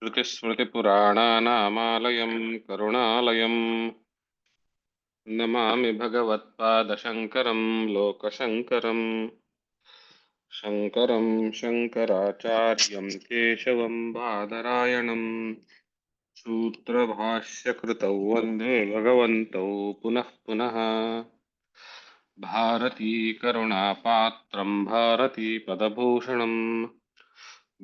श्रुतिस्मृतिपुराणानामालयं करुणालयं नमामि भगवत्पादशङ्करं लोकशङ्करं शङ्करं शङ्कराचार्यं केशवं बादरायणं सूत्रभाष्यकृतौ वन्दे भगवन्तौ पुनः पुनः भारती करुणापात्रं भारतीपदभूषणम्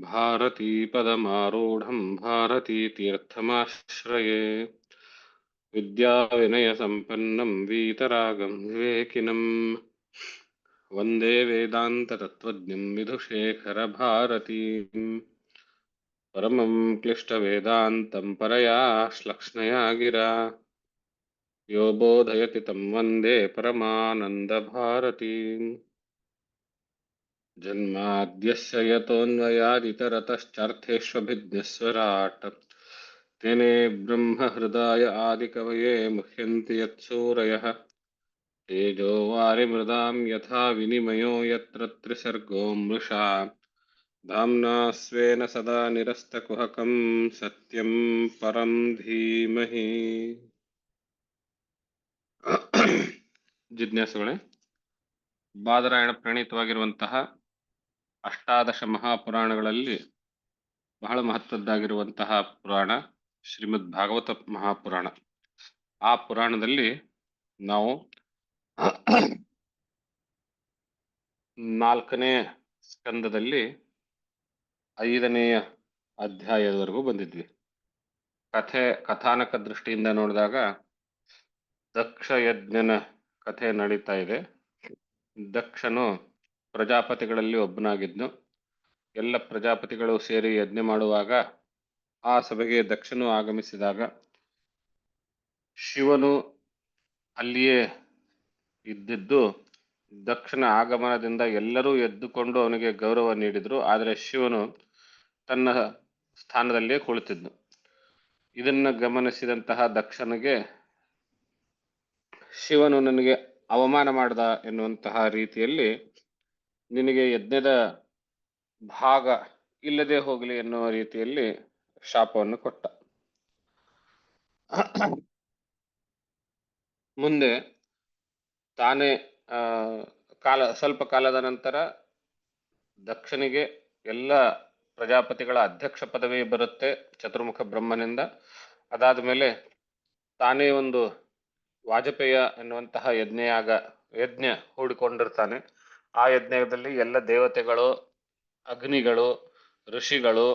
भारतीपदमारूढं भारतीतीर्थमाश्रये विद्याविनयसम्पन्नं वीतरागं विवेकिनं वन्दे वेदान्ततत्त्वज्ञं विधुशेखरभारतीं परमं क्लिष्टवेदान्तं परया श्लक्ष्णया गिरा यो बोधयति तं वन्दे परमानन्दभारतीम् जन्माद्यस्य यतोऽन्वयादितरतश्चार्थेष्वभिज्ञस्वराट् तेने ब्रह्महृदाय आदिकवये मुह्यन्ति यत्सूरयः तेजो वारिमृदां यथा विनिमयो यत्र त्रिसर्गो मृषा धाम्ना स्वेन सदा निरस्तकुहकं सत्यं परं धीमहि ಜಿಜ್ಞಾಸುಗಳೇ, ಬಾದರಾಯಣ ಪ್ರಣೀತವಾಗಿರುವಂತಹ ಅಷ್ಟಾದಶ ಮಹಾಪುರಾಣಗಳಲ್ಲಿ ಬಹಳ ಮಹತ್ವದ್ದಾಗಿರುವಂತಹ ಪುರಾಣ ಶ್ರೀಮದ್ ಭಾಗವತ ಮಹಾಪುರಾಣ. ಆ ಪುರಾಣದಲ್ಲಿ ನಾವು 4ನೇ ಸ್ಕಂದದಲ್ಲಿ 5ನೆಯ ಅಧ್ಯಾಯದವರೆಗೂ ಬಂದಿದ್ವಿ. ಕಥಾನಕ ದೃಷ್ಟಿಯಿಂದ ನೋಡಿದಾಗ ದಕ್ಷ ಯಜ್ಞನ ಕಥೆ ನಡೀತಾ ಇದೆ. ದಕ್ಷನು ಪ್ರಜಾಪತಿಗಳಲ್ಲಿ ಒಬ್ಬನಾಗಿದ್ನು. ಎಲ್ಲ ಪ್ರಜಾಪತಿಗಳು ಸೇರಿ ಯಜ್ಞ ಮಾಡುವಾಗ ಆ ಸಭೆಗೆ ದಕ್ಷನು ಆಗಮಿಸಿದಾಗ ಶಿವನು ಅಲ್ಲಿಯೇ ಇದ್ದಿದ್ದು ದಕ್ಷನ ಆಗಮನದಿಂದ ಎಲ್ಲರೂ ಎದ್ದುಕೊಂಡು ಅವನಿಗೆ ಗೌರವ ನೀಡಿದ್ರು. ಆದರೆ ಶಿವನು ತನ್ನ ಸ್ಥಾನದಲ್ಲಿಯೇ ಕುಳಿತಿದ್ನು. ಇದನ್ನ ಗಮನಿಸಿದಂತಹ ದಕ್ಷನಿಗೆ ಶಿವನು ನನಗೆ ಅವಮಾನ ಮಾಡ್ದ ಎನ್ನುವಂತಹ ರೀತಿಯಲ್ಲಿ ನಿನಗೆ ಯಜ್ಞದ ಭಾಗ ಇಲ್ಲದೆ ಹೋಗಲಿ ಎನ್ನುವ ರೀತಿಯಲ್ಲಿ ಶಾಪವನ್ನು ಕೊಟ್ಟ. ಮುಂದೆ ತಾನೇ ಸ್ವಲ್ಪ ಕಾಲದ ನಂತರ ದಕ್ಷನಿಗೆ ಎಲ್ಲ ಪ್ರಜಾಪತಿಗಳ ಅಧ್ಯಕ್ಷ ಪದವಿ ಬರುತ್ತೆ ಚತುರ್ಮುಖ ಬ್ರಹ್ಮನಿಂದ. ಅದಾದ ಮೇಲೆ ತಾನೇ ಒಂದು ವಾಜಪೇಯ ಎನ್ನುವಂತಹ ಯಜ್ಞ ಹೂಡಿಕೊಂಡಿರ್ತಾನೆ. ಆ ಯಜ್ಞದಲ್ಲಿ ಎಲ್ಲ ದೇವತೆಗಳು, ಅಗ್ನಿಗಳು, ಋಷಿಗಳು,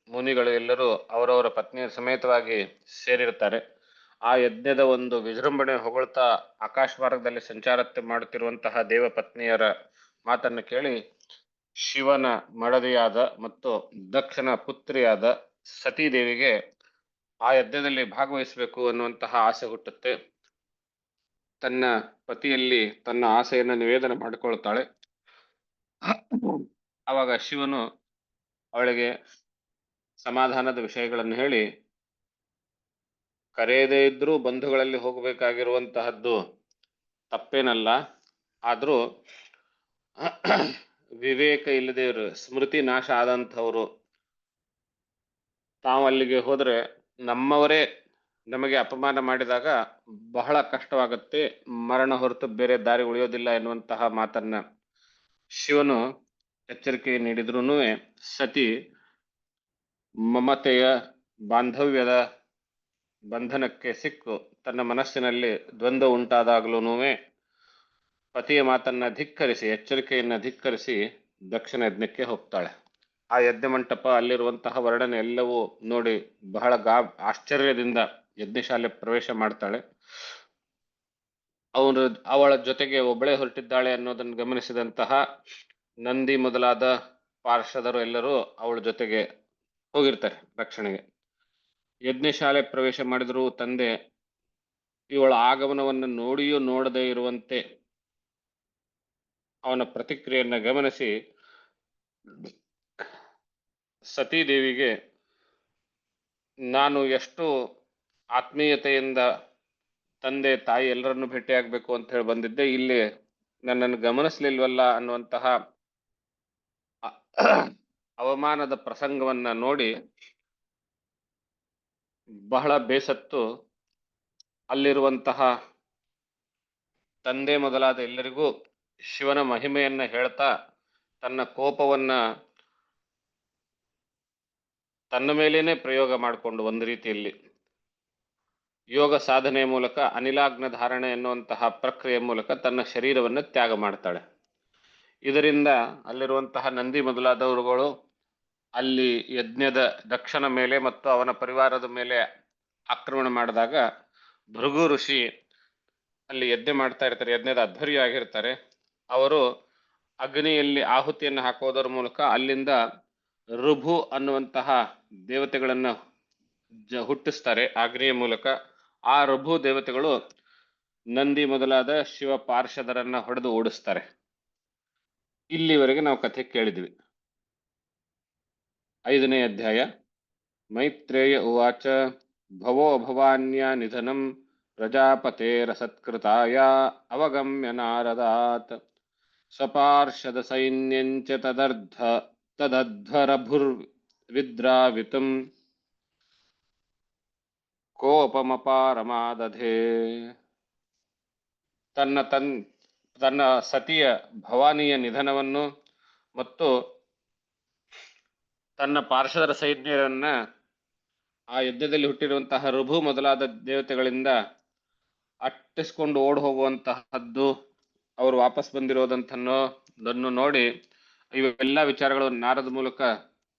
ಮುನಿಗಳು ಎಲ್ಲರೂ ಅವರವರ ಪತ್ನಿಯ ಸಮೇತವಾಗಿ ಸೇರಿರ್ತಾರೆ. ಆ ಯಜ್ಞದ ಒಂದು ವಿಜೃಂಭಣೆ ಹೊಗಳ್ತಾ ಆಕಾಶ ಮಾರ್ಗದಲ್ಲಿ ಸಂಚಾರತೆ ಮಾಡುತ್ತಿರುವಂತಹ ದೇವ ಪತ್ನಿಯರ ಮಾತನ್ನು ಕೇಳಿ ಶಿವನ ಮಡದಿಯಾದ ಮತ್ತು ದಕ್ಷನ ಪುತ್ರಿಯಾದ ಸತೀದೇವಿಗೆ ಆ ಯಜ್ಞದಲ್ಲಿ ಭಾಗವಹಿಸಬೇಕು ಅನ್ನುವಂತಹ ಆಸೆ ಹುಟ್ಟುತ್ತೆ. ತನ್ನ ಪತಿಯಲ್ಲಿ ತನ್ನ ಆಸೆಯನ್ನು ನಿವೇದನೆ ಮಾಡಿಕೊಳ್ತಾಳೆ. ಆವಾಗ ಶಿವನು ಅವಳಿಗೆ ಸಮಾಧಾನದ ವಿಷಯಗಳನ್ನು ಹೇಳಿ, ಕರೆಯದೇ ಇದ್ರೂ ಬಂಧುಗಳಲ್ಲಿ ಹೋಗಬೇಕಾಗಿರುವಂತಹದ್ದು ತಪ್ಪೇನಲ್ಲ, ಆದರೂ ವಿವೇಕ ಇಲ್ಲದೆ ಇರು, ಸ್ಮೃತಿ ನಾಶ ಆದಂಥವ್ರು ತಾವು ಅಲ್ಲಿಗೆ ಹೋದರೆ ನಮ್ಮವರೇ ನಮಗೆ ಅಪಮಾನ ಮಾಡಿದಾಗ ಬಹಳ ಕಷ್ಟವಾಗುತ್ತೆ, ಮರಣ ಹೊರತು ಬೇರೆ ದಾರಿ ಉಳಿಯೋದಿಲ್ಲ ಎನ್ನುವಂತಹ ಮಾತನ್ನ ಶಿವನು ಎಚ್ಚರಿಕೆ ನೀಡಿದ್ರೂ ಸತಿ ಮಮತೆಯ ಬಾಂಧವ್ಯದ ಬಂಧನಕ್ಕೆ ಸಿಕ್ಕು ತನ್ನ ಮನಸ್ಸಿನಲ್ಲಿ ದ್ವಂದ್ವ ಉಂಟಾದಾಗಲೂ ಪತಿಯ ಮಾತನ್ನ ಧಿಕ್ಕರಿಸಿ, ಎಚ್ಚರಿಕೆಯನ್ನ ಧಿಕ್ಕರಿಸಿ ದಕ್ಷಿಣ ಯಜ್ಞಕ್ಕೆ ಹೋಗ್ತಾಳೆ. ಆ ಯಜ್ಞ ಮಂಟಪ, ಅಲ್ಲಿರುವಂತಹ ವರ್ಣನೆ ಎಲ್ಲವೂ ನೋಡಿ ಬಹಳ ಆಶ್ಚರ್ಯದಿಂದ ಯಜ್ಞಶಾಲೆ ಪ್ರವೇಶ ಮಾಡ್ತಾಳೆ. ಅವಳ ಜೊತೆಗೆ ಒಬ್ಬಳೇ ಹೊರಟಿದ್ದಾಳೆ ಅನ್ನೋದನ್ನು ಗಮನಿಸಿದಂತಹ ನಂದಿ ಮೊದಲಾದ ಪಾರ್ಷದರು ಎಲ್ಲರೂ ಅವಳ ಜೊತೆಗೆ ಹೋಗಿರ್ತಾರೆ ರಕ್ಷಣೆಗೆ. ಯಜ್ಞಶಾಲೆ ಪ್ರವೇಶ ಮಾಡಿದರೂ ತಂದೆ ಇವಳ ಆಗಮನವನ್ನು ನೋಡಿಯೂ ನೋಡದೇ ಇರುವಂತೆ ಅವನ ಪ್ರತಿಕ್ರಿಯೆಯನ್ನು ಗಮನಿಸಿ ಸತೀದೇವಿಗೆ ನಾನು ಎಷ್ಟು ಆತ್ಮೀಯತೆಯಿಂದ ತಂದೆ ತಾಯಿ ಎಲ್ಲರನ್ನು ಭೇಟಿಯಾಗಬೇಕು ಅಂತ ಹೇಳಿ ಬಂದಿದ್ದೆ, ಇಲ್ಲಿ ನನ್ನನ್ನು ಗಮನಿಸ್ಲಿಲ್ವಲ್ಲ ಅನ್ನುವಂತಹ ಅವಮಾನದ ಪ್ರಸಂಗವನ್ನ ನೋಡಿ ಬಹಳ ಬೇಸತ್ತು ಅಲ್ಲಿರುವಂತಹ ತಂದೆ ಮೊದಲಾದ ಎಲ್ಲರಿಗೂ ಶಿವನ ಮಹಿಮೆಯನ್ನ ಹೇಳ್ತಾ ತನ್ನ ಕೋಪವನ್ನ ತನ್ನ ಮೇಲೇನೆ ಪ್ರಯೋಗ ಮಾಡಿಕೊಂಡು ಒಂದು ರೀತಿಯಲ್ಲಿ ಯೋಗ ಸಾಧನೆಯ ಮೂಲಕ ಅನಿಲಾಗ್ನ ಧಾರಣೆ ಎನ್ನುವಂತಹ ಪ್ರಕ್ರಿಯೆ ಮೂಲಕ ತನ್ನ ಶರೀರವನ್ನು ತ್ಯಾಗ ಮಾಡ್ತಾಳೆ. ಇದರಿಂದ ಅಲ್ಲಿರುವಂತಹ ನಂದಿ ಮೊದಲಾದವರುಗಳು ಅಲ್ಲಿ ಯಜ್ಞದ ದಕ್ಷನ ಮೇಲೆ ಮತ್ತು ಅವನ ಪರಿವಾರದ ಮೇಲೆ ಆಕ್ರಮಣ ಮಾಡಿದಾಗ ಭೃಗು ಋಷಿ ಅಲ್ಲಿ ಯಜ್ಞ ಮಾಡ್ತಾ ಇರ್ತಾರೆ, ಯಜ್ಞದ ಅಧ್ವರ್ಯ ಆಗಿರ್ತಾರೆ. ಅವರು ಅಗ್ನಿಯಲ್ಲಿ ಆಹುತಿಯನ್ನು ಹಾಕೋದರ ಮೂಲಕ ಅಲ್ಲಿಂದ ಋಭು ಅನ್ನುವಂತಹ ದೇವತೆಗಳನ್ನ ಹುಟ್ಟಿಸ್ತಾರೆ ಅಗ್ನಿಯ ಮೂಲಕ. ಆ ಋಭು ದೇವತೆಗಳು ನಂದಿ ಮೊದಲಾದ ಶಿವ ಪಾರ್ಷದರನ್ನ ಹೊಡೆದು ಓಡಿಸ್ತಾರೆ. ಇಲ್ಲಿವರೆಗೆ ನಾವು ಕಥೆ ಕೇಳಿದ್ವಿ. 5ನೇ ಅಧ್ಯಾಯ. ಮೈತ್ರೇಯ ಉವಾಚ ಭವೋ ಭವಾನ್ಯ ನಿಧನಂ ಪ್ರಜಾಪತೇರ ಸತ್ಕೃತಾಯ ಅವಗಮ್ಯ ನಾರದಾತ್ ಸ್ವಪಾರ್ಷದ ಸೈನ್ಯಂಚ ತದಧ್ವರಭುರ್ವಿದ್ರಾವಿತಂ ಕೋಪಮಪಾರಮಾದಧೇ. ತನ್ನ ಸತಿಯ ಭವಾನಿಯ ನಿಧನವನ್ನು ಮತ್ತು ತನ್ನ ಪಾರ್ಷದರ ಸೈನ್ಯರನ್ನ ಆ ಯುದ್ಧದಲ್ಲಿ ಹುಟ್ಟಿರುವಂತಹ ಋಭು ಮೊದಲಾದ ದೇವತೆಗಳಿಂದ ಅಟ್ಟಿಸ್ಕೊಂಡು ಓಡ್ ಹೋಗುವಂತಹದ್ದು, ಅವರು ವಾಪಸ್ ಬಂದಿರೋದಂತನ್ನೋದನ್ನು ನೋಡಿ ಇವೆಲ್ಲ ವಿಚಾರಗಳು ನಾರದ ಮೂಲಕ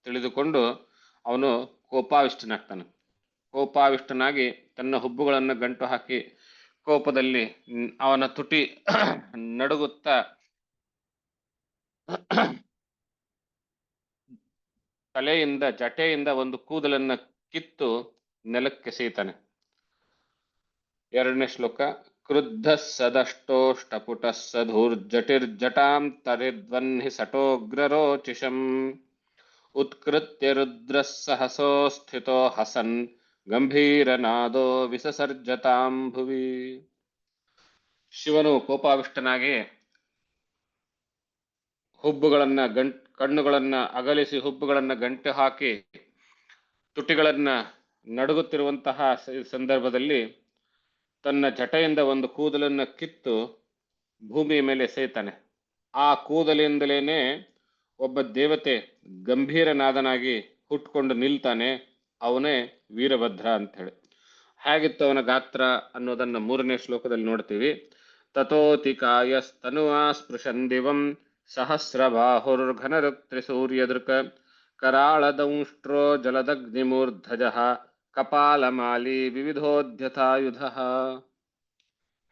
ತಿಳಿದುಕೊಂಡು ಅವನು ಕೋಪಾವಿಷ್ಟನಾಗ್ತಾನೆ. ಕೋಪಾವಿಷ್ಟನಾಗಿ ತನ್ನ ಹುಬ್ಬುಗಳನ್ನು ಗಂಟು ಹಾಕಿ ಕೋಪದಲ್ಲಿ ಅವನ ತುಟಿ ನಡುಗುತ್ತಾ ತಲೆಯಿಂದ ಜಟೆಯಿಂದ ಒಂದು ಕೂದಲನ್ನ ಕಿತ್ತು ನೆಲಕ್ಕೆಸೆಯುತ್ತಾನೆ. 2ನೇ ಶ್ಲೋಕ. ಕ್ರುದ್ಧ ಸದಷ್ಟೋಷ್ಟಪುಟ ಸಧೂರ್ಜಟಿರ್ಜಟಾಂ ತರಿದ್ವನ್ಹಿ ಸಟೋಗ್ರರೋಚಿಷಂ ಉತ್ಕೃತ್ಯ ರುದ್ರ ಸಹಸೋ ಸ್ಥಿತೋ ಹಸನ್ ಗಂಭೀರನಾದೋ ವಿಸಸರ್ಜತಾಂ ಭುವಿ. ಶಿವನು ಕೋಪಾವಿಷ್ಟನಾಗಿ ಹುಬ್ಬುಗಳನ್ನ ಕಣ್ಣುಗಳನ್ನ ಅಗಲಿಸಿ ಹುಬ್ಬುಗಳನ್ನ ಗಂಟು ಹಾಕಿ ತುಟಿಗಳನ್ನ ನಡುಗುತ್ತಿರುವಂತಹ ಸಂದರ್ಭದಲ್ಲಿ ತನ್ನ ಜಟೆಯಿಂದ ಒಂದು ಕೂದಲನ್ನ ಕಿತ್ತು ಭೂಮಿಯ ಮೇಲೆ ಎಸೆಯುತ್ತಾನೆ. ಆ ಕೂದಲಿಂದಲೇನೆ ಒಬ್ಬ ದೇವತೆ ಗಂಭೀರನಾದನಾಗಿ ಹುಟ್ಕೊಂಡು ನಿಲ್ತಾನೆ. ಅವನೇ ವೀರಭದ್ರ ಅಂತ ಹೇಳಿ. ಹೇಗಿತ್ತು ಅವನ ಗಾತ್ರ ಅನ್ನೋದನ್ನ 3ನೇ ಶ್ಲೋಕದಲ್ಲಿ ನೋಡ್ತೀವಿ. ತಥೋತಿಕಾಯಸ್ತನುವಾ ಸ್ಪೃಶನ್ ದಿವಂ ಸಹಸ್ರಬಾಹುರ್ಘನರುಕ್ತ್ರಿಸೂರ್ಯದೃಕ್ ಕರಾಳದಂಷ್ಟ್ರೋ ಜಲದಗ್ನಿಮೂರ್ಧಜಃ ಕಪಾಲಮಾಲಿ ವಿವಿಧೋದ್ಯತಾಯುಧಃ.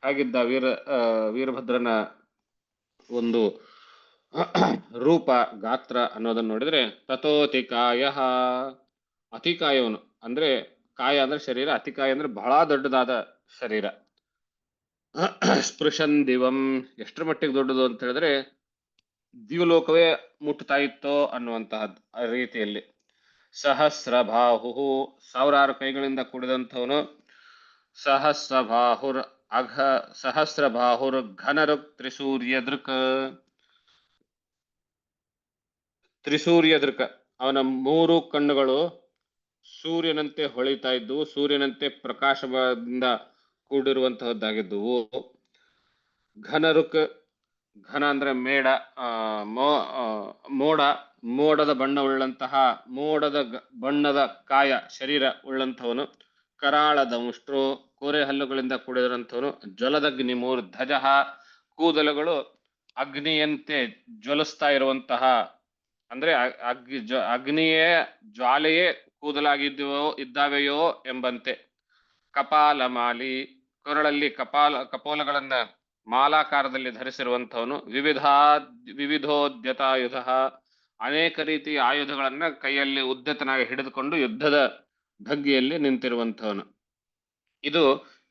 ಹಾಗಿದ್ದ ವೀರಭದ್ರನ ಒಂದು ರೂಪ ಗಾತ್ರ ಅನ್ನೋದನ್ನು ನೋಡಿದ್ರೆ ತಥೋತಿಕಾಯ, ಅತಿಕಾಯವನು ಅಂದ್ರೆ ಕಾಯ ಅಂದ್ರೆ ಶರೀರ, ಅತಿಕಾಯ ಅಂದ್ರೆ ಬಹಳ ದೊಡ್ಡದಾದ ಶರೀರ. ಸ್ಪೃಶನ್ ದಿವಂ, ಎಷ್ಟರ ಮಟ್ಟಿಗೆ ದೊಡ್ಡದು ಅಂತ ಹೇಳಿದ್ರೆ ದಿವಲೋಕವೇ ಮುಟ್ತಾ ಇತ್ತೋ ಅನ್ನುವಂತಹ ರೀತಿಯಲ್ಲಿ. ಸಹಸ್ರಬಾಹು, 1000 ಕೈಗಳಿಂದ ಕೂಡಿದಂಥವನು. ಸಹಸ್ರಬಾಹುರ್ ಘನರುಕ್ ತ್ರಿಸೂರ್ಯದೃಕ್, ತ್ರಿಸೂರ್ಯದೃಕ್ ಅವನ 3 ಕಣ್ಣುಗಳು ಸೂರ್ಯನಂತೆ ಹೊಳಿತಾ ಇದ್ದುವು, ಸೂರ್ಯನಂತೆ ಪ್ರಕಾಶದಿಂದ ಕೂಡಿರುವಂತಹದ್ದಾಗಿದ್ದುವು. ಘನರುಕ್, ಘನ ಅಂದ್ರೆ ಮೇಡ, ಮೋಡದ ಬಣ್ಣ ಉಳ್ಳಂತಹ, ಮೋಡದ ಬಣ್ಣದ ಕಾಯ ಶರೀರ ಉಳ್ಳಂಥವನು. ಕರಾಳದ ಮುಷ್ಟ್ರು, ಕೋರೆ ಹಲ್ಲುಗಳಿಂದ ಕೂಡಿದಂಥವನು. ಜ್ವಲದಗ್ನಿ ಮೂರ್ಧಜ, ಕೂದಲುಗಳು ಅಗ್ನಿಯಂತೆ ಜ್ವಲಿಸ್ತಾ ಇರುವಂತಹ, ಅಂದ್ರೆ ಅಗ್ನಿಯೇ ಜ್ವಾಲೆಯೇ ಇದ್ದಾವೆಯೋ ಎಂಬಂತೆ. ಕಪಾಲ ಮಾಲಿ, ಕೊರಳಲ್ಲಿ ಕಪೋಲಗಳನ್ನ ಮಾಲಾಕಾರದಲ್ಲಿ ಧರಿಸಿರುವಂಥವನು. ವಿವಿಧೋದ್ಯತಾಯುಧ, ಅನೇಕ ರೀತಿಯ ಆಯುಧಗಳನ್ನ ಕೈಯಲ್ಲಿ ಉದ್ಯತನಾಗಿ ಹಿಡಿದುಕೊಂಡು ಯುದ್ಧದ ಭಂಗಿಯಲ್ಲಿ ನಿಂತಿರುವಂಥವನು. ಇದು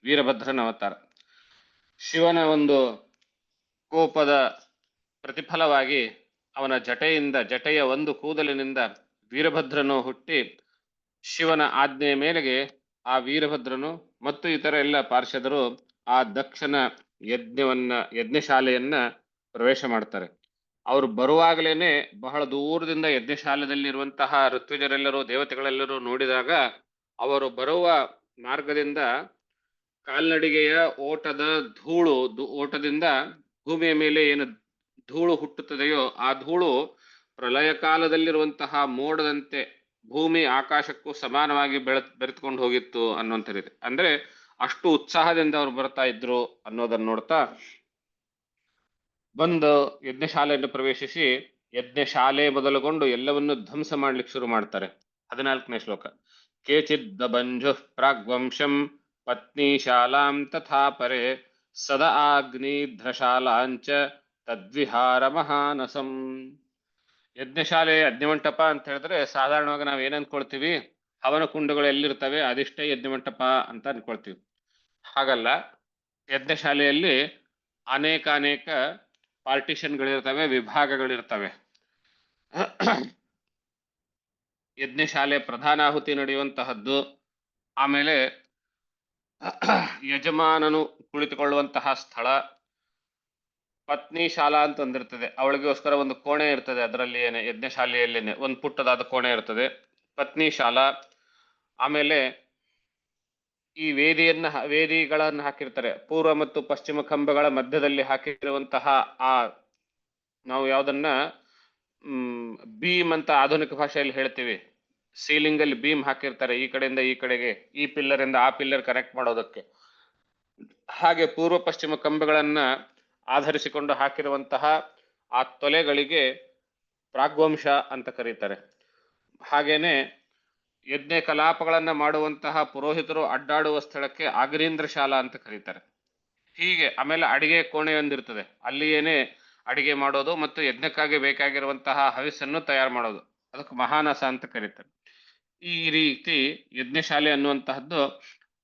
ವೀರಭದ್ರನ ಅವತಾರ. ಶಿವನ ಒಂದು ಕೋಪದ ಪ್ರತಿಫಲವಾಗಿ ಅವನ ಜಟೆಯ ಒಂದು ಕೂದಲಿನಿಂದ ವೀರಭದ್ರನು ಹುಟ್ಟಿ, ಶಿವನ ಆಜ್ಞೆಯ ಮೇರೆಗೆ ಆ ವೀರಭದ್ರನು ಮತ್ತು ಇತರ ಎಲ್ಲ ಪಾರ್ಷದರು ಆ ದಕ್ಷನ ಯಜ್ಞಶಾಲೆಯನ್ನ ಪ್ರವೇಶ ಮಾಡ್ತಾರೆ. ಅವರು ಬರುವಾಗಲೇನೆ ಬಹಳ ದೂರದಿಂದ ಯಜ್ಞಶಾಲೆಯಲ್ಲಿರುವಂತಹ ಋತ್ವಿಜರೆಲ್ಲರೂ, ದೇವತೆಗಳೆಲ್ಲರೂ ನೋಡಿದಾಗ ಅವರು ಬರುವ ಮಾರ್ಗದಿಂದ ಕಾಲ್ನಡಿಗೆಯ ಓಟದ ಧೂಳು ಓಟದಿಂದ ಭೂಮಿಯ ಮೇಲೆ ಏನು ಧೂಳು ಹುಟ್ಟುತ್ತದೆಯೋ ಆ ಧೂಳು ಪ್ರಳಯ ಕಾಲದಲ್ಲಿರುವಂತಹ ಮೋಡದಂತೆ ಭೂಮಿ ಆಕಾಶಕ್ಕೂ ಸಮಾನವಾಗಿ ಬೆರೆತ್ಕೊಂಡು ಹೋಗಿತ್ತು ಅನ್ನುವಂಥದ್ದಿದೆ. ಅಂದ್ರೆ ಅಷ್ಟು ಉತ್ಸಾಹದಿಂದ ಅವರು ಬರ್ತಾ ಇದ್ರು ಅನ್ನೋದನ್ನ ನೋಡ್ತಾ ಬಂದು ಯಜ್ಞಶಾಲೆಯನ್ನು ಪ್ರವೇಶಿಸಿ ಯಜ್ಞಶಾಲೆ ಮೊದಲುಗೊಂಡು ಎಲ್ಲವನ್ನು ಧ್ವಂಸ ಮಾಡ್ಲಿಕ್ಕೆ ಶುರು ಮಾಡ್ತಾರೆ. 14ನೇ ಶ್ಲೋಕ. ಕೇಚಿದ್ ಬಂಜು ಪ್ರಾಗ್ವಂಶಂ ಪತ್ನಿ ಶಾಲಾಂ ತಥಾ ಪರೆ ಸದ ಆಗ್ನಿಧ್ರಶಾಲಾಂಚ ತದ್ವಿಹಾರ ಮಹಾನಸಂ. ಯಜ್ಞಶಾಲೆ ಅಗ್ನಿಮಂಟಪ ಅಂತ ಹೇಳಿದ್ರೆ ಸಾಧಾರಣವಾಗಿ ನಾವು ಏನ್ ಅನ್ಕೊಳ್ತೀವಿ, ಹವನ ಕುಂಡಗಳು ಎಲ್ಲಿರ್ತವೆ ಅದಿಷ್ಟೇ ಯಜ್ಞಮಂಟಪ ಅಂತ ಅನ್ಕೊಳ್ತೀವಿ. ಹಾಗಲ್ಲ, ಯಜ್ಞಶಾಲೆಯಲ್ಲಿ ಅನೇಕ ಪಾರ್ಟಿಷನ್ಗಳಿರ್ತವೆ, ವಿಭಾಗಗಳಿರ್ತವೆ. ಯಜ್ಞಶಾಲೆ ಪ್ರಧಾನಾಹುತಿ ನಡೆಯುವಂತಹದ್ದು, ಆಮೇಲೆ ಯಜಮಾನನು ಕುಳಿತುಕೊಳ್ಳುವಂತಹ ಸ್ಥಳ, ಪತ್ನಿ ಶಾಲಾ ಅಂತ ಒಂದಿರ್ತದೆ, ಅವಳಿಗೋಸ್ಕರ ಒಂದು ಕೋಣೆ ಇರ್ತದೆ, ಅದರಲ್ಲಿ ಏನೇ ಯಜ್ಞಶಾಲೆಯಲ್ಲೇನೆ ಒಂದು ಪುಟ್ಟದಾದ ಕೋಣೆ ಇರ್ತದೆ, ಪತ್ನಿ ಶಾಲಾ. ಆಮೇಲೆ ಈ ವೇದಿಗಳನ್ನು ಹಾಕಿರ್ತಾರೆ, ಪೂರ್ವ ಮತ್ತು ಪಶ್ಚಿಮ ಕಂಬಗಳ ಮಧ್ಯದಲ್ಲಿ ಹಾಕಿರುವಂತಹ ಆ ನಾವು ಯಾವ್ದನ್ನ ಬೀಮ್ ಅಂತ ಆಧುನಿಕ ಭಾಷೆಯಲ್ಲಿ ಹೇಳ್ತೀವಿ, ಸೀಲಿಂಗ್ ಅಲ್ಲಿ ಬೀಮ್ ಹಾಕಿರ್ತಾರೆ, ಈ ಕಡೆಯಿಂದ ಈ ಕಡೆಗೆ, ಈ ಪಿಲ್ಲರ್ ಇಂದ ಆ ಪಿಲ್ಲರ್ ಕನೆಕ್ಟ್ ಮಾಡೋದಕ್ಕೆ. ಹಾಗೆ ಪೂರ್ವ ಪಶ್ಚಿಮ ಕಂಬಗಳನ್ನ ಆಧರಿಸಿಕೊಂಡು ಹಾಕಿರುವಂತಹ ಆ ತೊಲೆಗಳಿಗೆ ಪ್ರಾಗ್ವಂಶ ಅಂತ ಕರೀತಾರೆ. ಹಾಗೇನೆ ಯಜ್ಞ ಕಲಾಪಗಳನ್ನ ಮಾಡುವಂತಹ ಪುರೋಹಿತರು ಅಡ್ಡಾಡುವ ಸ್ಥಳಕ್ಕೆ ಅಗ್ರೀಂದ್ರ ಶಾಲಾ ಅಂತ ಕರೀತಾರೆ. ಹೀಗೆ ಆಮೇಲೆ ಅಡಿಗೆ ಕೋಣೆ ಒಂದಿರ್ತದೆ, ಅಲ್ಲಿ ಏನೇ ಅಡಿಗೆ ಮಾಡೋದು ಮತ್ತು ಯಜ್ಞಕ್ಕಾಗಿ ಬೇಕಾಗಿರುವಂತಹ ಹವಿಸ್ಸನ್ನು ತಯಾರು ಮಾಡೋದು, ಅದಕ್ಕೆ ಮಹಾನಸ ಅಂತ ಕರೀತಾರೆ. ಈ ರೀತಿ ಯಜ್ಞಶಾಲೆ ಅನ್ನುವಂತಹದ್ದು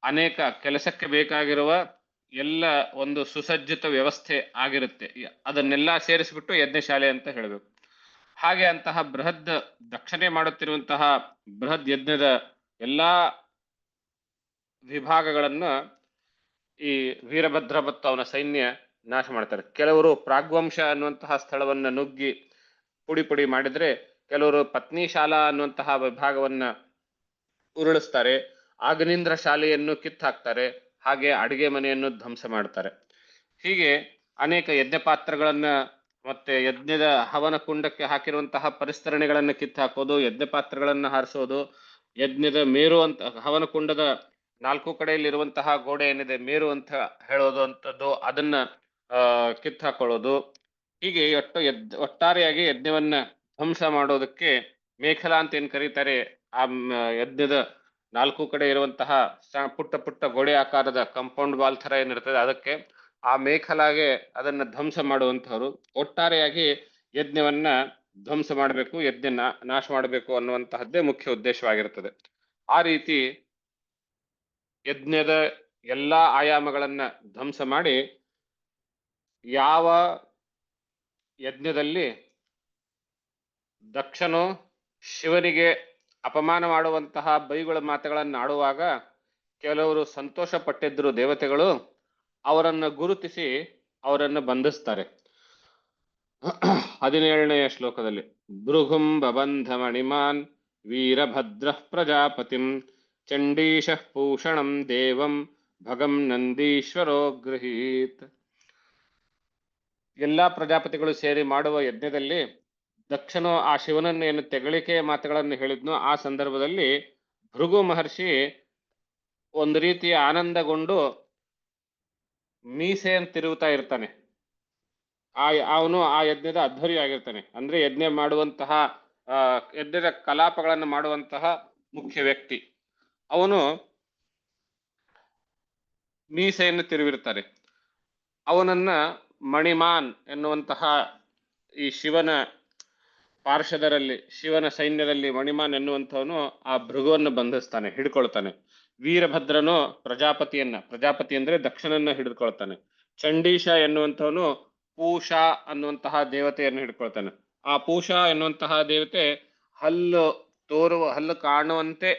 ಅನೇಕ ಕೆಲಸಕ್ಕೆ ಬೇಕಾಗಿರುವ ಎಲ್ಲ ಒಂದು ಸುಸಜ್ಜಿತ ವ್ಯವಸ್ಥೆ ಆಗಿರುತ್ತೆ. ಅದನ್ನೆಲ್ಲ ಸೇರಿಸ್ಬಿಟ್ಟು ಯಜ್ಞಶಾಲೆ ಅಂತ ಹೇಳಬೇಕು. ಹಾಗೆ ಅಂತಹ ಬೃಹದ್ ದಕ್ಷಿಣೆ ಮಾಡುತ್ತಿರುವಂತಹ ಬೃಹದ್ ಯಜ್ಞದ ಎಲ್ಲಾ ವಿಭಾಗಗಳನ್ನ ಈ ವೀರಭದ್ರ ಮತ್ತು ಅವನ ಸೈನ್ಯ ನಾಶ ಮಾಡ್ತಾರೆ. ಕೆಲವರು ಪ್ರಾಗ್ವಂಶ ಅನ್ನುವಂತಹ ಸ್ಥಳವನ್ನ ನುಗ್ಗಿ ಪುಡಿ ಪುಡಿ ಮಾಡಿದ್ರೆ, ಕೆಲವರು ಪತ್ನಿ ಶಾಲಾ ಅನ್ನುವಂತಹ ವಿಭಾಗವನ್ನ ಉರುಳಿಸ್ತಾರೆ, ಆಗ್ನೇಂದ್ರ ಶಾಲೆಯನ್ನು ಕಿತ್ತಾಕ್ತಾರೆ, ಹಾಗೆ ಅಡಿಗೆ ಮನೆಯನ್ನು ಧ್ವಂಸ ಮಾಡ್ತಾರೆ. ಹೀಗೆ ಅನೇಕ ಯಜ್ಞ ಪಾತ್ರಗಳನ್ನ ಮತ್ತೆ ಯಜ್ಞದ ಹವನ ಕುಂಡಕ್ಕೆ ಹಾಕಿರುವಂತಹ ಪರಿಸ್ತರಣೆಗಳನ್ನು ಕಿತ್ತಾಕೋದು, ಯಜ್ಞ ಪಾತ್ರಗಳನ್ನ ಹಾರಿಸೋದು, ಯಜ್ಞದ ಮೇರು ಅಂತ ಹವನ ಕುಂಡದ 4 ಕಡೆಯಲ್ಲಿರುವಂತಹ ಗೋಡೆ ಏನಿದೆ ಮೇರು ಅಂತ ಹೇಳೋದು ಅಂತದ್ದು, ಅದನ್ನ ಕಿತ್ತಾಕೊಳ್ಳೋದು. ಹೀಗೆ ಒಟ್ಟಾರೆಯಾಗಿ ಯಜ್ಞವನ್ನ ಧ್ವಂಸ ಮಾಡೋದಕ್ಕೆ ಮೇಖಲಾ ಅಂತ ಏನ್ ಕರೀತಾರೆ, ಆ ಯಜ್ಞದ 4 ಕಡೆ ಇರುವಂತಹ ಪುಟ್ಟ ಪುಟ್ಟ ಗೋಡೆ ಆಕಾರದ ಕಾಂಪೌಂಡ್ ವಾಲ್ ತರ ಏನಿರ್ತದೆ, ಅದಕ್ಕೆ ಆ ಮೇಖಲಾಗೆ ಅದನ್ನ ಧ್ವಂಸ ಮಾಡುವಂತಹವರು. ಒಟ್ಟಾರೆಯಾಗಿ ಯಜ್ಞವನ್ನ ಧ್ವಂಸ ಮಾಡಬೇಕು, ಯಜ್ಞ ನಾಶ ಮಾಡಬೇಕು ಅನ್ನುವಂತಹದ್ದೇ ಮುಖ್ಯ ಉದ್ದೇಶವಾಗಿರ್ತದೆ. ಆ ರೀತಿ ಯಜ್ಞದ ಎಲ್ಲಾ ಆಯಾಮಗಳನ್ನ ಧ್ವಂಸ ಮಾಡಿ, ಯಾವ ಯಜ್ಞದಲ್ಲಿ ದಕ್ಷನು ಶಿವನಿಗೆ ಅಪಮಾನ ಮಾಡುವಂತಹ ಬೈಗುಳ ಮಾತುಗಳನ್ನು ಆಡುವಾಗ ಕೆಲವರು ಸಂತೋಷ ಪಟ್ಟಿದ್ರು ದೇವತೆಗಳು, ಅವರನ್ನು ಗುರುತಿಸಿ ಅವರನ್ನು ಬಂಧಿಸ್ತಾರೆ. 17ನೇ ಶ್ಲೋಕದಲ್ಲಿ ಭೃಗುಂ ಬಬಂಧ ಮಣಿಮಾನ್ ವೀರಭದ್ರ ಪ್ರಜಾಪತಿಂ ಚಂಡೀಶ ಭೂಷಣಂ ದೇವಂ ಭಗಂ ನಂದೀಶ್ವರೋ ಗೃಹೀತ್. ಎಲ್ಲಾ ಪ್ರಜಾಪತಿಗಳು ಸೇರಿ ಮಾಡುವ ಯಜ್ಞದಲ್ಲಿ ದಕ್ಷನು ಆ ಶಿವನನ್ನು ಏನು ತೆಗಳಿಕೆ ಮಾತುಗಳನ್ನು ಹೇಳಿದ್ನೋ, ಆ ಸಂದರ್ಭದಲ್ಲಿ ಭೃಗು ಮಹರ್ಷಿ ಒಂದು ರೀತಿಯ ಆನಂದಗೊಂಡು ಮೀಸೆಯನ್ನು ತಿರುಗುತ್ತಾ ಇರ್ತಾನೆ. ಅವನು ಆ ಯಜ್ಞದ ಅಧ್ವರಿ ಆಗಿರ್ತಾನೆ. ಅಂದ್ರೆ ಯಜ್ಞ ಮಾಡುವಂತಹ ಯಜ್ಞದ ಕಲಾಪಗಳನ್ನು ಮಾಡುವಂತಹ ಮುಖ್ಯ ವ್ಯಕ್ತಿ ಅವನು ಮೀಸೆಯನ್ನು ತಿರುವಿರ್ತಾರೆ. ಅವನನ್ನ ಮಣಿಮಾನ್ ಎನ್ನುವಂತಹ ಈ ಶಿವನ ಪಾರ್ಷದರಲ್ಲಿ, ಶಿವನ ಸೈನ್ಯದಲ್ಲಿ ಮಣಿಮಾನ್ ಎನ್ನುವಂಥವನು ಆ ಭೃಗುವನ್ನು ಬಂಧಿಸ್ತಾನೆ, ಹಿಡ್ಕೊಳ್ತಾನೆ. ವೀರಭದ್ರನು ಪ್ರಜಾಪತಿ ಅಂದ್ರೆ ದಕ್ಷನನ್ನ ಹಿಡಿದುಕೊಳ್ತಾನೆ. ಚಂಡೀಶ ಎನ್ನುವಂಥವನು ಪೂಷಾ ಅನ್ನುವಂತಹ ದೇವತೆಯನ್ನು ಹಿಡ್ಕೊಳ್ತಾನೆ. ಆ ಪೂಷಾ ಎನ್ನುವಂತಹ ದೇವತೆ ಹಲ್ಲು ಕಾಣುವಂತೆ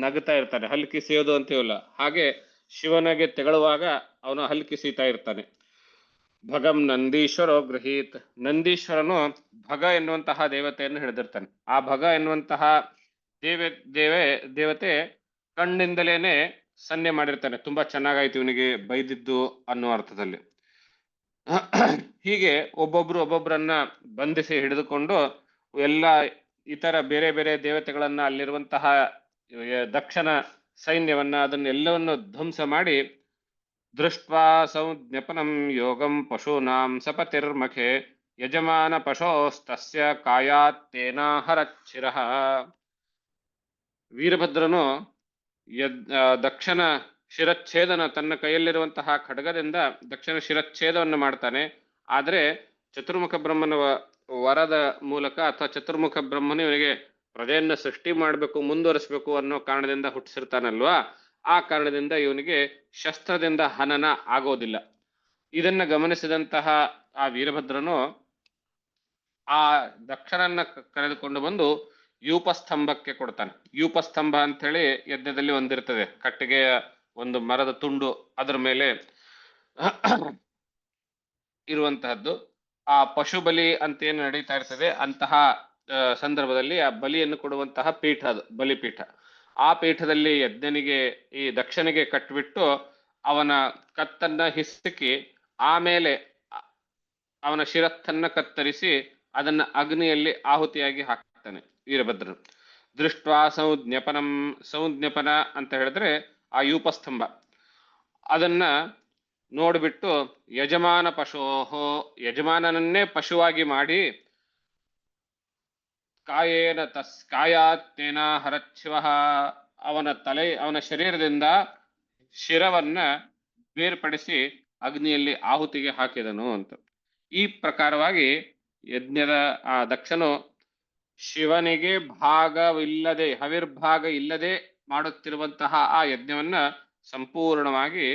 ನಗುತ್ತಾ ಇರ್ತಾನೆ, ಹಲ್ಲು ಕಿಸಿಯೋದು ಅಂತೀವಲ್ಲ ಹಾಗೆ ಶಿವನಿಗೆ ತೆಗಳುವಾಗ ಅವನು ಹಲ್ಲು ಕಿಸೀತಾ ಇರ್ತಾನೆ. ಭಗಂ ನಂದೀಶ್ವರೋ ಗೃಹೀತ್. ನಂದೀಶ್ವರನು ಭಗ ಎನ್ನುವಂತಹ ದೇವತೆಯನ್ನು ಹಿಡಿದಿರ್ತಾನೆ. ಆ ಭಗ ಎನ್ನುವಂತಹ ದೇವತೆ ಕಣ್ಣಿಂದಲೇನೆ ಸನ್ನೆ ಮಾಡಿರ್ತಾನೆ, ತುಂಬಾ ಚೆನ್ನಾಗಾಯ್ತು ಇವನಿಗೆ ಬೈದಿದ್ದು ಅನ್ನೋ ಅರ್ಥದಲ್ಲಿ. ಹೀಗೆ ಒಬ್ಬೊಬ್ರನ್ನ ಬಂಧಿಸಿ ಹಿಡಿದುಕೊಂಡು ಎಲ್ಲ ಇತರ ಬೇರೆ ಬೇರೆ ದೇವತೆಗಳನ್ನ, ಅಲ್ಲಿರುವಂತಹ ದಕ್ಷನ ಸೈನ್ಯವನ್ನ, ಅದನ್ನೆಲ್ಲವನ್ನು ಧ್ವಂಸ ಮಾಡಿ ದೃಷ್ಟ್ವಾ ಸಂಜ್ಞಪನಂ ಯೋಗಂ ಪಶೂನಾಂ ಸಪತಿರ್ಮಖೆ ಯಜಮಾನ ಪಶೋಸ್ತಸ್ಯ ಕಾಯಾತ್ತೇನ ಹರಚ್ಚಿರಃ. ವೀರಭದ್ರನು ದಕ್ಷನ ಶಿರಚ್ಛೇದನ, ತನ್ನ ಕೈಯಲ್ಲಿರುವಂತಹ ಖಡ್ಗದಿಂದ ದಕ್ಷನ ಶಿರಚ್ಛೇದವನ್ನು ಮಾಡ್ತಾನೆ. ಆದರೆ ಚತುರ್ಮುಖ ಬ್ರಹ್ಮನ ವರದ ಮೂಲಕ, ಅಥವಾ ಚತುರ್ಮುಖ ಬ್ರಹ್ಮನು ಇವನಿಗೆ ಪ್ರಜೆಯನ್ನ ಸೃಷ್ಟಿ ಮಾಡಬೇಕು, ಮುಂದುವರಿಸಬೇಕು ಅನ್ನೋ ಕಾರಣದಿಂದ ಹುಟ್ಟಿಸಿರ್ತಾನಲ್ವಾ, ಆ ಕಾರಣದಿಂದ ಇವನಿಗೆ ಶಸ್ತ್ರದಿಂದ ಹನನ ಆಗೋದಿಲ್ಲ. ಇದನ್ನ ಗಮನಿಸಿದಂತಹ ಆ ವೀರಭದ್ರನು ಆ ದಕ್ಷನನ್ನ ಕರೆದುಕೊಂಡು ಬಂದು ಯೂಪಸ್ತಂಭಕ್ಕೆ ಕೊಡ್ತಾನೆ. ಯೂಪಸ್ತಂಭ ಅಂತ ಹೇಳಿ ಯಜ್ಞದಲ್ಲಿ ಒಂದಿರ್ತದೆ, ಕಟ್ಟಿಗೆಯ ಒಂದು ಮರದ ತುಂಡು, ಅದರ ಮೇಲೆ ಇರುವಂತಹದ್ದು. ಆ ಪಶು ಬಲಿ ಅಂತ ಏನು ನಡೀತಾ ಇರ್ತದೆ, ಅಂತಹ ಸಂದರ್ಭದಲ್ಲಿ ಆ ಬಲಿಯನ್ನು ಕೊಡುವಂತಹ ಪೀಠ, ಅದು ಬಲಿಪೀಠ. ಆ ಪೀಠದಲ್ಲಿ ಯಜ್ಞನಿಗೆ, ಈ ದಕ್ಷನಿಗೆ ಕಟ್ಟಿಬಿಟ್ಟು ಅವನ ಕತ್ತನ್ನ ಹಿಸುಕಿ ಆಮೇಲೆ ಅವನ ಶಿರತ್ತನ್ನ ಕತ್ತರಿಸಿ ಅದನ್ನ ಅಗ್ನಿಯಲ್ಲಿ ಆಹುತಿಯಾಗಿ ಹಾಕ್ತಾನೆ ವೀರಭದ್ರನು. ದೃಷ್ಟ್ವಾ ಸಂಜ್ಞಪನಂ, ಸಂಜ್ಞಪನ ಅಂತ ಹೇಳಿದ್ರೆ ಆ ಯೂಪಸ್ತಂಭ, ಅದನ್ನ ನೋಡ್ಬಿಟ್ಟು ಯಜಮಾನ ಪಶೋಹೋ, ಯಜಮಾನನನ್ನೇ ಪಶುವಾಗಿ ಮಾಡಿ ಕಾಯೇನ ಕಾಯಾತ್ತೇನ ಹರಚ್ಚಿವ, ಅವನ ಶರೀರದಿಂದ ಶಿರವನ್ನ ಬೇರ್ಪಡಿಸಿ ಅಗ್ನಿಯಲ್ಲಿ ಆಹುತಿಗೆ ಹಾಕಿದನು ಅಂತ. ಈ ಪ್ರಕಾರವಾಗಿ ಯಜ್ಞದ ಆ ದಕ್ಷನು ಶಿವನಿಗೆ ಭಾಗವಿಲ್ಲದೆ, ಹವಿರ್ಭಾಗ ಇಲ್ಲದೆ ಮಾಡುತ್ತಿರುವಂತಹ ಆ ಯಜ್ಞವನ್ನ ಸಂಪೂರ್ಣವಾಗಿ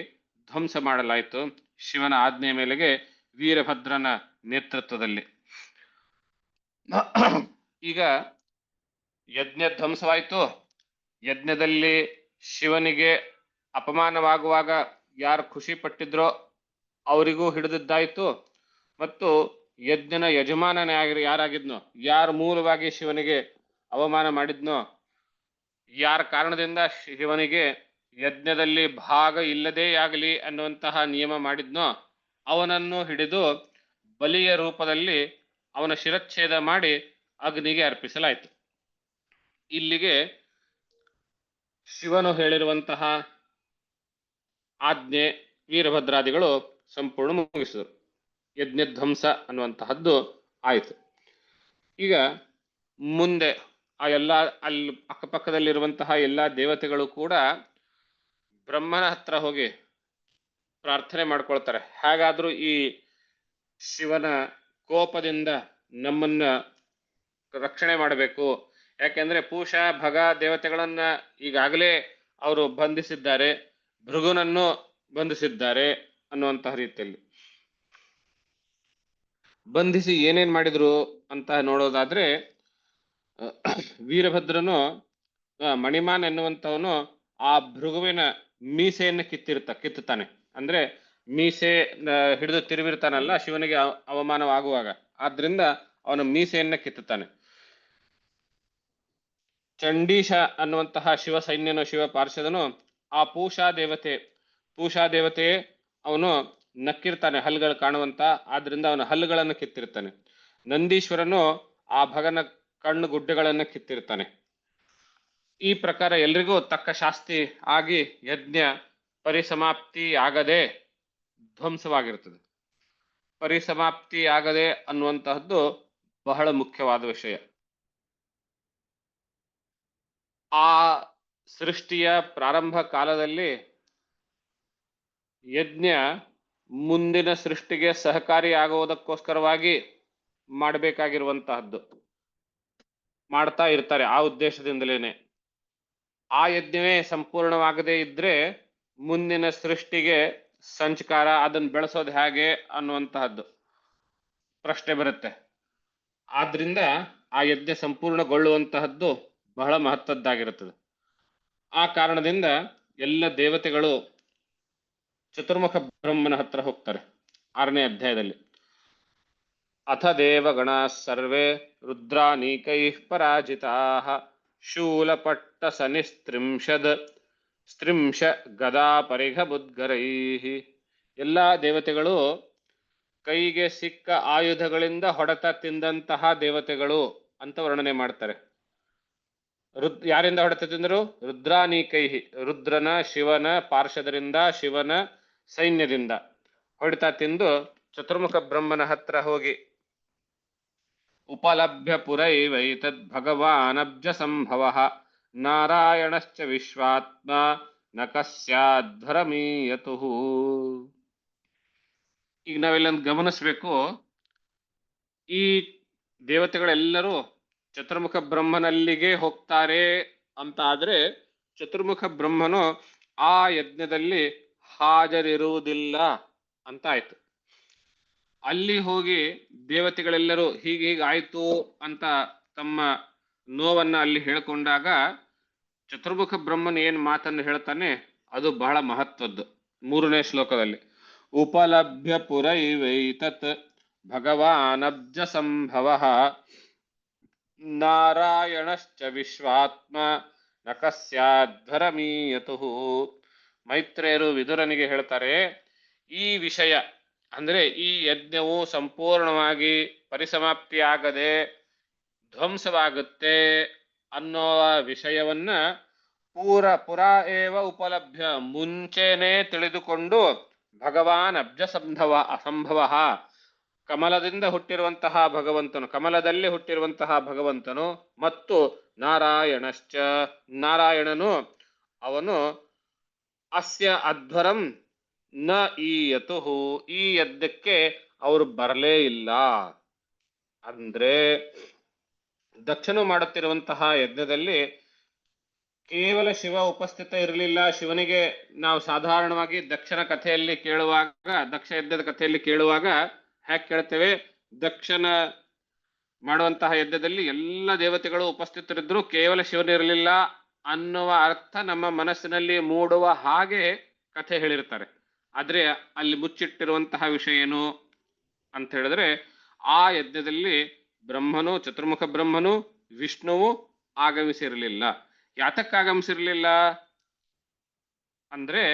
ಧ್ವಂಸ ಮಾಡಲಾಯಿತು ಶಿವನ ಆಜ್ಞೆ ಮೇಲೆಗೆ, ವೀರಭದ್ರನ ನೇತೃತ್ವದಲ್ಲಿ. ಈಗ ಯಜ್ಞ ಧ್ವಂಸವಾಯಿತು. ಯಜ್ಞದಲ್ಲಿ ಶಿವನಿಗೆ ಅಪಮಾನವಾಗುವಾಗ ಯಾರು ಖುಷಿ ಪಟ್ಟಿದ್ರೋ ಅವರಿಗೂ ಹಿಡಿದಿದ್ದಾಯ್ತು, ಮತ್ತು ಯಜ್ಞನ ಯಜಮಾನನೇ ಯಾರಾಗಿದ್ನೋ, ಯಾರ ಮೂಲವಾಗಿ ಶಿವನಿಗೆ ಅವಮಾನ ಮಾಡಿದ್ನೋ, ಯಾರ ಕಾರಣದಿಂದ ಶಿವನಿಗೆ ಯಜ್ಞದಲ್ಲಿ ಭಾಗ ಇಲ್ಲದೇ ಆಗಲಿ ಅನ್ನುವಂತಹ ನಿಯಮ ಮಾಡಿದ್ನೋ, ಅವನನ್ನು ಹಿಡಿದು ಬಲಿಯ ರೂಪದಲ್ಲಿ ಅವನ ಶಿರಚ್ಛೇದ ಮಾಡಿ ಅಗ್ನಿಗೆ ಅರ್ಪಿಸಲಾಯಿತು. ಇಲ್ಲಿಗೆ ಶಿವನು ಹೇಳಿರುವಂತಹ ಆಜ್ಞೆ ವೀರಭದ್ರಾದಿಗಳು ಸಂಪೂರ್ಣ ಮುಗಿಸಿದರು. ಯಜ್ಞಧ್ವಂಸ ಅನ್ನುವಂತಹದ್ದು ಆಯಿತು. ಈಗ ಮುಂದೆ ಆ ಎಲ್ಲ ಅಲ್ಲಿ ಅಕ್ಕಪಕ್ಕದಲ್ಲಿರುವಂತಹ ಎಲ್ಲ ದೇವತೆಗಳು ಕೂಡ ಬ್ರಹ್ಮನ ಹತ್ರ ಹೋಗಿ ಪ್ರಾರ್ಥನೆ ಮಾಡ್ಕೊಳ್ತಾರೆ, ಹೇಗಾದ್ರೂ ಈ ಶಿವನ ಕೋಪದಿಂದ ನಮ್ಮನ್ನ ರಕ್ಷಣೆ ಮಾಡಬೇಕು. ಯಾಕೆಂದ್ರೆ ಪೂಷ ಭಗ ದೇವತೆಗಳನ್ನ ಈಗಾಗಲೇ ಅವರು ಬಂಧಿಸಿದ್ದಾರೆ, ಭೃಗುನನ್ನು ಬಂಧಿಸಿದ್ದಾರೆ ಅನ್ನುವಂತಹ ರೀತಿಯಲ್ಲಿ. ಬಂಧಿಸಿ ಏನೇನ್ ಮಾಡಿದ್ರು ಅಂತ ನೋಡೋದಾದ್ರೆ, ವೀರಭದ್ರನು ಮಣಿಮಾನ್ ಎನ್ನುವಂತವನು ಆ ಭೃಗುವಿನ ಮೀಸೆಯನ್ನು ಕಿತ್ತುತ್ತಾನೆ. ಅಂದ್ರೆ ಮೀಸೆ ಹಿಡಿದು ತಿರುವಿರ್ತಾನಲ್ಲ ಶಿವನಿಗೆ ಅವಮಾನವಾಗುವಾಗ, ಆದ್ರಿಂದ ಅವನ ಮೀಸೆಯನ್ನ ಕಿತ್ತುತ್ತಾನೆ. ಚಂಡೀಶ ಅನ್ನುವಂತಹ ಶಿವ ಸೈನ್ಯನು, ಶಿವ ಪಾರ್ಷದನು ಆ ಪೂಷಾ ದೇವತೆ ಅವನು ನಕ್ಕಿರ್ತಾನೆ, ಹಲ್ಲುಗಳು ಕಾಣುವಂತ, ಆದ್ರಿಂದ ಅವನ ಹಲ್ಲುಗಳನ್ನು ಕಿತ್ತಿರ್ತಾನೆ. ನಂದೀಶ್ವರನು ಆ ಭಗನ ಕಣ್ಣು ಗುಡ್ಡೆಗಳನ್ನು ಕಿತ್ತಿರ್ತಾನೆ. ಈ ಪ್ರಕಾರ ಎಲ್ರಿಗೂ ತಕ್ಕ ಶಾಸ್ತಿ ಆಗಿ ಯಜ್ಞ ಪರಿಸಮಾಪ್ತಿ ಆಗದೆ ಧ್ವಂಸವಾಗಿರ್ತದೆ. ಪರಿಸಮಾಪ್ತಿ ಆಗದೆ ಅನ್ನುವಂತಹದ್ದು ಬಹಳ ಮುಖ್ಯವಾದ ವಿಷಯ. ಆ ಸೃಷ್ಟಿಯ ಪ್ರಾರಂಭ ಕಾಲದಲ್ಲಿ ಯಜ್ಞ ಮುಂದಿನ ಸೃಷ್ಟಿಗೆ ಸಹಕಾರಿ ಆಗುವುದಕ್ಕೋಸ್ಕರವಾಗಿ ಮಾಡಬೇಕಾಗಿರುವಂತಹದ್ದು, ಮಾಡ್ತಾ ಇರ್ತಾರೆ ಆ ಉದ್ದೇಶದಿಂದಲೇನೆ. ಆ ಯಜ್ಞವೇ ಸಂಪೂರ್ಣವಾಗದೇ ಇದ್ರೆ ಮುಂದಿನ ಸೃಷ್ಟಿಗೆ ಸಂಚಕಾರ, ಅದನ್ನು ಬೆಳೆಸೋದು ಹೇಗೆ ಅನ್ನುವಂತಹದ್ದು ಪ್ರಶ್ನೆ ಬರುತ್ತೆ. ಆದ್ರಿಂದ ಆ ಯಜ್ಞ ಸಂಪೂರ್ಣಗೊಳ್ಳುವಂತಹದ್ದು ಬಹಳ ಮಹತ್ವದ್ದಾಗಿರುತ್ತದೆ. ಆ ಕಾರಣದಿಂದ ಎಲ್ಲ ದೇವತೆಗಳು ಚತುರ್ಮುಖ ಬ್ರಹ್ಮನ ಹತ್ರ ಹೋಗ್ತಾರೆ 6ನೇ ಅಧ್ಯಾಯದಲ್ಲಿ. ಅಥ ದೇವಗಣ ಸರ್ವೇ ರುದ್ರಾನೀಕೈ ಪರಾಜಿತಾ ಶೂಲಪಟ್ಟ ಸನಿಸ್ತ್ರಿಂಶದ್ ಸ್ತ್ರಿಂಶ ಗದಾ ಪರಿಘ ಬುದ್ಗರೈಃ. ಎಲ್ಲ ದೇವತೆಗಳು ಕೈಗೆ ಸಿಕ್ಕ ಆಯುಧಗಳಿಂದ ಹೊಡೆತ ತಿಂದಂತಹ ದೇವತೆಗಳು ಅಂತ ವರ್ಣನೆ ಮಾಡ್ತಾರೆ. ಯಾರಿಂದ ಹೊಡೆತ ತಿಂದರು? ರುದ್ರಾನೀಕೈಹಿ, ರುದ್ರನ ಶಿವನ ಪಾರ್ಷದರಿಂದ, ಶಿವನ ಸೈನ್ಯದಿಂದ ಹೊಡೆತ ತಿಂದು ಚತುರ್ಮುಖ ಬ್ರಹ್ಮನ ಹತ್ರ ಹೋಗಿ ಉಪಲಭ್ಯ ಪುರೈವೈತದ್ ಭಗವಾನಬ್ಜ ಸಂಭವ ನಾರಾಯಣಶ್ಚ ವಿಶ್ವಾತ್ಮ ನ ಕಸ್ಯಾಧ್ವರಮೀಯತು. ಈಗ ನಾವೆಲ್ಲೊಂದು ಗಮನಿಸ್ಬೇಕು, ಈ ದೇವತೆಗಳೆಲ್ಲರೂ ಚತುರ್ಮುಖ ಬ್ರಹ್ಮನಲ್ಲಿಗೆ ಹೋಗ್ತಾರೆ ಅಂತ ಆದ್ರೆ ಚತುರ್ಮುಖ ಬ್ರಹ್ಮನು ಆ ಯಜ್ಞದಲ್ಲಿ ಹಾಜರಿರುವುದಿಲ್ಲ ಅಂತ ಆಯ್ತು. ಅಲ್ಲಿ ಹೋಗಿ ದೇವತೆಗಳೆಲ್ಲರೂ ಹೀಗಾಯ್ತು ಅಂತ ತಮ್ಮ ನೋವನ್ನ ಅಲ್ಲಿ ಹೇಳ್ಕೊಂಡಾಗ ಚತುರ್ಮುಖ ಬ್ರಹ್ಮನ್ ಏನ್ ಮಾತನ್ನು ಹೇಳ್ತಾನೆ ಅದು ಬಹಳ ಮಹತ್ವದ್ದು. 3ನೇ ಶ್ಲೋಕದಲ್ಲಿ ಉಪಲಭ್ಯ ಪುರೈವೈತತ್ ಭಗವಾನಬ್ಜ ಸಂಭವ ನಾರಾಯಣಶ್ಚ ವಿಶ್ವಾತ್ಮ ನ ಕಸ್ಯಾಧ್ವರಮೀಯತು. ಮೈತ್ರೇಯರು ವಿದುರನಿಗೆ ಹೇಳ್ತಾರೆ, ಈ ವಿಷಯ ಅಂದ್ರೆ ಈ ಯಜ್ಞವು ಸಂಪೂರ್ಣವಾಗಿ ಪರಿಸಮಾಪ್ತಿಯಾಗದೆ ಧ್ವಂಸವಾಗುತ್ತೆ ಅನ್ನೋ ವಿಷಯವನ್ನ ಪುರಾ ಏವ ಉಪಲಭ್ಯ, ಮುಂಚೆನೆ ತಿಳಿದುಕೊಂಡು ಭಗವಾನ್ ಅಬ್ಜ ಸಂಭವ, ಕಮಲದಿಂದ ಹುಟ್ಟಿರುವಂತಹ ಭಗವಂತನು, ಕಮಲದಲ್ಲಿ ಹುಟ್ಟಿರುವಂತಹ ಭಗವಂತನು ಮತ್ತು ನಾರಾಯಣಶ್ಚ, ನಾರಾಯಣನು ಅವನು ಅಸ್ಯ ಅಧ್ವರಂ ನ ಈಯತು, ಈ ಯಜ್ಞಕ್ಕೆ ಅವರು ಬರಲೇ ಇಲ್ಲ. ಅಂದ್ರೆ ದಕ್ಷನು ಮಾಡುತ್ತಿರುವಂತಹ ಯಜ್ಞದಲ್ಲಿ ಕೇವಲ ಶಿವ ಉಪಸ್ಥಿತ ಇರಲಿಲ್ಲ. ಶಿವನಿಗೆ ನಾವು ಸಾಧಾರಣವಾಗಿ ದಕ್ಷನ ಕಥೆಯಲ್ಲಿ ಕೇಳುವಾಗ, ದಕ್ಷ ಯಜ್ಞದ ಕಥೆಯಲ್ಲಿ ಕೇಳುವಾಗ ಹ್ಯಾಕ್ ಕೇಳ್ತೇವೆ, ದಕ್ಷನ ಮಾಡುವಂತಹ ಯಜ್ಞದಲ್ಲಿ ಎಲ್ಲ ದೇವತೆಗಳು ಉಪಸ್ಥಿತರಿದ್ರು, ಕೇವಲ ಶಿವನಿರಲಿಲ್ಲ ಅನ್ನುವ ಅರ್ಥ ನಮ್ಮ ಮನಸ್ಸಿನಲ್ಲಿ ಮೂಡುವ ಹಾಗೆ ಕಥೆ ಹೇಳಿರ್ತಾರೆ. ಆದ್ರೆ ಅಲ್ಲಿ ಮುಚ್ಚಿಟ್ಟಿರುವಂತಹ ವಿಷಯ ಏನು ಅಂತ ಹೇಳಿದ್ರೆ, ಆ ಯಜ್ಞದಲ್ಲಿ ಬ್ರಹ್ಮನು, ಚತುರ್ಮುಖ ಬ್ರಹ್ಮನು, ವಿಷ್ಣುವು ಆಗಮಿಸಿರಲಿಲ್ಲ. ಯಾತಕ್ಕೆ ಆಗಮಿಸಿರಲಿಲ್ಲ ಅಂದ್ರೆ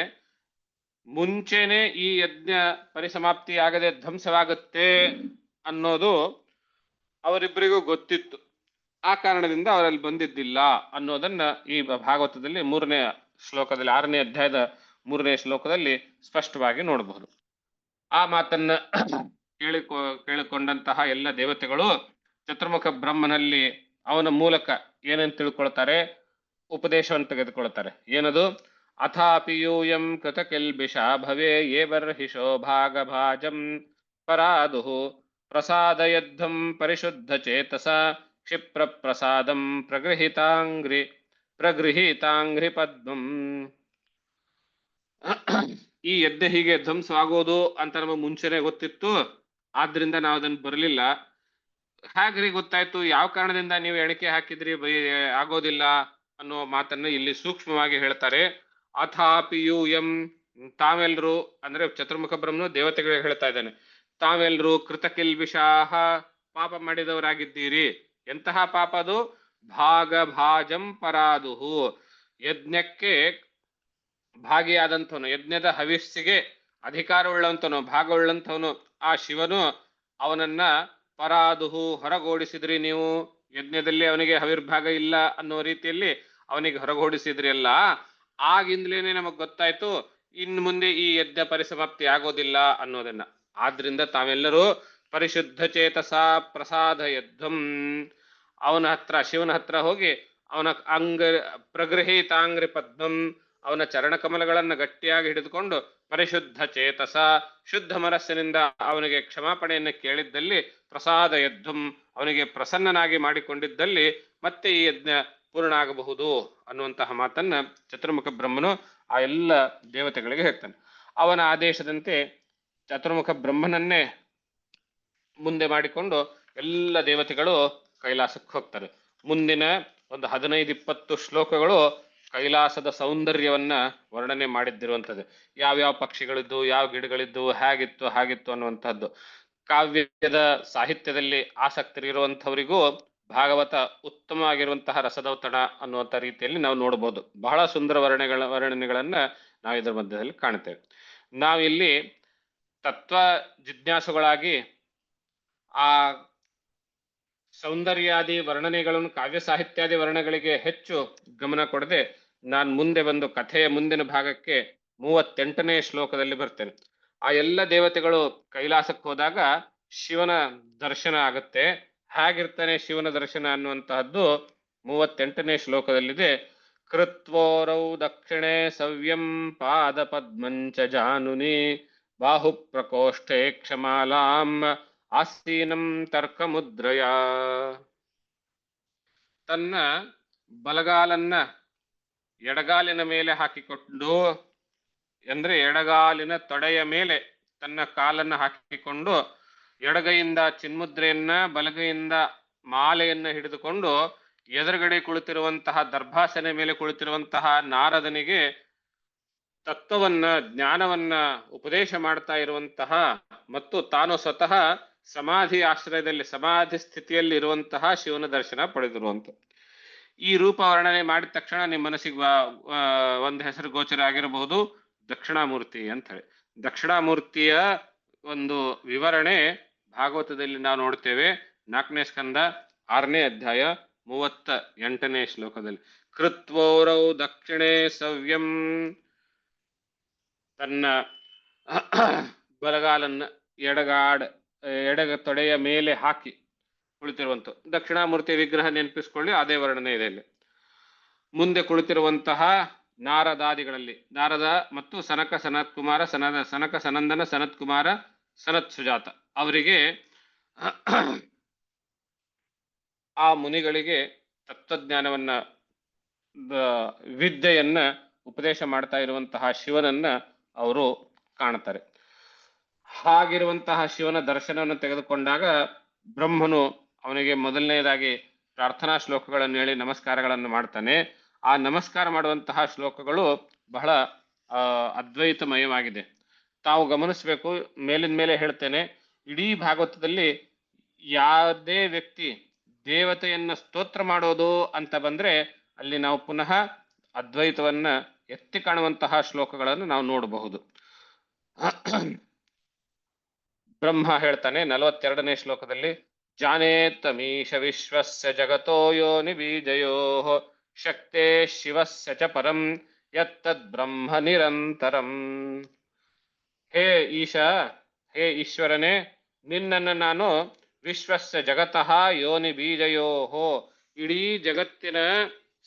ಮುಂಚೆನೆ ಈ ಯಜ್ಞ ಪರಿಸಮಾಪ್ತಿ ಆಗದೆ ಧ್ವಂಸವಾಗುತ್ತೆ ಅನ್ನೋದು ಅವರಿಬ್ಬರಿಗೂ ಗೊತ್ತಿತ್ತು. ಆ ಕಾರಣದಿಂದ ಅವರಲ್ಲಿ ಬಂದಿದ್ದಿಲ್ಲ ಅನ್ನೋದನ್ನ ಈ ಭಾಗವತದಲ್ಲಿ 3ನೇ ಶ್ಲೋಕದಲ್ಲಿ, 6ನೇ ಅಧ್ಯಾಯದ 3ನೇ ಶ್ಲೋಕದಲ್ಲಿ ಸ್ಪಷ್ಟವಾಗಿ ನೋಡಬಹುದು. ಆ ಮಾತನ್ನ ಕೇಳಿಕೊಂಡಂತಹ ಎಲ್ಲ ದೇವತೆಗಳು ಚತುರ್ಮುಖ ಬ್ರಹ್ಮನಲ್ಲಿ ಅವನ ಮೂಲಕ ಏನೇನು ತಿಳ್ಕೊಳ್ತಾರೆ, ಉಪದೇಶವನ್ನು ತೆಗೆದುಕೊಳ್ತಾರೆ. ಏನದು? ಅಥಾಪಿ ಯೂಯಂ ಕೃತ ಕಿಲ್ಬಿಷ ಭವೇ ಯೇ ಬರ್ಹಿಷೋ ಭಾಗಭಾಜಂ ಪರಾದುಃ ಪ್ರಸಾದಯದ್ಧಂ ಪರಿಶುದ್ಧ ಚೇತಸ ಕ್ಷಿಪ್ರ ಪ್ರಸಾದಂ ಪ್ರಗೃಹೀತಾಂಗ್ರಿ ಪದ್ಮಂ. ಈ ಯಜ್ಞ ಹೀಗೆ ಧ್ವಂಸವಾಗೋದು ಅಂತ ನಮಗೆ ಮುಂಚೆನೆ ಗೊತ್ತಿತ್ತು, ಆದ್ರಿಂದ ನಾವು ಅದನ್ನು ಬರಲಿಲ್ಲ. ಹಾಗ್ರಿ ಗೊತ್ತಾಯ್ತು? ಯಾವ ಕಾರಣದಿಂದ ನೀವು ಎಣಿಕೆ ಹಾಕಿದ್ರಿ ಆಗೋದಿಲ್ಲ ಅನ್ನೋ ಮಾತನ್ನು ಇಲ್ಲಿ ಸೂಕ್ಷ್ಮವಾಗಿ ಹೇಳ್ತಾರೆ. ಅಥಾಪಿ ಯೂಯಂ, ತಾವೆಲ್ರು ಅಂದ್ರೆ ಚತುರ್ಮುಖ ಬ್ರಹ್ಮನು ದೇವತೆಗಳಿಗೆ ಹೇಳ್ತಾ ಇದ್ದಾನೆ, ತಾವೆಲ್ರು ಕೃತಕಿಲ್ಬಿಷಾಹ, ಪಾಪ ಮಾಡಿದವರಾಗಿದ್ದೀರಿ. ಎಂತಹ ಪಾಪ ಅದು? ಭಾಗಭಾಜಂ ಪರಾದುಹು, ಯಜ್ಞಕ್ಕೆ ಭಾಗಿಯಾದಂಥವನು, ಯಜ್ಞದ ಹವಿಸ್ಸಿಗೆ ಅಧಿಕಾರವುಳ್ಳಂತವನು, ಭಾಗವುಳ್ಳಂಥವನು ಆ ಶಿವನು, ಅವನನ್ನ ಪರಾದುಹು, ಹೊರಗೋಡಿಸಿದ್ರಿ ನೀವು. ಯಜ್ಞದಲ್ಲಿ ಅವನಿಗೆ ಹವಿರ್ಭಾಗ ಇಲ್ಲ ಅನ್ನೋ ರೀತಿಯಲ್ಲಿ ಅವನಿಗೆ ಹೊರಗೋಡಿಸಿದ್ರಿ ಅಲ್ಲ. ಆಗಿಂದಲೇನೆ ನಮಗ್ ಗೊತ್ತಾಯ್ತು ಇನ್ನು ಮುಂದೆ ಈ ಯಜ್ಞ ಪರಿಸಮಾಪ್ತಿ ಆಗೋದಿಲ್ಲ ಅನ್ನೋದನ್ನ. ಆದ್ರಿಂದ ತಾವೆಲ್ಲರೂ ಪರಿಶುದ್ಧ ಚೇತಸ ಪ್ರಸಾದ ಯದ್ಧಂ, ಅವನ ಹತ್ರ, ಶಿವನ ಹತ್ರ ಹೋಗಿ ಅವನ ಪ್ರಗೃಹೀತಾಂಗ್ರಿ ಪದ್ಮಂ, ಅವನ ಚರಣಕಮಲಗಳನ್ನ ಗಟ್ಟಿಯಾಗಿ ಹಿಡಿದುಕೊಂಡು ಪರಿಶುದ್ಧ ಚೇತಸ, ಶುದ್ಧ ಮನಸ್ಸಿನಿಂದ ಅವನಿಗೆ ಕ್ಷಮಾಪಣೆಯನ್ನು ಕೇಳಿದ್ದಲ್ಲಿ, ಪ್ರಸಾದ ಯದ್ಧಂ, ಅವನಿಗೆ ಪ್ರಸನ್ನನಾಗಿ ಮಾಡಿಕೊಂಡಿದ್ದಲ್ಲಿ ಮತ್ತೆ ಈ ಯಜ್ಞ ಪೂರ್ಣ ಆಗಬಹುದು ಅನ್ನುವಂತಹ ಮಾತನ್ನ ಚತುರ್ಮುಖ ಬ್ರಹ್ಮನು ಆ ಎಲ್ಲ ದೇವತೆಗಳಿಗೆ ಹೇಳ್ತಾನೆ. ಅವನ ಆದೇಶದಂತೆ ಚತುರ್ಮುಖ ಬ್ರಹ್ಮನನ್ನೇ ಮುಂದೆ ಮಾಡಿಕೊಂಡು ಎಲ್ಲ ದೇವತೆಗಳು ಕೈಲಾಸಕ್ಕೆ ಹೋಗ್ತಾರೆ. ಮುಂದಿನ ಒಂದು 15-20 ಶ್ಲೋಕಗಳು ಕೈಲಾಸದ ಸೌಂದರ್ಯವನ್ನ ವರ್ಣನೆ ಮಾಡಿದ್ದಿರುವಂಥದ್ದು. ಯಾವ್ಯಾವ ಪಕ್ಷಿಗಳಿದ್ದು, ಯಾವ ಗಿಡಗಳಿದ್ದು, ಹೇಗಿತ್ತು ಹಾಗಿತ್ತು ಅನ್ನುವಂಥದ್ದು. ಕಾವ್ಯದ ಸಾಹಿತ್ಯದಲ್ಲಿ ಆಸಕ್ತರಿರುವಂಥವರಿಗೂ ಭಾಗವತ ಉತ್ತಮವಾಗಿರುವಂತಹ ರಸದೌತಣ ಅನ್ನುವಂಥ ರೀತಿಯಲ್ಲಿ ನಾವು ನೋಡಬಹುದು. ಬಹಳ ಸುಂದರ ವರ್ಣನೆಗಳನ್ನ ನಾವು ಇದರ ಮಧ್ಯದಲ್ಲಿ ಕಾಣ್ತೇವೆ. ನಾವಿಲ್ಲಿ ತತ್ವ ಜಿಜ್ಞಾಸುಗಳಾಗಿ ಆ ಸೌಂದರ್ಯಾದಿ ವರ್ಣನೆಗಳನ್ನು, ಕಾವ್ಯ ಸಾಹಿತ್ಯಾದಿ ವರ್ಣಗಳಿಗೆ ಹೆಚ್ಚು ಗಮನ ಕೊಡದೆ ನಾನು ಮುಂದೆ ಬಂದು ಕಥೆಯ ಮುಂದಿನ ಭಾಗಕ್ಕೆ 38ನೇ ಶ್ಲೋಕದಲ್ಲಿ ಬರ್ತೇನೆ. ಆ ಎಲ್ಲ ದೇವತೆಗಳು ಕೈಲಾಸಕ್ಕೆ ಹೋದಾಗ ಶಿವನ ದರ್ಶನ ಆಗುತ್ತೆ. ಹೇಗಿರ್ತಾನೆ ಶಿವನ ದರ್ಶನ ಅನ್ನುವಂತಹದ್ದು 38ನೇ ಶ್ಲೋಕದಲ್ಲಿದೆ. ಕೃತ್ವೋರೌ ದಕ್ಷಿಣೆ ಸವ್ಯಂ ಪಾದ ಪದ್ಮಂಚ ಜಾನುನಿ ಬಾಹು ಪ್ರಕೋಷ್ಠೆ ಕ್ಷಮಾಲಾಂ ಆಸೀನಂ ತರ್ಕಮುದ್ರಯ. ತನ್ನ ಬಲಗಾಲನ್ನ ಎಡಗಾಲಿನ ಮೇಲೆ ಹಾಕಿಕೊಂಡು, ಅಂದ್ರೆ ಎಡಗಾಲಿನ ತೊಡೆಯ ಮೇಲೆ ತನ್ನ ಕಾಲನ್ನು ಹಾಕಿಕೊಂಡು ಎಡಗೈಯಿಂದ ಚಿನ್ಮುದ್ರೆಯನ್ನ, ಬಲಗೈಯಿಂದ ಮಾಲೆಯನ್ನ ಹಿಡಿದುಕೊಂಡು ಎದುರುಗಡೆ ಕುಳಿತಿರುವಂತಹ ದರ್ಭಾಸನೆ ಮೇಲೆ ಕುಳಿತಿರುವಂತಹ ನಾರದನಿಗೆ ತತ್ವವನ್ನ, ಜ್ಞಾನವನ್ನ ಉಪದೇಶ ಮಾಡ್ತಾ ಇರುವಂತಹ ಮತ್ತು ತಾನು ಸ್ವತಃ ಸಮಾಧಿ ಆಶ್ರಯದಲ್ಲಿ, ಸಮಾಧಿ ಸ್ಥಿತಿಯಲ್ಲಿ ಇರುವಂತಹ ಶಿವನ ದರ್ಶನ ಪಡೆದಿರುವಂತ ಈ ರೂಪ ವರ್ಣನೆ ಮಾಡಿದ ತಕ್ಷಣ ನಿಮ್ಮ ಮನಸ್ಸಿಗೆ ಒಂದು ಹೆಸರು ಗೋಚರ ಆಗಿರಬಹುದು, ದಕ್ಷಿಣಾಮೂರ್ತಿ ಅಂತ ಹೇಳಿ. ದಕ್ಷಿಣಾಮೂರ್ತಿಯ ಒಂದು ವಿವರಣೆ ಭಾಗವತದಲ್ಲಿ ನಾವು ನೋಡ್ತೇವೆ. 4ನೇ ಸ್ಕಂದ 6ನೇ ಅಧ್ಯಾಯ 38ನೇ ಶ್ಲೋಕದಲ್ಲಿ. ಕೃತ್ವೋರೌ ದಕ್ಷಿಣೆ ಸವ್ಯಂ, ತನ್ನ ಬಲಗಾಲನ್ನ ಎಡಗ ತೊಡೆಯ ಮೇಲೆ ಹಾಕಿ ಕುಳಿತಿರುವಂತ ದಕ್ಷಿಣಾಮೂರ್ತಿ ವಿಗ್ರಹ ನೆನಪಿಸ್ಕೊಳ್ಳಿ, ಅದೇ ವರ್ಣನೆ ಇದೆ ಇಲ್ಲಿ. ಮುಂದೆ ಕುಳಿತಿರುವಂತಹ ನಾರದಾದಿಗಳಲ್ಲಿ ನಾರದ ಮತ್ತು ಸನಕ ಸನತ್ಕುಮಾರ, ಸನಕ ಸನಂದನ, ಸನತ್ಕುಮಾರ, ಸನತ್ ಸುಜಾತ ಅವರಿಗೆ ಆ ಮುನಿಗಳಿಗೆ ತತ್ವಜ್ಞಾನವನ್ನ, ವಿದ್ಯೆಯನ್ನ ಉಪದೇಶ ಮಾಡ್ತಾ ಇರುವಂತಹ ಶಿವನನ್ನ ಅವರು ಕಾಣ್ತಾರೆ. ಹಾಗಿರುವಂತಹ ಶಿವನ ದರ್ಶನವನ್ನು ತೆಗೆದುಕೊಂಡಾಗ ಬ್ರಹ್ಮನು ಅವನಿಗೆ ಮೊದಲನೇದಾಗಿ ಪ್ರಾರ್ಥನಾ ಶ್ಲೋಕಗಳನ್ನು ಹೇಳಿ ನಮಸ್ಕಾರಗಳನ್ನು ಮಾಡ್ತಾನೆ. ಆ ನಮಸ್ಕಾರ ಮಾಡುವಂತಹ ಶ್ಲೋಕಗಳು ಬಹಳ ಅದ್ವೈತಮಯವಾಗಿದೆ. ತಾವು ಗಮನಿಸಬೇಕು, ಮೇಲಿನ ಮೇಲೆ ಹೇಳ್ತೇನೆ, ಇಡೀ ಭಾಗವತದಲ್ಲಿ ಯಾವುದೇ ವ್ಯಕ್ತಿ ದೇವತೆಯನ್ನ ಸ್ತೋತ್ರ ಮಾಡೋದು ಅಂತ ಬಂದ್ರೆ ಅಲ್ಲಿ ನಾವು ಪುನಃ ಅದ್ವೈತವನ್ನ ಎತ್ತಿ ಕಾಣುವಂತಹ ಶ್ಲೋಕಗಳನ್ನು ನಾವು ನೋಡಬಹುದು. ಬ್ರಹ್ಮ ಹೇಳ್ತಾನೆ 42ನೇ ಶ್ಲೋಕದಲ್ಲಿ, ಜಾನೇತ್ತಮೀಶ ವಿಶ್ವಸ್ಯ ಜಗತೋ ಯೋನಿ ಬೀಜಯೋ ಶಕ್ತೇ ಶಿವಸ್ಯ ಚ ಪರಂ ಯತ್ತದ್ ಬ್ರಹ್ಮ ನಿರಂತರಂ. ಹೇ ಈಶ, ಹೇ ಈಶ್ವರನೇ, ನಿನ್ನನ್ನು ನಾನು ವಿಶ್ವಸ್ಯ ಜಗತಃ ಯೋನಿ ಬೀಜಯೋಹೋ, ಇಡೀ ಜಗತ್ತಿನ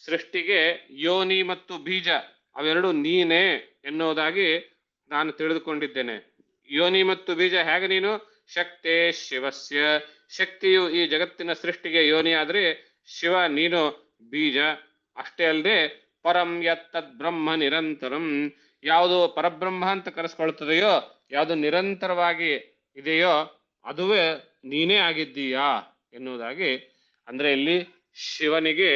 ಸೃಷ್ಟಿಗೆ ಯೋನಿ ಮತ್ತು ಬೀಜ ಅವೆರಡು ನೀನೇ ಎನ್ನುವುದಾಗಿ ನಾನು ತಿಳಿದುಕೊಂಡಿದ್ದೇನೆ. ಯೋನಿ ಮತ್ತು ಬೀಜ ಹೇಗೆ ನೀನು? ಶಕ್ತೇ ಶಿವಸ್ಯ, ಶಕ್ತಿಯು ಈ ಜಗತ್ತಿನ ಸೃಷ್ಟಿಗೆ ಯೋನಿ ಆದ್ರೆ ಶಿವ ನೀನು ಬೀಜ. ಅಷ್ಟೇ ಅಲ್ಲದೆ ಪರಂ ಯತ್ತದ್ ಬ್ರಹ್ಮ ನಿರಂತರಂ, ಯಾವುದು ಪರಬ್ರಹ್ಮ ಅಂತ ಕರೆಸ್ಕೊಳ್ತದೆಯೋ, ಯಾವುದು ನಿರಂತರವಾಗಿ ಇದೆಯೋ ಅದುವೇ ನೀನೇ ಆಗಿದ್ದೀಯಾ ಎನ್ನುವುದಾಗಿ, ಅಂದ್ರೆ ಇಲ್ಲಿ ಶಿವನಿಗೆ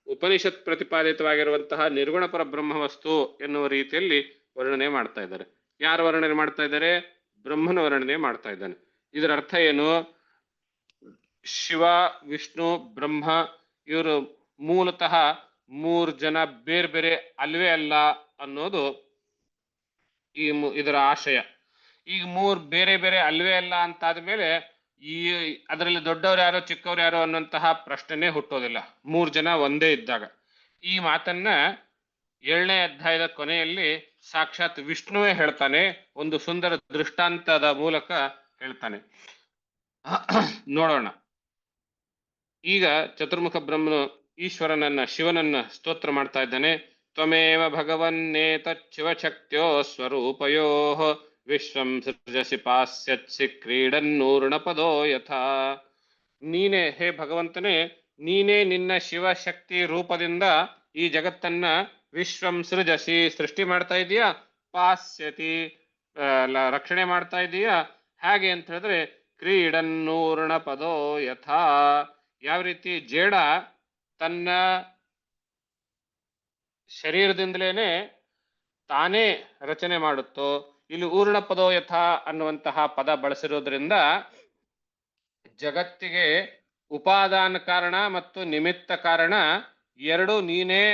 ಉಪನಿಷತ್ ಪ್ರತಿಪಾದಿತವಾಗಿರುವಂತಹ ನಿರ್ಗುಣ ಪರಬ್ರಹ್ಮ ವಸ್ತು ಎನ್ನುವ ರೀತಿಯಲ್ಲಿ ವರ್ಣನೆ ಮಾಡ್ತಾ ಇದ್ದಾರೆ. ಯಾರು ವರ್ಣನೆ ಮಾಡ್ತಾ ಇದ್ದಾರೆ? ಬ್ರಹ್ಮನ ವರ್ಣನೆ ಮಾಡ್ತಾ ಇದ್ದಾನೆ. ಇದರ ಅರ್ಥ ಏನು? ಶಿವ, ವಿಷ್ಣು, ಬ್ರಹ್ಮ ಇವರು ಮೂಲತಃ 3 ಜನ ಬೇರೆ ಬೇರೆ ಅಲ್ವೇ ಅಲ್ಲ ಅನ್ನೋದು ಇದರ ಆಶಯ. ಈಗ 3 ಬೇರೆ ಬೇರೆ ಅಲ್ವೇ ಅಲ್ಲ ಅಂತಾದ ಮೇಲೆ ಅದರಲ್ಲಿ ದೊಡ್ಡವ್ರು ಯಾರೋ ಚಿಕ್ಕವ್ರು ಯಾರೋ ಅನ್ನುವಂತಹ ಪ್ರಶ್ನೆನೇ ಹುಟ್ಟೋದಿಲ್ಲ 3 ಜನ ಒಂದೇ ಇದ್ದಾಗ. ಈ ಮಾತನ್ನ 7ನೇ ಅಧ್ಯಾಯದ ಕೊನೆಯಲ್ಲಿ ಸಾಕ್ಷಾತ್ ವಿಷ್ಣುವೇ ಹೇಳ್ತಾನೆ, ಒಂದು ಸುಂದರ ದೃಷ್ಟಾಂತದ ಮೂಲಕ ಹೇಳ್ತಾನೆ. ನೋಡೋಣ. ಈಗ ಚತುರ್ಮುಖ ಬ್ರಹ್ಮನು ಈಶ್ವರನನ್ನ, ಶಿವನನ್ನ ಸ್ತೋತ್ರ ಮಾಡ್ತಾ ಇದ್ದಾನೆ. ತ್ವಮೇವ ಭಗವನ್ನೇತಚ್ಚಿವಶಕ್ತ್ಯೋ ಸ್ವರೂಪಯೋ ವಿಶ್ವಂ ಸೃಜಸಿ ಪಾಸ್ಯತ್ಸಿ ಕ್ರೀಡನ್ನೂರ್ಣಪದೋ ಯಥಾ. ನೀನೇ, ಹೇ ಭಗವಂತನೇ, ನೀನೇ ನಿನ್ನ ಶಿವಶಕ್ತಿ ರೂಪದಿಂದ ಈ ಜಗತ್ತನ್ನ ವಿಶ್ವಂ ಸೃಜಸಿ, ಸೃಷ್ಟಿ ಮಾಡ್ತಾ ಇದೀಯಾ, ಪಾಸ್ಯತಿ ರಕ್ಷಣೆ ಮಾಡ್ತಾ ಇದೀಯಾ. ಹೇಗೆ ಅಂತ ಹೇಳಿದ್ರೆ ಕ್ರೀಡನ್ನೂರ್ಣ ಪದೋ ಯಥಾ, ಯಾವ ರೀತಿ ಜೇಡ ತನ್ನ ಶರೀರದಿಂದಲೇನೆ ತಾನೇ ರಚನೆ ಮಾಡುತ್ತೋ, ಇಲ್ಲಿ ಊರ್ಣ ಪದೋ ಯಥಾ ಅನ್ನುವಂತಹ ಪದ ಬಳಸಿರೋದ್ರಿಂದ ಜಗತ್ತಿಗೆ ಉಪಾದಾನ ಕಾರಣ ಮತ್ತು ನಿಮಿತ್ತ ಕಾರಣ ಎರಡು ನೀನೇ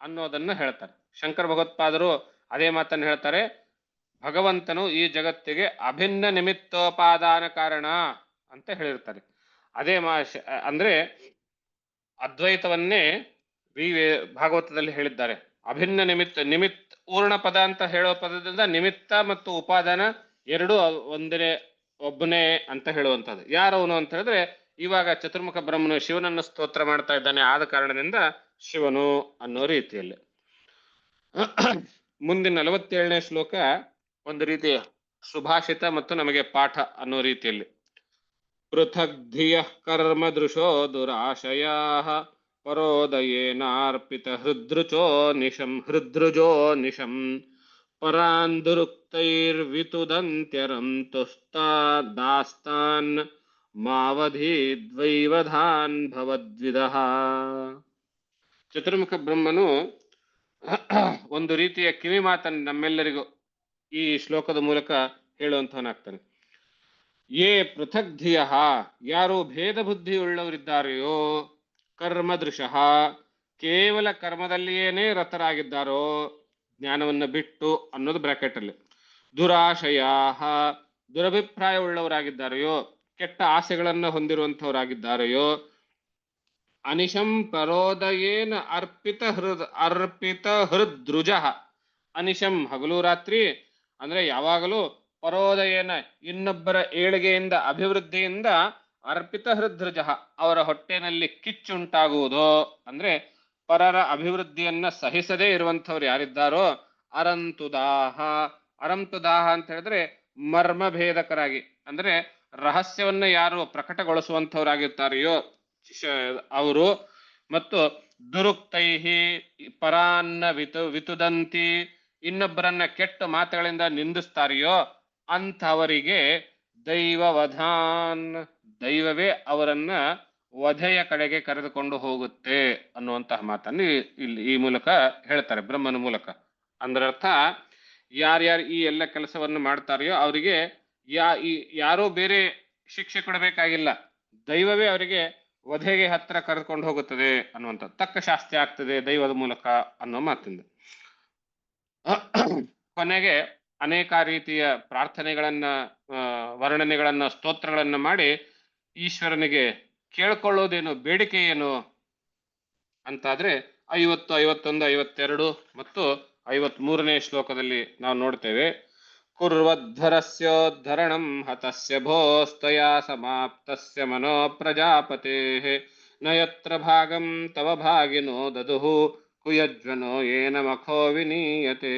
ಅನ್ನೋದನ್ನು ಹೇಳ್ತಾರೆ. ಶಂಕರ ಭಗವತ್ಪಾದರು ಅದೇ ಮಾತನ್ನು ಹೇಳ್ತಾರೆ. ಭಗವಂತನು ಈ ಜಗತ್ತಿಗೆ ಅಭಿನ್ನ ನಿಮಿತ್ತೋಪಾದಾನ ಕಾರಣ ಅಂತ ಹೇಳಿರ್ತಾರೆ. ಅದೇ ಅಂದ್ರೆ ಅದ್ವೈತವನ್ನೇ ಭಾಗವತದಲ್ಲಿ ಹೇಳಿದ್ದಾರೆ. ಅಭಿನ್ನ ನಿಮಿತ್ತ ಪೂರ್ಣ ಪದ ಅಂತ ಹೇಳೋ ಪದದಿಂದ ನಿಮಿತ್ತ ಮತ್ತು ಉಪಾದಾನ ಎರಡು ಒಂದೇ ಒಬ್ಬನೇ ಅಂತ ಹೇಳುವಂಥದ್ದು. ಯಾರವನು ಅಂತ ಹೇಳಿದ್ರೆ ಇವಾಗ ಚತುರ್ಮುಖ ಬ್ರಹ್ಮನು ಶಿವನನ್ನು ಸ್ತೋತ್ರ ಮಾಡ್ತಾ ಇದ್ದಾನೆ, ಆದ ಕಾರಣದಿಂದ ಶಿವನು ಅನ್ನೋ ರೀತಿಯಲ್ಲಿ. ಮುಂದಿನ 47ನೇ ಶ್ಲೋಕ ಒಂದು ರೀತಿಯ ಸುಭಾಷಿತ ಮತ್ತು ನಮಗೆ ಪಾಠ ಅನ್ನೋ ರೀತಿಯಲ್ಲಿ. ಪೃಥಗ್ ಧಿಯ ಕರ್ಮ ದೃಶೋ ದುರಾಶಯಾ ಪರೋದಯೇನಾರ್ಪಿತ ಹೃದೃಜೋ ನಿಶಂ ಪರಾಂದುರುಕ್ತೈರ್ವಿತುದಂತ್ಯರಂ ತುಸ್ತಾದಾಸ್ತಾನ್ ಮಾವಧೀದ್ವೈವಧಾನ್ ಭವದ್ವಿದಃ. ಚತುರ್ಮುಖ ಬ್ರಹ್ಮನು ಒಂದು ರೀತಿಯ ಕಿವಿ ಮಾತನ್ನು ನಮ್ಮೆಲ್ಲರಿಗೂ ಈ ಶ್ಲೋಕದ ಮೂಲಕ ಹೇಳುವಂತವನಾಗ್ತಾನೆ. ಯೇ ಪೃಥಗ್ ಧಿಯ, ಯಾರು ಭೇದ ಬುದ್ಧಿ ಉಳ್ಳವರಿದ್ದಾರೆಯೋ, ಕರ್ಮದೃಶಃ, ಕೇವಲ ಕರ್ಮದಲ್ಲಿಯೇನೇ ರತರಾಗಿದ್ದಾರೋ, ಜ್ಞಾನವನ್ನು ಬಿಟ್ಟು ಅನ್ನೋದು ಬ್ರಾಕೆಟ್ ಅಲ್ಲಿ, ದುರಾಶಯಾ, ದುರಭಿಪ್ರಾಯ ಉಳ್ಳವರಾಗಿದ್ದಾರೆಯೋ, ಕೆಟ್ಟ ಆಸೆಗಳನ್ನು ಹೊಂದಿರುವಂತವರಾಗಿದ್ದಾರೆಯೋ, ಅನಿಶಂ ಪರೋದಯೇನ ಅರ್ಪಿತ ಹೃದೃಜ, ಅನಿಶಂ ಹಗಲು ರಾತ್ರಿ ಅಂದ್ರೆ ಯಾವಾಗಲೂ, ಪರೋದಯೇನ ಇನ್ನೊಬ್ಬರ ಏಳಿಗೆಯಿಂದ ಅಭಿವೃದ್ಧಿಯಿಂದ, ಅರ್ಪಿತ ಹೃದೃಜ ಅವರ ಹೊಟ್ಟೆನಲ್ಲಿ ಕಿಚ್ಚುಂಟಾಗುವುದು ಅಂದ್ರೆ ಪರರ ಅಭಿವೃದ್ಧಿಯನ್ನ ಸಹಿಸದೇ ಇರುವಂಥವ್ರು ಯಾರಿದ್ದಾರೋ, ಅರಂತುದಾಹ, ಅರಂತುದಾಹ ಅಂತ ಹೇಳಿದ್ರೆ ಮರ್ಮಭೇದಕರಾಗಿ ಅಂದ್ರೆ ರಹಸ್ಯವನ್ನ ಯಾರು ಪ್ರಕಟಗೊಳಿಸುವಂಥವ್ರಾಗಿರ್ತಾರೆಯೋ ಅವರು, ಮತ್ತು ದುರುಕ್ತೈಹಿ ಪರಾನ್ನ ವಿತುದಂತಿ, ಇನ್ನೊಬ್ಬರನ್ನ ಕೆಟ್ಟ ಮಾತುಗಳಿಂದ ನಿಂದಿಸ್ತಾರೆಯೋ ಅಂಥವರಿಗೆ ದೈವವಧಾನ್, ದೈವವೇ ಅವರನ್ನ ವಧೆಯ ಕಡೆಗೆ ಕರೆದುಕೊಂಡು ಹೋಗುತ್ತೆ ಅನ್ನುವಂತಹ ಮಾತನ್ನು ಇಲ್ಲಿ ಈ ಮೂಲಕ ಹೇಳ್ತಾರೆ, ಬ್ರಹ್ಮನ ಮೂಲಕ. ಅಂದ್ರರ್ಥ ಯಾರ್ಯಾರು ಈ ಎಲ್ಲ ಕೆಲಸವನ್ನು ಮಾಡ್ತಾರೆಯೋ ಅವರಿಗೆ ಯಾರೋ ಬೇರೆ ಶಿಕ್ಷೆ ಕೊಡಬೇಕಾಗಿಲ್ಲ, ದೈವವೇ ಅವರಿಗೆ ವಧೆಗೆ ಹತ್ರ ಕರೆದುಕೊಂಡು ಹೋಗುತ್ತದೆ ಅನ್ನುವಂಥ ತಕ್ಕ ಶಾಸ್ತಿ ಆಗ್ತದೆ ದೈವದ ಮೂಲಕ ಅನ್ನೋ ಮಾತಿಂದ. ಕೊನೆಗೆ ಅನೇಕ ರೀತಿಯ ಪ್ರಾರ್ಥನೆಗಳನ್ನ, ವರ್ಣನೆಗಳನ್ನ, ಸ್ತೋತ್ರಗಳನ್ನ ಮಾಡಿ ಈಶ್ವರನಿಗೆ ಕೇಳ್ಕೊಳ್ಳೋದೇನು, ಬೇಡಿಕೆ ಏನು ಅಂತಾದ್ರೆ 50, 51, 52 ಮತ್ತು 53ನೇ ಶ್ಲೋಕದಲ್ಲಿ ನಾವು ನೋಡ್ತೇವೆ. ಕುರ್ವದ್ಧರಸ್ಯೋದ್ಧರಣಂ ಹತಸ್ಯ ಭೋಸ್ತಯಾ ಸಮಾಪ್ತಸ್ಯ ಮನೋ ಪ್ರಜಾಪತೇಃ ನಯತ್ರ ಭಾಗಂ ತವ ಭಾಗಿನೋ ದದುಃ ಕುಯಜ್ವನೋ ಯೇನ ಮಖೋ ವಿನೀಯತೆ.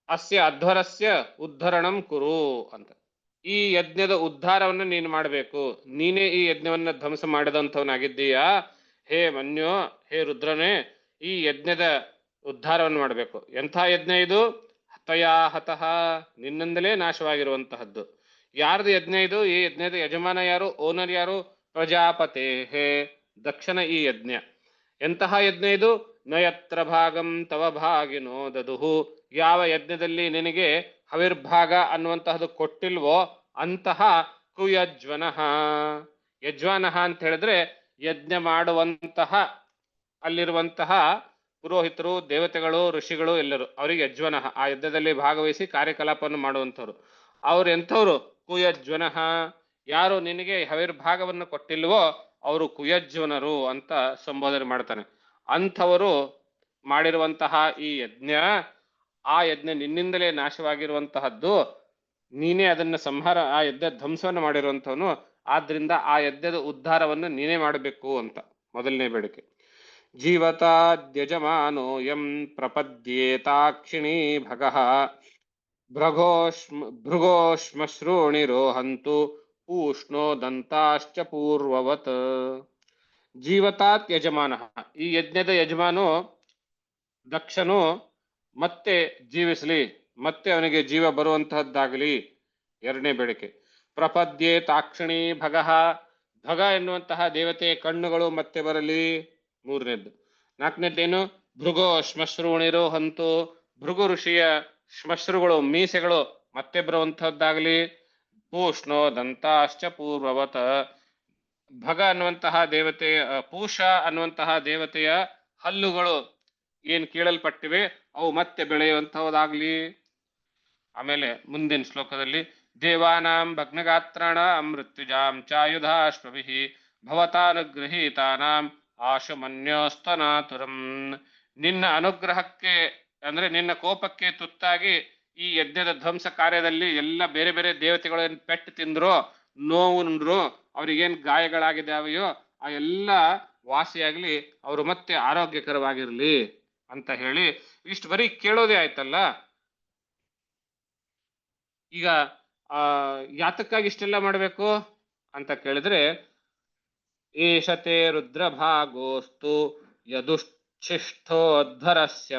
ಅಸ್ಯ ಅಧ್ವರಸ್ಯ ಉದ್ಧರಣಂ ಕುರು ಅಂತ. ಈ ಯಜ್ಞದ ಉದ್ಧಾರವನ್ನು ನೀನು ಮಾಡಬೇಕು, ನೀನೇ ಈ ಯಜ್ಞವನ್ನ ಧ್ವಂಸ ಮಾಡಿದಂಥವನಾಗಿದ್ದೀಯಾ ಹೇ ಮನ್ಯೋ, ಹೇ ರುದ್ರನೇ, ಈ ಯಜ್ಞದ ಉದ್ಧಾರವನ್ನು ಮಾಡಬೇಕು. ಎಂಥ ಯಜ್ಞ ಇದು? ಹತಯಾ ಹತಃ, ನಿನ್ನಿಂದಲೇ ನಾಶವಾಗಿರುವಂತಹದ್ದು. ಯಾರ್ದು ಯಜ್ಞ ಇದು? ಈ ಯಜ್ಞದ ಯಜಮಾನ ಯಾರು, ಓನರ್ ಯಾರು? ಪ್ರಜಾಪತೆ, ಹೇ ದಕ್ಷನ ಈ ಯಜ್ಞ. ಎಂತಹ ಯಜ್ಞ ಇದು? ನಯತ್ರ ಭಾಗಂ ತವ ಭಾಗಿನೋ ದದುಹು, ಯಾವ ಯಜ್ಞದಲ್ಲಿ ನಿನಗೆ ಹವಿರ್ಭಾಗ ಅನ್ನುವಂತಹದ್ದು ಕೊಟ್ಟಿಲ್ವೋ ಅಂತಹ ಕುಯಜ್ವನಃ, ಯಜ್ವಾನಃ ಅಂತ ಹೇಳಿದ್ರೆ ಯಜ್ಞ ಮಾಡುವಂತಹ ಅಲ್ಲಿರುವಂತಹ ಪುರೋಹಿತರು, ದೇವತೆಗಳು, ಋಷಿಗಳು ಎಲ್ಲರೂ, ಅವರಿಗೆ ಯಜ್ವನಃ, ಆ ಯಜ್ಞದಲ್ಲಿ ಭಾಗವಹಿಸಿ ಕಾರ್ಯಕಲಾಪವನ್ನು ಮಾಡುವಂಥವ್ರು. ಅವ್ರು ಎಂಥವ್ರು? ಕುಯಜ್ವನಃ, ಯಾರು ನಿನಗೆ ಹವಿರ್ಭಾಗವನ್ನು ಕೊಟ್ಟಿಲ್ವೋ ಅವರು ಕುಯಜ್ವನರು ಅಂತ ಸಂಬೋಧನೆ ಮಾಡ್ತಾನೆ. ಅಂಥವರು ಮಾಡಿರುವಂತಹ ಈ ಯಜ್ಞ, ಆ ಯಜ್ಞ ನಿನ್ನಿಂದಲೇ ನಾಶವಾಗಿರುವಂತಹದ್ದು, ನೀನೇ ಅದನ್ನ ಸಂಹಾರ, ಆ ಯಜ್ಞ ಧ್ವಂಸವನ್ನು ಮಾಡಿರುವಂಥವನು, ಆದ್ರಿಂದ ಆ ಯಜ್ಞದ ಉದ್ಧಾರವನ್ನು ನೀನೇ ಮಾಡಬೇಕು ಅಂತ ಮೊದಲನೇ ಬೇಡಿಕೆ. ಜೀವತಾದ್ಯಜಮಾನೋ ಯಂ ಪ್ರಪದ್ಯೇತಾಕ್ಷಿಣೀ ಭಗಃ ಭೃಗೋಶ್ಮಶ್ರೂಣಿರೋಹಂತು ಪೂಷ್ಣೋ ದಂತಾಶ್ಚ ಪೂರ್ವವತ್. ಜೀವತಾತ್ ಯಜಮಾನ, ಈ ಯಜ್ಞದ ಯಜಮಾನು ದಕ್ಷನು ಮತ್ತೆ ಜೀವಿಸಲಿ, ಮತ್ತೆ ಅವನಿಗೆ ಜೀವ ಬರುವಂತಹದ್ದಾಗಲಿ, ಎರಡನೇ ಬೇಡಿಕೆ. ಪ್ರಪದ್ಯೇತಾಕ್ಷಿಣೀ ಭಗಃ, ಭಗ ಎನ್ನುವಂತಹ ದೇವತೆಯ ಕಣ್ಣುಗಳು ಮತ್ತೆ ಬರಲಿ, ಮೂರನೇದ್ದು. ನಾಲ್ಕನೇದ್ದೇನು? ಭೃಗೋ ಶ್ಮಶ್ರೂಣಿರೋ ಹಂತು, ಭೃಗು ಋಷಿಯ ಶ್ಮಶ್ರುಗಳು, ಮೀಸೆಗಳು ಮತ್ತೆ ಬರುವಂತಹದ್ದಾಗ್ಲಿ ಪೂಷ್ಣೋ ದಂತಾಶ್ಚ ಪೂರ್ವವತ, ಭಗ ಅನ್ನುವಂತಹ ದೇವತೆಯ ಪೂಷ ಅನ್ನುವಂತಹ ದೇವತೆಯ ಹಲ್ಲುಗಳು ಏನ್ ಕೀಳಲ್ಪಟ್ಟಿವೆ ಅವು ಮತ್ತೆ ಬೆಳೆಯುವಂತಹದ್ದಾಗ್ಲಿ. ಆಮೇಲೆ ಮುಂದಿನ ಶ್ಲೋಕದಲ್ಲಿ ದೇವಾನಾಂ ಭಗ್ನಗಾತ್ರಾಣಾಂ ಮೃತ್ಯುಜಾಂ ಚಾಯುಧಾಶ್ವಭಿಃ ಭವತಾನುಗೃಹೀತಾನಾಂ ಆಶುಮನ್ಯೋಸ್ತನಾತುರಂ. ನಿನ್ನ ಅನುಗ್ರಹಕ್ಕೆ ಅಂದ್ರೆ ನಿನ್ನ ಕೋಪಕ್ಕೆ ತುತ್ತಾಗಿ ಈ ಯಜ್ಞದ ಧ್ವಂಸ ಕಾರ್ಯದಲ್ಲಿ ಎಲ್ಲ ಬೇರೆ ಬೇರೆ ದೇವತೆಗಳೇನು ಪೆಟ್ಟು ತಿಂದ್ರೋ, ನೋವು ನುಂಡ್ರೋ, ಅವ್ರಿಗೇನು ಗಾಯಗಳಾಗಿದ್ದಾವೆಯೋ ಆ ಎಲ್ಲ ವಾಸಿಯಾಗ್ಲಿ, ಅವರು ಮತ್ತೆ ಆರೋಗ್ಯಕರವಾಗಿರ್ಲಿ ಅಂತ ಹೇಳಿ ಇಷ್ಟು ಬರೀ ಕೇಳೋದೇ ಆಯ್ತಲ್ಲ. ಈಗ ಯಾತಕ್ಕಾಗಿ ಇಷ್ಟೆಲ್ಲ ಮಾಡಬೇಕು ಅಂತ ಕೇಳಿದ್ರೆ, ಏಷತೆ ರುದ್ರಭಾಗೋಸ್ತು ಯದುಶ್ಚಿಷ್ಠೋದ್ಧರಸ್ಯ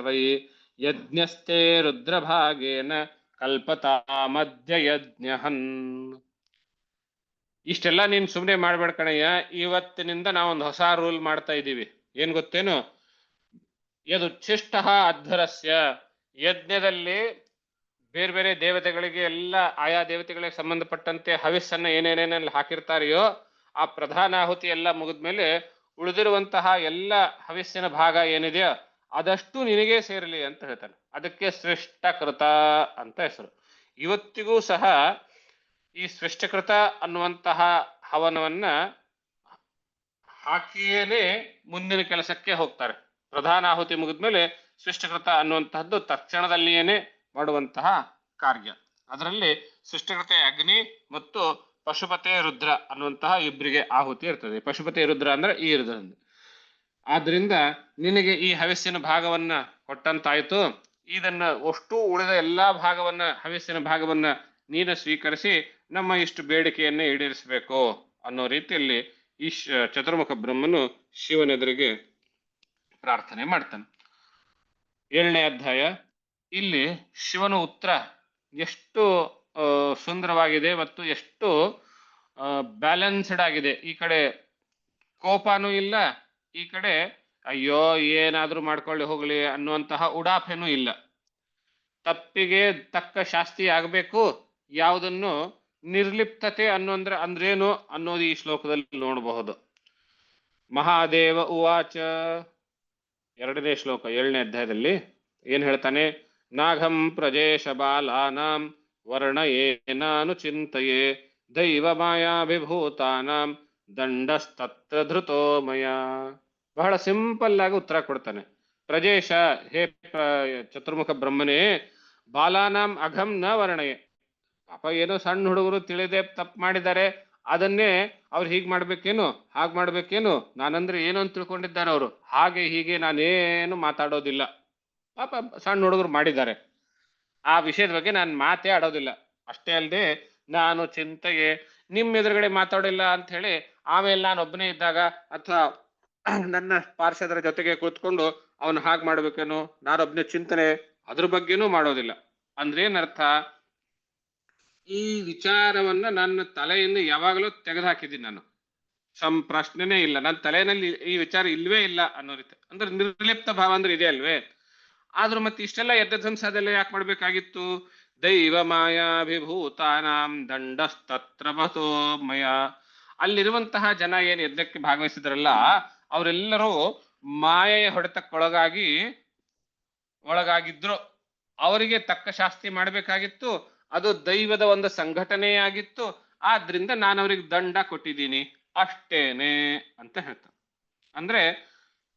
ವೈ ಯಜ್ಞಸ್ಥೆ ರುದ್ರಭಾಗೇನ ಕಲ್ಪತಾಮಧ್ಯ ಯಜ್ಞಹನ್. ಇಷ್ಟೆಲ್ಲ ನೀನ್ ಸುಮ್ಮನೆ ಮಾಡ್ಬೇಡ ಕಣಯ್ಯ, ಇವತ್ತಿನಿಂದ ನಾವೊಂದು ಹೊಸ ರೂಲ್ ಮಾಡ್ತಾ ಇದ್ದೀವಿ. ಏನ್ ಗೊತ್ತೇನು? ಯದುಚ್ಛಿಷ್ಟ ಅದ್ಧರಸ್ಯ, ಯಜ್ಞದಲ್ಲಿ ಬೇರೆ ಬೇರೆ ದೇವತೆಗಳಿಗೆ ಎಲ್ಲ ಆಯಾ ದೇವತೆಗಳಿಗೆ ಸಂಬಂಧಪಟ್ಟಂತೆ ಹವಿಸ್ಸನ್ನ ಏನೇನೇನಲ್ಲಿ ಹಾಕಿರ್ತಾರೆಯೋ ಆ ಪ್ರಧಾನಾಹುತಿ ಎಲ್ಲ ಮುಗಿದ್ಮೇಲೆ ಉಳಿದಿರುವಂತಹ ಎಲ್ಲ ಹವಿಸ್ಸಿನ ಭಾಗ ಏನಿದೆಯೋ ಅದಷ್ಟು ನಿನಗೇ ಸೇರಲಿ ಅಂತ ಹೇಳ್ತಾನೆ. ಅದಕ್ಕೆ ಸೃಷ್ಟಕೃತ ಅಂತ ಹೆಸರು. ಇವತ್ತಿಗೂ ಸಹ ಈ ಸೃಷ್ಟಕೃತ ಅನ್ನುವಂತಹ ಹವನವನ್ನ ಹಾಕಿಯೇನೆ ಮುಂದಿನ ಕೆಲಸಕ್ಕೆ ಹೋಗ್ತಾರೆ. ಪ್ರಧಾನಾಹುತಿ ಮುಗಿದ್ಮೇಲೆ ಸೃಷ್ಟಕೃತ ಅನ್ನುವಂತಹದ್ದು ತಕ್ಷಣದಲ್ಲಿಯೇನೆ ಮಾಡುವಂತಹ ಕಾರ್ಯ. ಅದರಲ್ಲಿ ಸೃಷ್ಟಕೃತೆ ಅಗ್ನಿ ಮತ್ತು ಪಶುಪತೆ ರುದ್ರ ಅನ್ನುವಂತಹ ಇಬ್ಬರಿಗೆ ಆಹುತಿ ಇರ್ತದೆ. ಪಶುಪತೆ ರುದ್ರ ಅಂದ್ರೆ ಈ ರುದ್ರ. ಆದ್ರಿಂದ ನಿನಗೆ ಈ ಹವಿಸ್ಸಿನ ಭಾಗವನ್ನ ಕೊಟ್ಟಂತಾಯ್ತು. ಇದನ್ನ ಅಷ್ಟು ಉಳಿದ ಎಲ್ಲಾ ಭಾಗವನ್ನ ಹವಿಸ್ಸಿನ ಭಾಗವನ್ನ ನೀನು ಸ್ವೀಕರಿಸಿ ನಮ್ಮ ಇಷ್ಟು ಬೇಡಿಕೆಯನ್ನೇ ಈಡೇರಿಸಬೇಕು ಅನ್ನೋ ರೀತಿಯಲ್ಲಿ ಈ ಚತುರ್ಮುಖ ಬ್ರಹ್ಮನು ಶಿವನೆದುರಿಗೆ ಪ್ರಾರ್ಥನೆ ಮಾಡ್ತಾನೆ. 7ನೇ ಅಧ್ಯಾಯ. ಇಲ್ಲಿ ಶಿವನ ಉತ್ತರ ಎಷ್ಟು ಸುಂದರವಾಗಿದೆ ಮತ್ತು ಎಷ್ಟು ಬ್ಯಾಲೆನ್ಸ್ಡ್ ಆಗಿದೆ. ಈ ಕಡೆ ಕೋಪನೂ ಇಲ್ಲ, ಈ ಕಡೆ ಅಯ್ಯೋ ಏನಾದ್ರೂ ಮಾಡ್ಕೊಳ್ಳಿ ಹೋಗ್ಲಿ ಅನ್ನುವಂತಹ ಉಡಾಫೆನೂ ಇಲ್ಲ. ತಪ್ಪಿಗೆ ತಕ್ಕ ಶಾಸ್ತಿ ಆಗಬೇಕು, ಯಾವುದನ್ನು ನಿರ್ಲಿಪ್ತತೆ ಅಂದ್ರೇನು ಅನ್ನೋದು ಈ ಶ್ಲೋಕದಲ್ಲಿ ನೋಡಬಹುದು. ಮಹಾದೇವ ಉವಾಚ, 2ನೇ ಶ್ಲೋಕ 7ನೇ ಅಧ್ಯಾಯದಲ್ಲಿ ಏನ್ ಹೇಳ್ತಾನೆ? ನಾಘಂ ಪ್ರಜೇಶ ಬಾಲಾನಾಂ ವರ್ಣಯೇನಾನು ಚಿಂತೆಯೇ ದೈವ ಮಾಯಾಭಿಭೂತಾನಾಂ ದಂಡಸ್ತತ್ರ ಧೃತೋ ಮಯ. ಬಹಳ ಸಿಂಪಲ್ ಆಗಿ ಉತ್ತರ ಕೊಡ್ತಾನೆ. ಪ್ರಜೇಶ, ಹೇ ಚತುರ್ಮುಖ ಬ್ರಹ್ಮನೇ, ಬಾಲಾನಾಂ ಅಘಂ ನ ವರ್ಣಯೇ. ಪಾಪ ಏನೋ ಸಣ್ಣ ಹುಡುಗರು ತಿಳಿದೇ ತಪ್ಪು ಮಾಡಿದ್ದಾರೆ, ಅದನ್ನೇ ಅವ್ರು ಹೀಗೆ ಮಾಡ್ಬೇಕೇನು ಹಾಗೆ ಮಾಡ್ಬೇಕೇನು, ನಾನಂದ್ರೆ ಏನು ಅಂತ ತಿಳ್ಕೊಂಡಿದ್ದಾರೆ ಅವರು. ಹಾಗೆ ಹೀಗೆ ನಾನೇನು ಮಾತಾಡೋದಿಲ್ಲ. ಪಾಪ ಸಣ್ಣ ಹುಡುಗರು ಮಾಡಿದ್ದಾರೆ, ಆ ವಿಷಯದ ಬಗ್ಗೆ ನಾನು ಮಾತೇ ಆಡೋದಿಲ್ಲ. ಅಷ್ಟೇ ಅಲ್ಲದೆ ನಾನು ಚಿಂತೆಗೆ ನಿಮ್ಮ ಎದುರುಗಡೆ ಮಾತಾಡೋಲ್ಲ ಅಂತ ಹೇಳಿ ಆಮೇಲೆ ನಾನು ಒಬ್ಬನೇ ಇದ್ದಾಗ ಅಥವಾ ನನ್ನ ಪಾರ್ಷದರ ಜೊತೆಗೆ ಕೂತ್ಕೊಂಡು ಅವನು ಹಾಗೆ ಮಾಡ್ಬೇಕೇನು ನಾನೊಬ್ಬನೇ ಚಿಂತನೆ ಅದ್ರ ಬಗ್ಗೆನೂ ಮಾಡೋದಿಲ್ಲ. ಅಂದ್ರೆ ಏನರ್ಥ? ಈ ವಿಚಾರವನ್ನ ನನ್ನ ತಲೆಯಿಂದ ಯಾವಾಗಲೂ ತೆಗೆದುಹಾಕಿದ್ದೀನಿ ನಾನು. ಪ್ರಶ್ನೆನೇ ಇಲ್ಲ, ನನ್ನ ತಲೆಯಲ್ಲಿ ಈ ವಿಚಾರ ಇಲ್ವೇ ಇಲ್ಲ ಅನ್ನೋ ರೀತಿ. ಅಂದ್ರೆ ನಿರ್ಲಿಪ್ತ ಭಾವ ಅಂದ್ರೆ ಇದೆ ಅಲ್ವೇ. ಆದ್ರೂ ಮತ್ತೆ ಇಷ್ಟೆಲ್ಲ ಯಜ್ಞಧ್ವಂಸದೆಲ್ಲ ಯಾಕೆ ಮಾಡ್ಬೇಕಾಗಿತ್ತು? ದೈವ ಮಾಯಾಭಿಭೂತಾನಾಂ ದಂಡಸ್ತತ್ರ ಭತೋ ಮಯ. ಅಲ್ಲಿರುವಂತಹ ಜನ ಏನ್ ಯಜ್ಞಕ್ಕೆ ಭಾಗವಹಿಸಿದ್ರಲ್ಲ ಅವರೆಲ್ಲರೂ ಮಾಯೆಯ ಒಳಗಾಗಿದ್ರು. ಅವರಿಗೆ ತಕ್ಕ ಶಾಸ್ತಿ ಮಾಡಬೇಕಾಗಿತ್ತು. ಅದು ದೈವದ ಒಂದು ಸಂಘಟನೆಯಾಗಿತ್ತು. ಆದ್ರಿಂದ ನಾನು ಅವ್ರಿಗೆ ದಂಡ ಕೊಟ್ಟಿದ್ದೀನಿ ಅಷ್ಟೇನೆ ಅಂತ ಹೇಳ್ತಾರೆ. ಅಂದ್ರೆ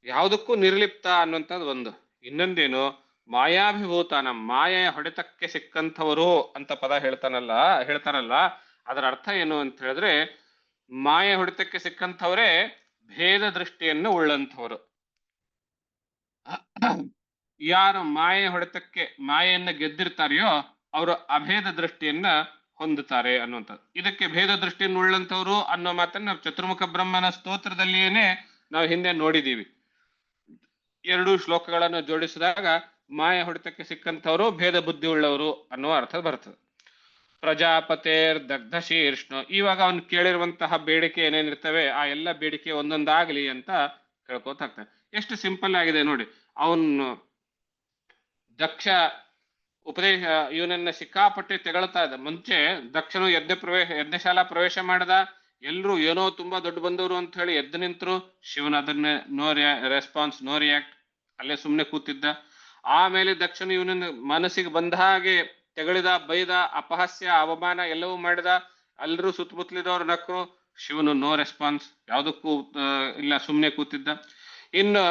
ಯಾವುದಕ್ಕೂ ನಿರ್ಲಿಪ್ತ ಅನ್ನುವಂಥದ್ದು ಒಂದು. ಇನ್ನೊಂದೇನು? ಮಾಯಾಭಿಭೂತಾನ, ಮಾಯೆಯ ಹೊಡೆತಕ್ಕೆ ಸಿಕ್ಕಂಥವರು ಅಂತ ಪದ ಹೇಳ್ತಾರಲ್ಲ, ಅದರ ಅರ್ಥ ಏನು ಅಂತ ಹೇಳಿದ್ರೆ, ಮಾಯೆ ಹೊಡೆತಕ್ಕೆ ಸಿಕ್ಕಂಥವರೇ ಭೇದ ದೃಷ್ಟಿಯನ್ನು ಉಳ್ಳಂಥವರು. ಯಾರು ಮಾಯೆಯನ್ನ ಗೆದ್ದಿರ್ತಾರೆಯೋ ಅವರು ಅಭೇದ ದೃಷ್ಟಿಯನ್ನ ಹೊಂದುತ್ತಾರೆ ಅನ್ನುವಂಥದ್ದು. ಇದಕ್ಕೆ ಭೇದ ದೃಷ್ಟಿಯನ್ನು ಉಳ್ಳಂಥವ್ರು ಅನ್ನೋ ಮಾತನ್ನ ನಾವು ಚತುರ್ಮುಖ ಬ್ರಹ್ಮನ ಸ್ತೋತ್ರದಲ್ಲಿಯೇನೆ ನಾವು ಹಿಂದೆ ನೋಡಿದೀವಿ. 2 ಶ್ಲೋಕಗಳನ್ನು ಜೋಡಿಸಿದಾಗ ಮಾಯ ಹೊಡೆತಕ್ಕೆ ಸಿಕ್ಕಂಥವರು ಭೇದ ಬುದ್ಧಿ ಉಳ್ಳವರು ಅನ್ನುವ ಅರ್ಥ ಬರ್ತದೆ. ಪ್ರಜಾಪತೇರ್ ದಗ್ಧ ಶೀರ್ಷ್ಣ. ಇವಾಗ ಅವನು ಕೇಳಿರುವಂತಹ ಬೇಡಿಕೆ ಏನೇನಿರ್ತವೆ ಆ ಎಲ್ಲ ಬೇಡಿಕೆ ಒಂದೊಂದಾಗ್ಲಿ ಅಂತ ಕೇಳ್ಕೋತ. ಎಷ್ಟು ಸಿಂಪಲ್ ಆಗಿದೆ ನೋಡಿ. ಅವನು ದಕ್ಷ ಉಪದೇಶ ಇವನನ್ನ ಸಿಕ್ಕಾಪಟ್ಟೆ ತೆಗಳ್ತಾ ಇದ್ದ. ಮುಂಚೆ ದಕ್ಷನು ಯಜ್ಞಶಾಲಾ ಪ್ರವೇಶ ಮಾಡಿದ, ಎಲ್ರು ಏನೋ ತುಂಬಾ ದೊಡ್ಡ ಬಂದವರು ಅಂತ ಹೇಳಿ ಎದ್ದು ನಿಂತರು. ಶಿವನ ಅದನ್ನ ರೆಸ್ಪಾನ್ಸ್, ನೋ ರಿಯಾಕ್ಟ್, ಅಲ್ಲೇ ಸುಮ್ಮನೆ ಕೂತಿದ್ದ. ಆಮೇಲೆ ದಕ್ಷನು ಇವನನ್ನ ಮನಸ್ಸಿಗೆ ಬಂದ ಹಾಗೆ ತೆಗಳಿದ, ಬೈದ, ಅಪಹಾಸ್ಯ, ಅವಮಾನ ಎಲ್ಲವೂ ಮಾಡಿದ. ಎಲ್ಲರೂ ಸುತ್ತಮುತ್ತಲಿದವರು ನಕ್ಕರು. ಶಿವನು ನೋ ರೆಸ್ಪಾನ್ಸ್, ಯಾವುದಕ್ಕೂ ಇಲ್ಲ, ಸುಮ್ಮನೆ ಕೂತಿದ್ದ. ಇನ್ನು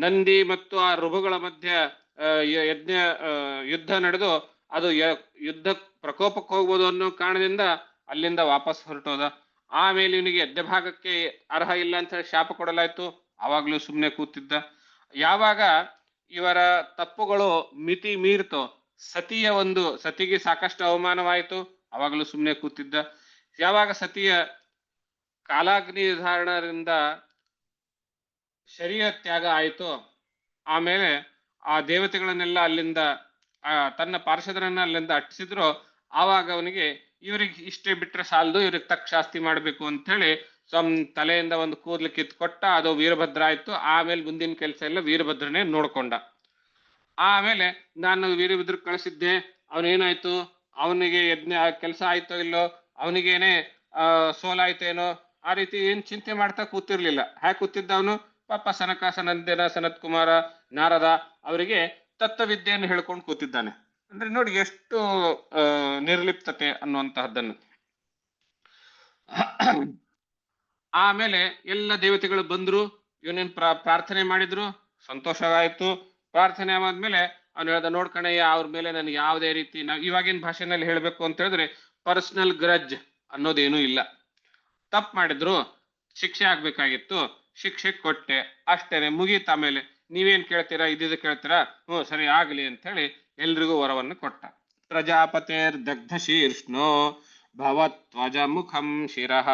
ನಂದಿ ಮತ್ತು ಆ ಋಭುಗಳ ಮಧ್ಯೆ ಯುದ್ಧ ನಡೆದು ಅದು ಯುದ್ಧ ಪ್ರಕೋಪಕ್ಕೆ ಹೋಗ್ಬೋದು ಅನ್ನೋ ಕಾರಣದಿಂದ ಅಲ್ಲಿಂದ ವಾಪಸ್ ಹೊರಟೋದ. ಆಮೇಲೆ ಇವನಿಗೆ ಯಜ್ಞ ಭಾಗಕ್ಕೆ ಅರ್ಹ ಇಲ್ಲ ಅಂತ ಹೇಳಿ ಶಾಪ ಕೊಡಲಾಯ್ತು. ಆವಾಗ್ಲೂ ಸುಮ್ಮನೆ ಕೂತಿದ್ದ. ಯಾವಾಗ ಇವರ ತಪ್ಪುಗಳು ಮಿತಿ ಮೀರ್ತೋ, ಸತಿಗೆ ಸಾಕಷ್ಟು ಅವಮಾನವಾಯಿತು, ಅವಾಗಲೂ ಸುಮ್ಮನೆ ಕೂತಿದ್ದ. ಯಾವಾಗ ಸತಿಯ ಕಾಲಾಗ್ನಿ ಧಾರಣದಿಂದ ಶರೀರ ತ್ಯಾಗ ಆಯಿತು, ಆಮೇಲೆ ಆ ದೇವತೆಗಳನ್ನೆಲ್ಲ ಅಲ್ಲಿಂದ ತನ್ನ ಪಾರ್ಷದರನ್ನ ಅಲ್ಲಿಂದ ಅಟ್ಟಿಸಿದ್ರು. ಆವಾಗ ಅವನಿಗೆ ಇವ್ರಿಗೆ ಇಷ್ಟೇ ಬಿಟ್ರೆ ಸಾಲದು, ಇವ್ರಿಗೆ ತಕ್ಕ ಶಾಸ್ತಿ ಮಾಡ್ಬೇಕು ಅಂತ ಹೇಳಿ ತಲೆಯಿಂದ ಒಂದು ಕೂದಲು ಕಿತ್ಕೊಟ್ಟ. ಅದು ವೀರಭದ್ರ ಆಯ್ತು. ಆಮೇಲೆ ಮುಂದಿನ ಕೆಲಸ ಎಲ್ಲ ವೀರಭದ್ರನೇ ನೋಡ್ಕೊಂಡ. ಆಮೇಲೆ ನಾನು ವೀರಭದ್ರ ಕಳಿಸಿದ್ದೆ, ಅವನೇನಾಯ್ತು, ಅವನಿಗೆ ಯಜ್ಞ ಕೆಲಸ ಆಯ್ತೋ ಇಲ್ಲೋ, ಅವನಿಗೇನೆ ಸೋಲಾಯ್ತೇನೋ, ಆ ರೀತಿ ಏನ್ ಚಿಂತೆ ಮಾಡ್ತಾ ಕೂತಿರ್ಲಿಲ್ಲ. ಹ್ಯಾಕ್ ಕೂತಿದ್ದ ಅವನು? ಪಾಪ ಸನಕ, ಸನಂದನ, ಸನತ್ ಕುಮಾರ, ನಾರದ ಅವರಿಗೆ ತತ್ವವಿದ್ಯೆಯನ್ನು ಹೇಳ್ಕೊಂಡು ಕೂತಿದ್ದಾನೆ. ಅಂದ್ರೆ ನೋಡಿ ಎಷ್ಟು ನಿರ್ಲಿಪ್ತತೆ ಅನ್ನುವಂತಹದ್ದನ್ನು. ಆಮೇಲೆ ಎಲ್ಲ ದೇವತೆಗಳು ಬಂದ್ರು, ಇವನೇನ್ ಪ್ರಾರ್ಥನೆ ಮಾಡಿದ್ರು, ಸಂತೋಷವಾಯ್ತು. ಪ್ರಾರ್ಥನೆ ಆದ್ಮೇಲೆ ಅವ್ನು ಹೇಳ್ದ, ನೋಡ್ಕಣಯ್ಯ, ಅವ್ರ ಮೇಲೆ ನನಗೆ ಯಾವುದೇ ರೀತಿ, ನಾವು ಇವಾಗಿನ ಭಾಷೆನಲ್ಲಿ ಹೇಳ್ಬೇಕು ಅಂತ ಹೇಳಿದ್ರೆ ಪರ್ಸನಲ್ ಗ್ರಜ್ ಅನ್ನೋದೇನೂ ಇಲ್ಲ. ತಪ್ಪು ಮಾಡಿದ್ರು, ಶಿಕ್ಷೆ ಆಗ್ಬೇಕಾಗಿತ್ತು, ಶಿಕ್ಷೆ ಕೊಟ್ಟೆ, ಅಷ್ಟೇನೆ, ಮುಗೀತ. ಆಮೇಲೆ ನೀವೇನ್ ಕೇಳ್ತೀರಾ, ಇದ್ದಿದ್ದು ಕೇಳ್ತೀರಾ, ಸರಿ ಆಗ್ಲಿ ಅಂತ ಹೇಳಿ ಎಲ್ರಿಗೂ ವರವನ್ನು ಕೊಟ್ಟ. ಪ್ರಜಾಪತೇರ್ ದಗ್ಧ ಶೀರ್ಷ್ಣೋ ಭವತ್ವಜ ಮುಖಂ ಶಿರಃ.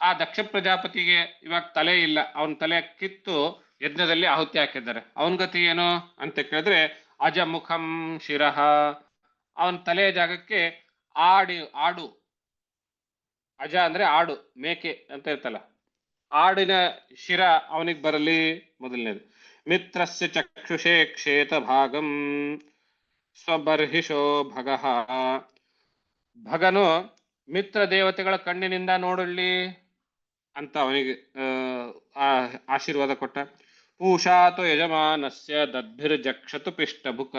ಆ ದಕ್ಷ ಪ್ರಜಾಪತಿಗೆ ಇವಾಗ ತಲೆ ಇಲ್ಲ, ಅವನ ತಲೆ ಕಿತ್ತು ಯಜ್ಞದಲ್ಲಿ ಆಹುತಿ ಹಾಕಿದ್ದಾರೆ. ಅವನ ಗತಿ ಏನು ಅಂತ ಕೇಳಿದ್ರೆ ಅಜಮುಖಂ ಶಿರಃ. ಅವನ ತಲೆಯ ಜಾಗಕ್ಕೆ ಆಡು, ಅಜ ಅಂದ್ರೆ ಆಡು, ಮೇಕೆ ಅಂತ ಇರ್ತಲ್ಲ, ಆಡಿನ ಶಿರ ಅವನಿಗೆ ಬರಲಿ. ಮೊದಲನೇದು. ಮಿತ್ರಸ್ಯ ಚಕ್ಷುಷೇ ಕ್ಷೇತ ಭಾಗಂ ಸ್ವಬರ್ಹಿಷೋ ಭಗಃ. ಭಗನು ಮಿತ್ರ ದೇವತೆಗಳ ಕಣ್ಣಿನಿಂದ ನೋಡಲಿ ಅಂತ ಅವನಿಗೆ ಆಶೀರ್ವಾದ ಕೊಟ್ಟ. ಪೂಷಾತು ಯಜಮಾನಸ್ಯ ದದ್ಭಿರ್ಜಕ್ಷತು ಪಿಷ್ಟಭುಕ.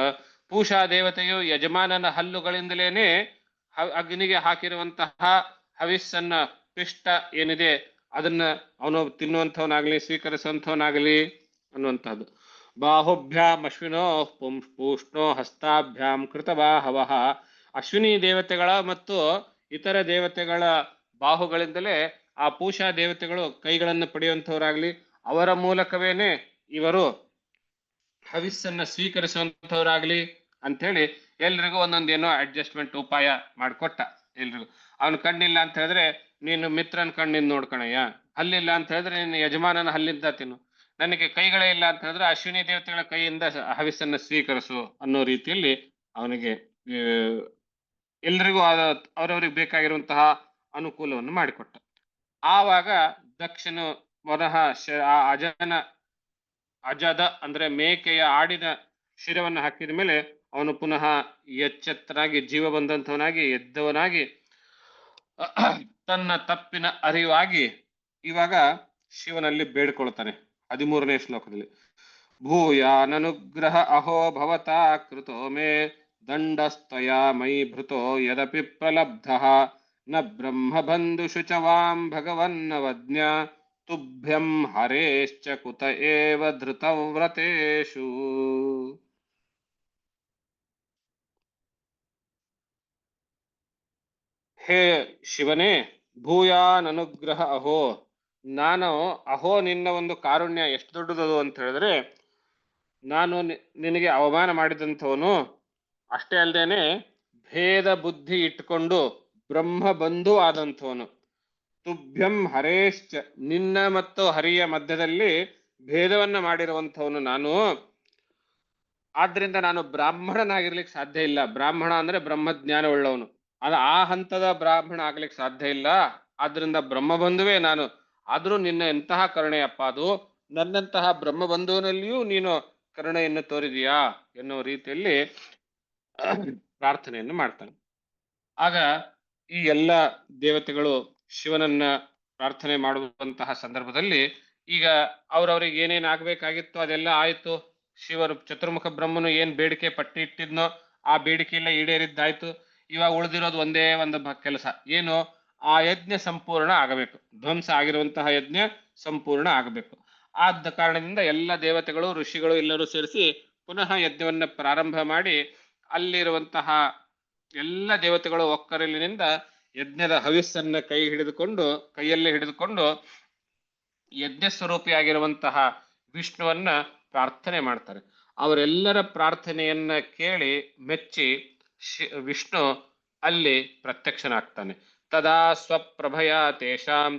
ಪೂಷಾ ದೇವತೆಯು ಯಜಮಾನನ ಹಲ್ಲುಗಳಿಂದಲೇನೆ ಅಗ್ನಿಗೆ ಹಾಕಿರುವಂತಹ ಹವಿಸ್ಸನ್ನ, ಪಿಷ್ಟ ಏನಿದೆ ಅದನ್ನ ಅವನು ತಿನ್ನುವಂಥವನಾಗ್ಲಿ, ಸ್ವೀಕರಿಸುವಂಥವನಾಗಲಿ ಅನ್ನುವಂಥದ್ದು. ಬಾಹುಭ್ಯಾಂ ಅಶ್ವಿನೋ ಪೂಷ್ಣೋ ಹಸ್ತಾಭ್ಯಾಂ ಕೃತಬಾಹವಃ. ಅಶ್ವಿನಿ ದೇವತೆಗಳ ಮತ್ತು ಇತರ ದೇವತೆಗಳ ಬಾಹುಗಳಿಂದಲೇ ಆ ಪೂಷಾ ದೇವತೆಗಳು ಕೈಗಳನ್ನು ಪಡೆಯುವಂಥವರಾಗ್ಲಿ, ಅವರ ಮೂಲಕವೇನೆ ಇವರು ಹವಿಸ್ಸನ್ನ ಸ್ವೀಕರಿಸುವಂಥವರಾಗ್ಲಿ ಅಂಥೇಳಿ ಎಲ್ರಿಗೂ ಒಂದೊಂದೇನೋ ಅಡ್ಜಸ್ಟ್ಮೆಂಟ್ ಉಪಾಯ ಮಾಡಿಕೊಟ್ಟ. ಎಲ್ರಿಗೂ ಅವನ ಕಣ್ಣಿಲ್ಲ ಅಂತ ಹೇಳಿದ್ರೆ ನೀನು ಮಿತ್ರನ ಕಣ್ಣಿಂದ ನೋಡ್ಕಣಯ್ಯ, ಹಲ್ಲಿಲ್ಲ ಅಂತ ಹೇಳಿದ್ರೆ ನೀನು ಯಜಮಾನನ ಹಲ್ಲಿಂದ ತಿನ್ನು, ನನಗೆ ಕೈಗಳೇ ಇಲ್ಲ ಅಂತ ಹೇಳಿದ್ರೆ ಅಶ್ವಿನಿ ದೇವತೆಗಳ ಕೈಯಿಂದ ಹವಿಸ್ಸನ್ನ ಸ್ವೀಕರಿಸು ಅನ್ನೋ ರೀತಿಯಲ್ಲಿ ಅವನಿಗೆ ಎಲ್ರಿಗೂ ಅವರವ್ರಿಗೆ ಬೇಕಾಗಿರುವಂತಹ ಅನುಕೂಲವನ್ನು ಮಾಡಿಕೊಟ್ಟ. ಆವಾಗ ದಕ್ಷನು ಪುನಃ ಅಜದ ಅಂದ್ರೆ ಮೇಕೆಯ, ಆಡಿನ ಶಿರವನ್ನು ಹಾಕಿದ ಮೇಲೆ ಅವನು ಪುನಃ ಎಚ್ಚೆತ್ತನಾಗಿ, ಜೀವ ಬಂದಂಥವನಾಗಿ, ಎದ್ದವನಾಗಿ, ತನ್ನ ತಪ್ಪಿನ ಅರಿವಾಗಿ ಇವಾಗ ಶಿವನಲ್ಲಿ ಬೇಡ್ಕೊಳ್ತಾನೆ. 13ನೇ ಶ್ಲೋಕದಲ್ಲಿ ಭೂಯಾನನುಗ್ರಹ ಅಹೋ ಭವತಾ ಕೃತೋ ಮೇ ದಂಡಸ್ತಯಾ ಮಯಿ ಭೃತೋ ಯದಪಿ ಪ್ರಲಬ್ಧಃ ನ ಬ್ರಹ್ಮಬಂಧು ಶುಚವಾಂ ಭಗವನ್ನವಜ್ಞ ತುಭ್ಯಂ ಹರೇಶ್ಚ ಕುತ ಏವ ಧೃತವ್ರತೇಷು. ಹೇ ಶಿವನೇ, ಭೂಯಾನ್ ಅನುಗ್ರಹ ಅಹೋ. ಅಹೋ ನಿನ್ನ ಒಂದು ಕಾರುಣ್ಯ ಎಷ್ಟು ದೊಡ್ಡದದು ಅಂತ ಹೇಳಿದ್ರೆ, ನಾನು ನಿನಗೆ ಅವಮಾನ ಮಾಡಿದಂಥವನು, ಅಷ್ಟೇ ಅಲ್ಲದೇನೆ ಭೇದ ಬುದ್ಧಿ ಇಟ್ಕೊಂಡು ಬ್ರಹ್ಮ ಬಂಧು ಆದಂಥವನು. ತುಭ್ಯಂ ಹರೇಶ್ಚ, ನಿನ್ನ ಮತ್ತು ಹರಿಯ ಮಧ್ಯದಲ್ಲಿ ಭೇದವನ್ನ ಮಾಡಿರುವಂಥವನು ನಾನು. ಆದ್ರಿಂದ ನಾನು ಬ್ರಾಹ್ಮಣನಾಗಿರ್ಲಿಕ್ಕೆ ಸಾಧ್ಯ ಇಲ್ಲ. ಬ್ರಾಹ್ಮಣ ಅಂದ್ರೆ ಬ್ರಹ್ಮಜ್ಞಾನ ಉಳ್ಳವನು, ಆ ಹಂತದ ಬ್ರಾಹ್ಮಣ ಆಗ್ಲಿಕ್ಕೆ ಸಾಧ್ಯ ಇಲ್ಲ. ಆದ್ರಿಂದ ಬ್ರಹ್ಮಬಂಧುವೇ ನಾನು. ಆದ್ರೂ ನಿನ್ನ ಎಂತಹ ಕರುಣೆಯಪ್ಪ ಅದು, ನನ್ನಂತಹ ಬ್ರಹ್ಮಬಂಧುವಿನಲ್ಲಿಯೂ ನೀನು ಕರುಣೆಯನ್ನು ತೋರಿದೀಯಾ ಎನ್ನುವ ರೀತಿಯಲ್ಲಿ ಪ್ರಾರ್ಥನೆಯನ್ನು ಮಾಡ್ತಾನೆ. ಆಗ ಈ ಎಲ್ಲ ದೇವತೆಗಳು ಶಿವನನ್ನ ಪ್ರಾರ್ಥನೆ ಮಾಡುವಂತಹ ಸಂದರ್ಭದಲ್ಲಿ ಈಗ ಅವ್ರವ್ರಿಗೆ ಏನೇನ್ ಆಗ್ಬೇಕಾಗಿತ್ತು ಅದೆಲ್ಲ ಆಯ್ತು. ಶಿವರು ಚತುರ್ಮುಖ ಬ್ರಹ್ಮನು ಏನ್ ಬೇಡಿಕೆ ಪಟ್ಟಿ ಇಟ್ಟಿದ್ನೋ ಆ ಬೇಡಿಕೆ ಎಲ್ಲ ಈಡೇರಿದ್ದಾಯ್ತು. ಇವಾಗ ಉಳಿದಿರೋದು ಒಂದೇ ಒಂದು ಕೆಲಸ ಏನು, ಆ ಯಜ್ಞ ಸಂಪೂರ್ಣ ಆಗಬೇಕು. ಧ್ವಂಸ ಆಗಿರುವಂತಹ ಯಜ್ಞ ಸಂಪೂರ್ಣ ಆಗಬೇಕು. ಆದ ಕಾರಣದಿಂದ ಎಲ್ಲ ದೇವತೆಗಳು ಋಷಿಗಳು ಎಲ್ಲರೂ ಸೇರಿಸಿ ಪುನಃ ಯಜ್ಞವನ್ನ ಪ್ರಾರಂಭ ಮಾಡಿ ಅಲ್ಲಿರುವಂತಹ ಎಲ್ಲ ದೇವತೆಗಳು ಒಕ್ಕರಲಿನಿಂದ ಯಜ್ಞದ ಹವಿಸ್ಸನ್ನ ಕೈಯಲ್ಲೇ ಹಿಡಿದುಕೊಂಡು ಯಜ್ಞ ಸ್ವರೂಪಿಯಾಗಿರುವಂತಹ ವಿಷ್ಣುವನ್ನ ಪ್ರಾರ್ಥನೆ ಮಾಡ್ತಾರೆ. ಅವರೆಲ್ಲರ ಪ್ರಾರ್ಥನೆಯನ್ನ ಕೇಳಿ ಮೆಚ್ಚಿ ವಿಷ್ಣು ಅಲ್ಲಿ ಪ್ರತ್ಯಕ್ಷನಾಗ್ತಾನೆ. ತದಾ ಸ್ವಪ್ರಭಯ ತೇಷಾಂ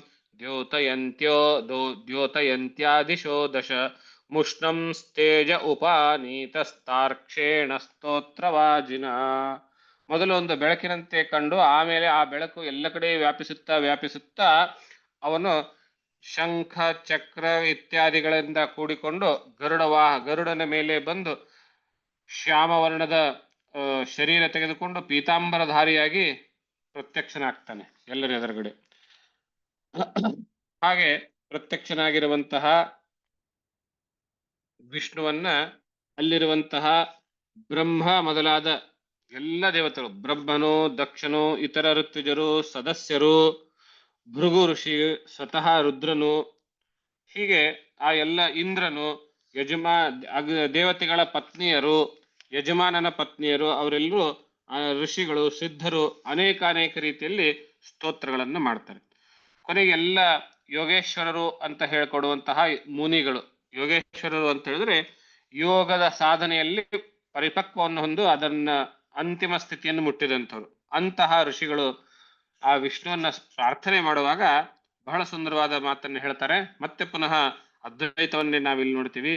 ದ್ಯೋತಯಂತ್ಯಾದಿಶೋ ದಶ ಮುಷ್ಣಂ ತೇಜ ಉಪಾನೀತಸ್ತಾರ್ಕ್ಷೇಣ ಸ್ತೋತ್ರವಾಜಿನ. ಮೊದಲು ಒಂದು ಬೆಳಕಿನಂತೆ ಕಂಡು ಆಮೇಲೆ ಆ ಬೆಳಕು ಎಲ್ಲ ಕಡೆ ವ್ಯಾಪಿಸುತ್ತಾ ಅವನು ಶಂಖ ಚಕ್ರ ಇತ್ಯಾದಿಗಳಿಂದ ಕೂಡಿಕೊಂಡು ಗರುಡನ ಮೇಲೆ ಬಂದು ಶ್ಯಾಮವರ್ಣದ ಶರೀರ ತೆಗೆದುಕೊಂಡು ಪೀತಾಂಬರಧಾರಿಯಾಗಿ ಪ್ರತ್ಯಕ್ಷನಾಗ್ತಾನೆ ಎಲ್ಲರ ಎದುರುಗಡೆ. ಹಾಗೆ ಪ್ರತ್ಯಕ್ಷನಾಗಿರುವಂತಹ ವಿಷ್ಣುವನ್ನ ಅಲ್ಲಿರುವಂತಹ ಬ್ರಹ್ಮ ಮೊದಲಾದ ಎಲ್ಲ ದೇವತೆಗಳು, ಬ್ರಹ್ಮನು, ದಕ್ಷನು, ಇತರ ಋತ್ವಿಜರು, ಸದಸ್ಯರು, ಭೃಗು ಋಷಿ, ಸ್ವತಃ ರುದ್ರನು, ಹೀಗೆ ಆ ಎಲ್ಲ ಇಂದ್ರನು, ದೇವತೆಗಳ ಪತ್ನಿಯರು, ಯಜಮಾನನ ಪತ್ನಿಯರು, ಅವರೆಲ್ಲರೂ ಋಷಿಗಳು, ಸಿದ್ಧರು ಅನೇಕ ರೀತಿಯಲ್ಲಿ ಸ್ತೋತ್ರಗಳನ್ನು ಮಾಡ್ತಾರೆ. ಕೊನೆಗೆ ಎಲ್ಲ ಯೋಗೇಶ್ವರರು ಅಂತ ಹೇಳ್ಕೊಡುವಂತಹ ಮುನಿಗಳು. ಯೋಗೇಶ್ವರರು ಅಂತ ಹೇಳಿದ್ರೆ ಯೋಗದ ಸಾಧನೆಯಲ್ಲಿ ಪರಿಪಕ್ವವನ್ನು ಹೊಂದು ಅದನ್ನ ಅಂತಿಮ ಸ್ಥಿತಿಯನ್ನು ಮುಟ್ಟಿದಂಥವ್ರು. ಅಂತಹ ಋಷಿಗಳು ಆ ವಿಷ್ಣುವನ್ನ ಪ್ರಾರ್ಥನೆ ಮಾಡುವಾಗ ಬಹಳ ಸುಂದರವಾದ ಮಾತನ್ನು ಹೇಳ್ತಾರೆ. ಮತ್ತೆ ಪುನಃ ಅದ್ವೈತವನ್ನೇ ನಾವಿಲ್ಲಿ ನೋಡ್ತೀವಿ.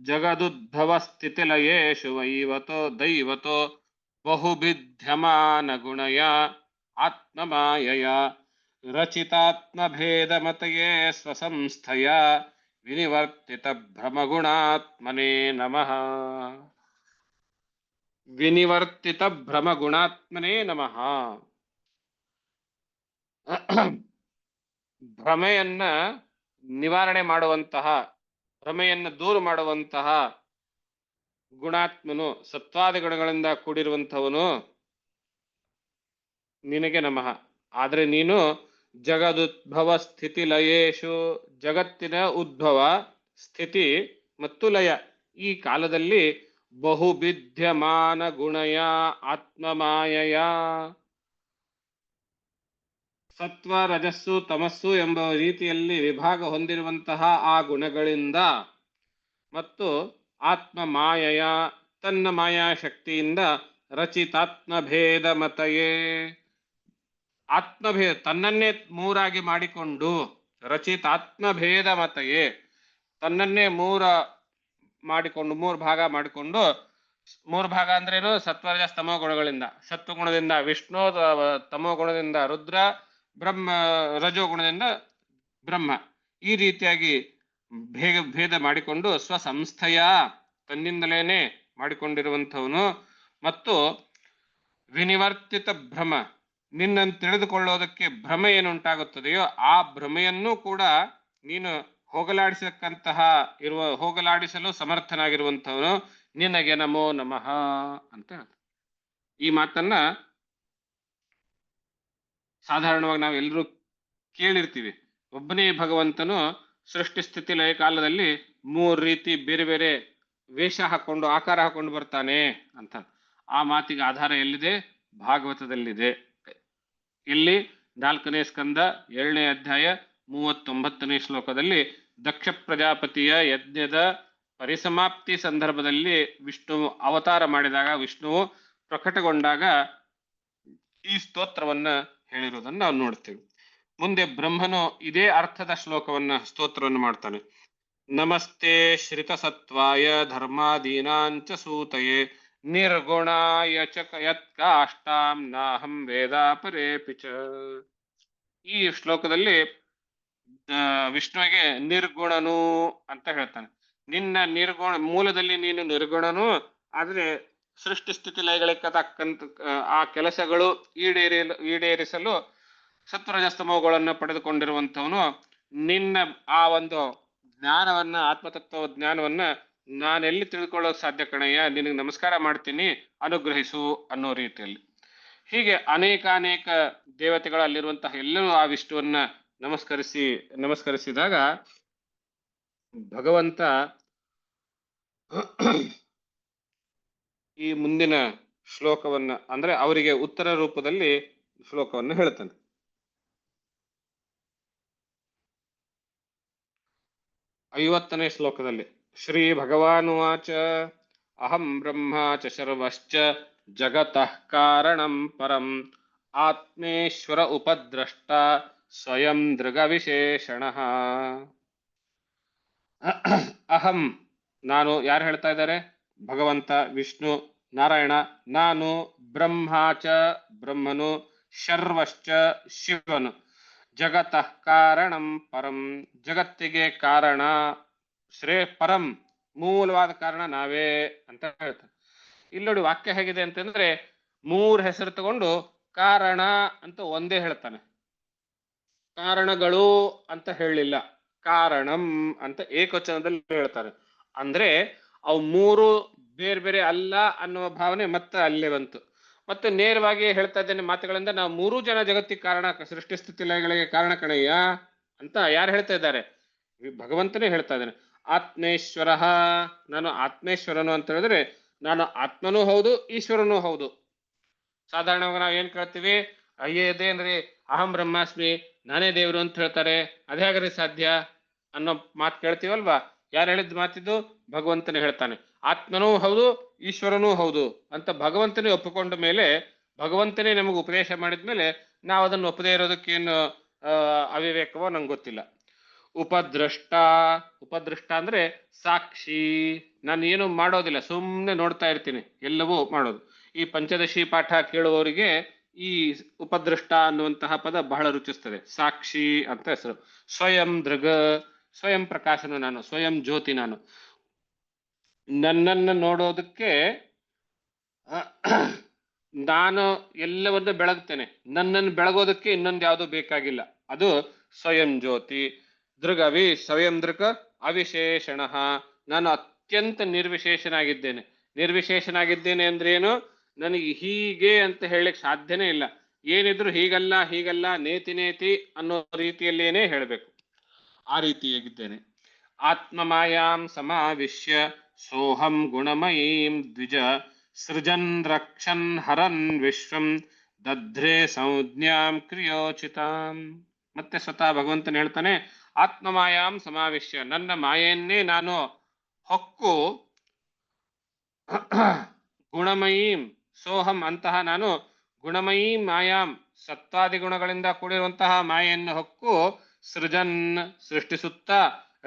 ಜಗದುದ್ಭವ ಸ್ಥಿತಿಲಯೇಶು ವೈವತೋ ದೈವತೋ ಬಹುಭಿದ್ಯಮಾನ ಗುಣಯ ಆತ್ಮಮಾಯಯ ರಚಿತಾತ್ಮಭೇದಮತಯೇ ಸ್ವಸಂಸ್ಥಯ ವಿನಿವರ್ತಿತ ಭ್ರಮಗುಣಾತ್ಮನೇ ನಮಃ. ವಿನಿವರ್ತಿತ ಭ್ರಮಗುಣಾತ್ಮನೇ ನಮಃ. ಭ್ರಮೆಯನ್ನ ನಿವಾರಣೆ ಮಾಡುವಂತಹ, ಭ್ರಮೆಯನ್ನ ದೂರ ಮಾಡುವಂತಹ ಗುಣಾತ್ಮನು, ಸತ್ವಾದಿ ಗುಣಗಳಿಂದ ಕೂಡಿರುವಂಥವನು ನಿನಗೆ ನಮಃ. ಆದ್ರೆ ನೀನು ಜಗದುದ್ಭವ ಸ್ಥಿತಿ ಲಯೇಶು, ಜಗತ್ತಿನ ಉದ್ಭವ, ಸ್ಥಿತಿ ಮತ್ತು ಲಯ, ಈ ಕಾಲದಲ್ಲಿ ಬಹುಭಿದ್ಯಮಾನ ಗುಣಯ ಆತ್ಮಮಾಯಯ, ಸತ್ವ ರಜಸ್ಸು ತಮಸ್ಸು ಎಂಬ ರೀತಿಯಲ್ಲಿ ವಿಭಾಗ ಹೊಂದಿರುವಂತಹ ಆ ಗುಣಗಳಿಂದ ಮತ್ತು ಆತ್ಮ ಮಾಯಯ, ತನ್ನ ಮಾಯಾ ಶಕ್ತಿಯಿಂದ ರಚಿತಾತ್ಮಭೇದ ಮತಯೇ, ಆತ್ಮಭೇದ ತನ್ನನ್ನೇ ಮೂರಾಗಿ ಮಾಡಿಕೊಂಡು, ರಚಿತಾತ್ಮಭೇದ ಮತಯೇ ತನ್ನನ್ನೇ ಮೂರು ಭಾಗ ಮಾಡಿಕೊಂಡು, ಮೂರು ಭಾಗ ಅಂದ್ರೇನು, ಸತ್ವರಜಸ್ ತಮೋ ಗುಣಗಳಿಂದ, ಸತ್ವಗುಣದಿಂದ ವಿಷ್ಣು, ತಮೋ ಗುಣದಿಂದ ರುದ್ರ, ಬ್ರಹ್ಮ ರಜೋಗುಣದಿಂದ ಬ್ರಹ್ಮ, ಈ ರೀತಿಯಾಗಿ ಭೇದ ಮಾಡಿಕೊಂಡು ಸ್ವಸಂಸ್ಥೆಯ ತನ್ನಿಂದಲೇನೆ ಮಾಡಿಕೊಂಡಿರುವಂಥವನು. ಮತ್ತು ವಿನಿವರ್ತಿತ ಭ್ರಮ, ನಿನ್ನನ್ನು ತಿಳಿದುಕೊಳ್ಳೋದಕ್ಕೆ ಭ್ರಮೆ ಏನುಂಟಾಗುತ್ತದೆಯೋ ಆ ಭ್ರಮೆಯನ್ನು ಕೂಡ ನೀನು ಹೋಗಲಾಡಿಸಲು ಸಮರ್ಥನಾಗಿರುವಂಥವನು. ನಿನಗೆ ನಮೋ ನಮಃ ಅಂತ. ಈ ಮಾತನ್ನ ಸಾಧಾರಣವಾಗಿ ನಾವು ಎಲ್ಲರೂ ಕೇಳಿರ್ತೀವಿ. ಒಬ್ಬನೇ ಭಗವಂತನು ಸೃಷ್ಟಿ ಸ್ಥಿತಿ ಲಯ ಕಾಲದಲ್ಲಿ ಮೂರು ರೀತಿ ಬೇರೆ ಬೇರೆ ವೇಷ ಹಾಕೊಂಡು, ಆಕಾರ ಹಾಕೊಂಡು ಬರ್ತಾನೆ ಅಂತ. ಆ ಮಾತಿಗೆ ಆಧಾರ ಎಲ್ಲಿದೆ? ಭಾಗವತದಲ್ಲಿದೆ. ಇಲ್ಲಿ 4ನೇ ಸ್ಕಂದ 7ನೇ ಅಧ್ಯಾಯ 39ನೇ ಶ್ಲೋಕದಲ್ಲಿ ದಕ್ಷ ಪ್ರಜಾಪತಿಯ ಯಜ್ಞದ ಪರಿಸಮಾಪ್ತಿ ಸಂದರ್ಭದಲ್ಲಿ ವಿಷ್ಣು ಅವತಾರ ಮಾಡಿದಾಗ, ವಿಷ್ಣುವು ಪ್ರಕಟಗೊಂಡಾಗ ಈ ಸ್ತೋತ್ರವನ್ನ ಹೇಳಿರುವುದನ್ನು ನಾವು ನೋಡ್ತೇವೆ. ಮುಂದೆ ಬ್ರಹ್ಮನು ಇದೇ ಅರ್ಥದ ಸ್ತೋತ್ರವನ್ನು ಮಾಡ್ತಾನೆ. ನಮಸ್ತೆ ಶ್ರಿತಸತ್ವಾಯ ಧರ್ಮಾದೀನಾಂಚ ಸೂತಯೇ ನಿರ್ಗುಣಾಯ ಚ ಯತ್ಕಾಷ್ಟಾಂ ನಾಹಂ ವೇದ ಪರೇಪಿ ಚ. ಈ ಶ್ಲೋಕದಲ್ಲಿ ವಿಷ್ಣುವಿಗೆ ನಿರ್ಗುಣನು ಅಂತ ಹೇಳ್ತಾನೆ. ಮೂಲದಲ್ಲಿ ನೀನು ನಿರ್ಗುಣನು, ಆದ್ರೆ ಸೃಷ್ಟಿ ಸ್ಥಿತಿ ಲಯಗಳಿಗೆ ತಕ್ಕಂತ ಆ ಕೆಲಸಗಳು ಈಡೇರಿಸಲು ಸತ್ವರಜಸ್ತಮೋಗಳನ್ನು ಪಡೆದುಕೊಂಡಿರುವಂಥವನು ನಿನ್ನ ಆ ಒಂದು ಜ್ಞಾನವನ್ನ, ಆತ್ಮತತ್ವ ಜ್ಞಾನವನ್ನ ನಾನೆಲ್ಲಿ ತಿಳ್ಕೊಳ್ಳೋಕೆ ಸಾಧ್ಯ ಕಣಯ್ಯ, ನಿನಗೆ ನಮಸ್ಕಾರ ಮಾಡ್ತೀನಿ, ಅನುಗ್ರಹಿಸು ಅನ್ನೋ ರೀತಿಯಲ್ಲಿ. ಹೀಗೆ ಅನೇಕ ದೇವತೆಗಳಲ್ಲಿರುವಂತಹ ಎಲ್ಲರೂ ಆ ವಿಷ್ಣುವನ್ನ ನಮಸ್ಕರಿಸಿದಾಗ ಭಗವಂತ ಈ ಮುಂದಿನ ಶ್ಲೋಕವನ್ನ ಅಂದ್ರೆ ಅವರಿಗೆ ಉತ್ತರ ರೂಪದಲ್ಲಿ ಶ್ಲೋಕವನ್ನು ಹೇಳ್ತಾನೆ. 50ನೇ ಶ್ಲೋಕದಲ್ಲಿ ಶ್ರೀ ಭಗವಾನುವಾಚ ಅಹಂ ಬ್ರಹ್ಮ ಚ ಸರ್ವಶ್ಚ ಜಗತಃ ಕಾರಣಂ ಪರಂ ಆತ್ಮೇಶ್ವರ ಉಪದ್ರಷ್ಟ ಸ್ವಯಂ ದೃಗ ವಿಶೇಷಣ. ಅಹಂ ನಾನು, ಯಾರು ಹೇಳ್ತಾ ಇದ್ದಾರೆ? ಭಗವಂತ ವಿಷ್ಣು ನಾರಾಯಣ. ನಾನು ಬ್ರಹ್ಮಾಚ ಬ್ರಹ್ಮನು, ಶರ್ವಶ್ಚ ಶಿವನು, ಜಗತಃ ಕಾರಣಂ ಪರಂ ಜಗತ್ತಿಗೆ ಕಾರಣ, ಪರಂ ಮೂಲವಾದ ಕಾರಣ ನಾವೇ ಅಂತ ಹೇಳ್ತಾರೆ. ಇಲ್ಲಿ ನೋಡಿ ವಾಕ್ಯ ಹೇಗಿದೆ ಅಂತಂದ್ರೆ 3 ಹೆಸರು ತಗೊಂಡು ಕಾರಣ ಅಂತ ಒಂದೇ ಹೇಳ್ತಾನೆ, ಕಾರಣಗಳು ಅಂತ ಹೇಳಿಲ್ಲ, ಕಾರಣಂ ಅಂತ ಏಕವಚನದಲ್ಲಿ ಹೇಳ್ತಾರೆ. ಅಂದ್ರೆ ಅವು 3 ಬೇರೆ ಬೇರೆ ಅಲ್ಲ ಅನ್ನುವ ಭಾವನೆ ಮತ್ತೆ ಅಲ್ಲೇ ಬಂತು. ಮತ್ತೆ ನೇರವಾಗಿ ಹೇಳ್ತಾ ಇದ್ದೇನೆ ಮಾತುಗಳಿಂದ, ನಾವು 3 ಜನ ಜಗತ್ತಿಗೆ ಕಾರಣ, ಸೃಷ್ಟಿ ಸ್ಥಿತಿ ಲಯಗಳಿಗೆ ಕಾರಣ ಕಣಯ್ಯ ಅಂತ ಯಾರು ಹೇಳ್ತಾ ಇದ್ದಾರೆ? ಭಗವಂತನೇ ಹೇಳ್ತಾ ಇದ್ದಾನೆ. ಆತ್ಮೇಶ್ವರ, ನಾನು ಆತ್ಮೇಶ್ವರನು ಅಂತ ಹೇಳಿದ್ರೆ ನಾನು ಆತ್ಮನೂ ಹೌದು ಈಶ್ವರನೂ ಹೌದು. ಸಾಧಾರಣವಾಗಿ ನಾವು ಏನ್ ಕೇಳ್ತೀವಿ, ಇದೇನ್ರಿ ಅಹಂ ಬ್ರಹ್ಮಾಸ್ಮಿ, ನಾನೇ ದೇವರು ಅಂತ ಹೇಳ್ತಾರೆ, ಅದೇ ಹಾಗಾದ್ರೆ ಸಾಧ್ಯ ಅನ್ನೋ ಮಾತು ಕೇಳ್ತೀವಲ್ವಾ? ಯಾರು ಹೇಳಿದ್ ಮಾತಿದ್ದು? ಭಗವಂತನೇ ಹೇಳ್ತಾನೆ. ಆತ್ಮನೂ ಹೌದು ಈಶ್ವರನೂ ಹೌದು ಅಂತ ಭಗವಂತನೇ ಒಪ್ಪಿಕೊಂಡ ಮೇಲೆ, ಭಗವಂತನೇ ನಮಗೆ ಉಪದೇಶ ಮಾಡಿದ್ಮೇಲೆ ನಾವು ಅದನ್ನು ಒಪ್ಪದೇ ಇರೋದಕ್ಕೇನು ಅವಿವೇಕವೋ ನಂಗೆ ಗೊತ್ತಿಲ್ಲ. ಉಪದೃಷ್ಟ ಅಂದ್ರೆ ಸಾಕ್ಷಿ. ನಾನು ಏನು ಮಾಡೋದಿಲ್ಲ, ಸುಮ್ಮನೆ ನೋಡ್ತಾ ಇರ್ತೀನಿ, ಎಲ್ಲವೂ ಮಾಡೋದು. ಈ ಪಂಚದಶಿ ಪಾಠ ಕೇಳುವವರಿಗೆ ಈ ಉಪದೃಷ್ಟ ಅನ್ನುವಂತಹ ಪದ ಬಹಳ ರುಚಿಸ್ತದೆ. ಸಾಕ್ಷಿ ಅಂತ ಹೆಸರು. ಸ್ವಯಂ ದೃಗ, ಸ್ವಯಂ ಪ್ರಕಾಶನು ನಾನು, ಸ್ವಯಂ ಜ್ಯೋತಿ ನಾನು. ನನ್ನನ್ನು ನೋಡೋದಕ್ಕೆ ನಾನು ಎಲ್ಲವನ್ನು ಬೆಳಗ್ತೇನೆ, ನನ್ನನ್ನು ಬೆಳಗೋದಕ್ಕೆ ಇನ್ನೊಂದು ಯಾವುದು ಬೇಕಾಗಿಲ್ಲ. ಅದು ಸ್ವಯಂ ಜ್ಯೋತಿ. ದೃಗವಿ ಸ್ವಯಂ ದೃಗ ಅವಿಶೇಷಣ, ನಾನು ಅತ್ಯಂತ ನಿರ್ವಿಶೇಷನಾಗಿದ್ದೇನೆ. ನಿರ್ವಿಶೇಷನಾಗಿದ್ದೇನೆ ಅಂದ್ರೆ ಏನು? ನನಗೆ ಹೀಗೆ ಅಂತ ಹೇಳಲಿಕ್ಕೆ ಸಾಧ್ಯನೇ ಇಲ್ಲ. ಏನಿದ್ರು ಹೀಗಲ್ಲ ಹೀಗಲ್ಲ, ನೇತಿ ನೇತಿ ಅನ್ನೋ ರೀತಿಯಲ್ಲೇನೆ ಹೇಳಬೇಕು. ಆ ರೀತಿಯಾಗಿದ್ದೇನೆ. ಆತ್ಮಮಾಯಾಂ ಸಮಾವಿಶ್ಯ ಸೋಹಂ ಗುಣಮಯೀಂ ದ್ವಿಜ ಸೃಜನ್ ರಕ್ಷನ್ ಹರನ್ ವಿಶ್ವಂ ದಧ್ರೆ ಸಂಜ್ಞಾಂ ಕ್ರಿಯೋಚಿತಾಂ. ಮತ್ತೆ ಸ್ವತಃ ಭಗವಂತನ ಹೇಳ್ತಾನೆ, ಆತ್ಮಮಾಯಾಂ ಸಮಾವಿಶ್ಯ, ನನ್ನ ಮಾಯೆಯನ್ನೇ ನಾನು ಹೊಕ್ಕು, ಗುಣಮಯೀಂ ಸೋಹಂ ಅಂತಹ ನಾನು ಗುಣಮಯೀಂ ಮಾಯಾಂ, ಸತ್ವಾದಿ ಗುಣಗಳಿಂದ ಕೂಡಿರುವಂತಹ ಮಾಯೆಯನ್ನು ಹೊಕ್ಕು, ಸೃಜನ್ ಸೃಷ್ಟಿಸುತ್ತಾ,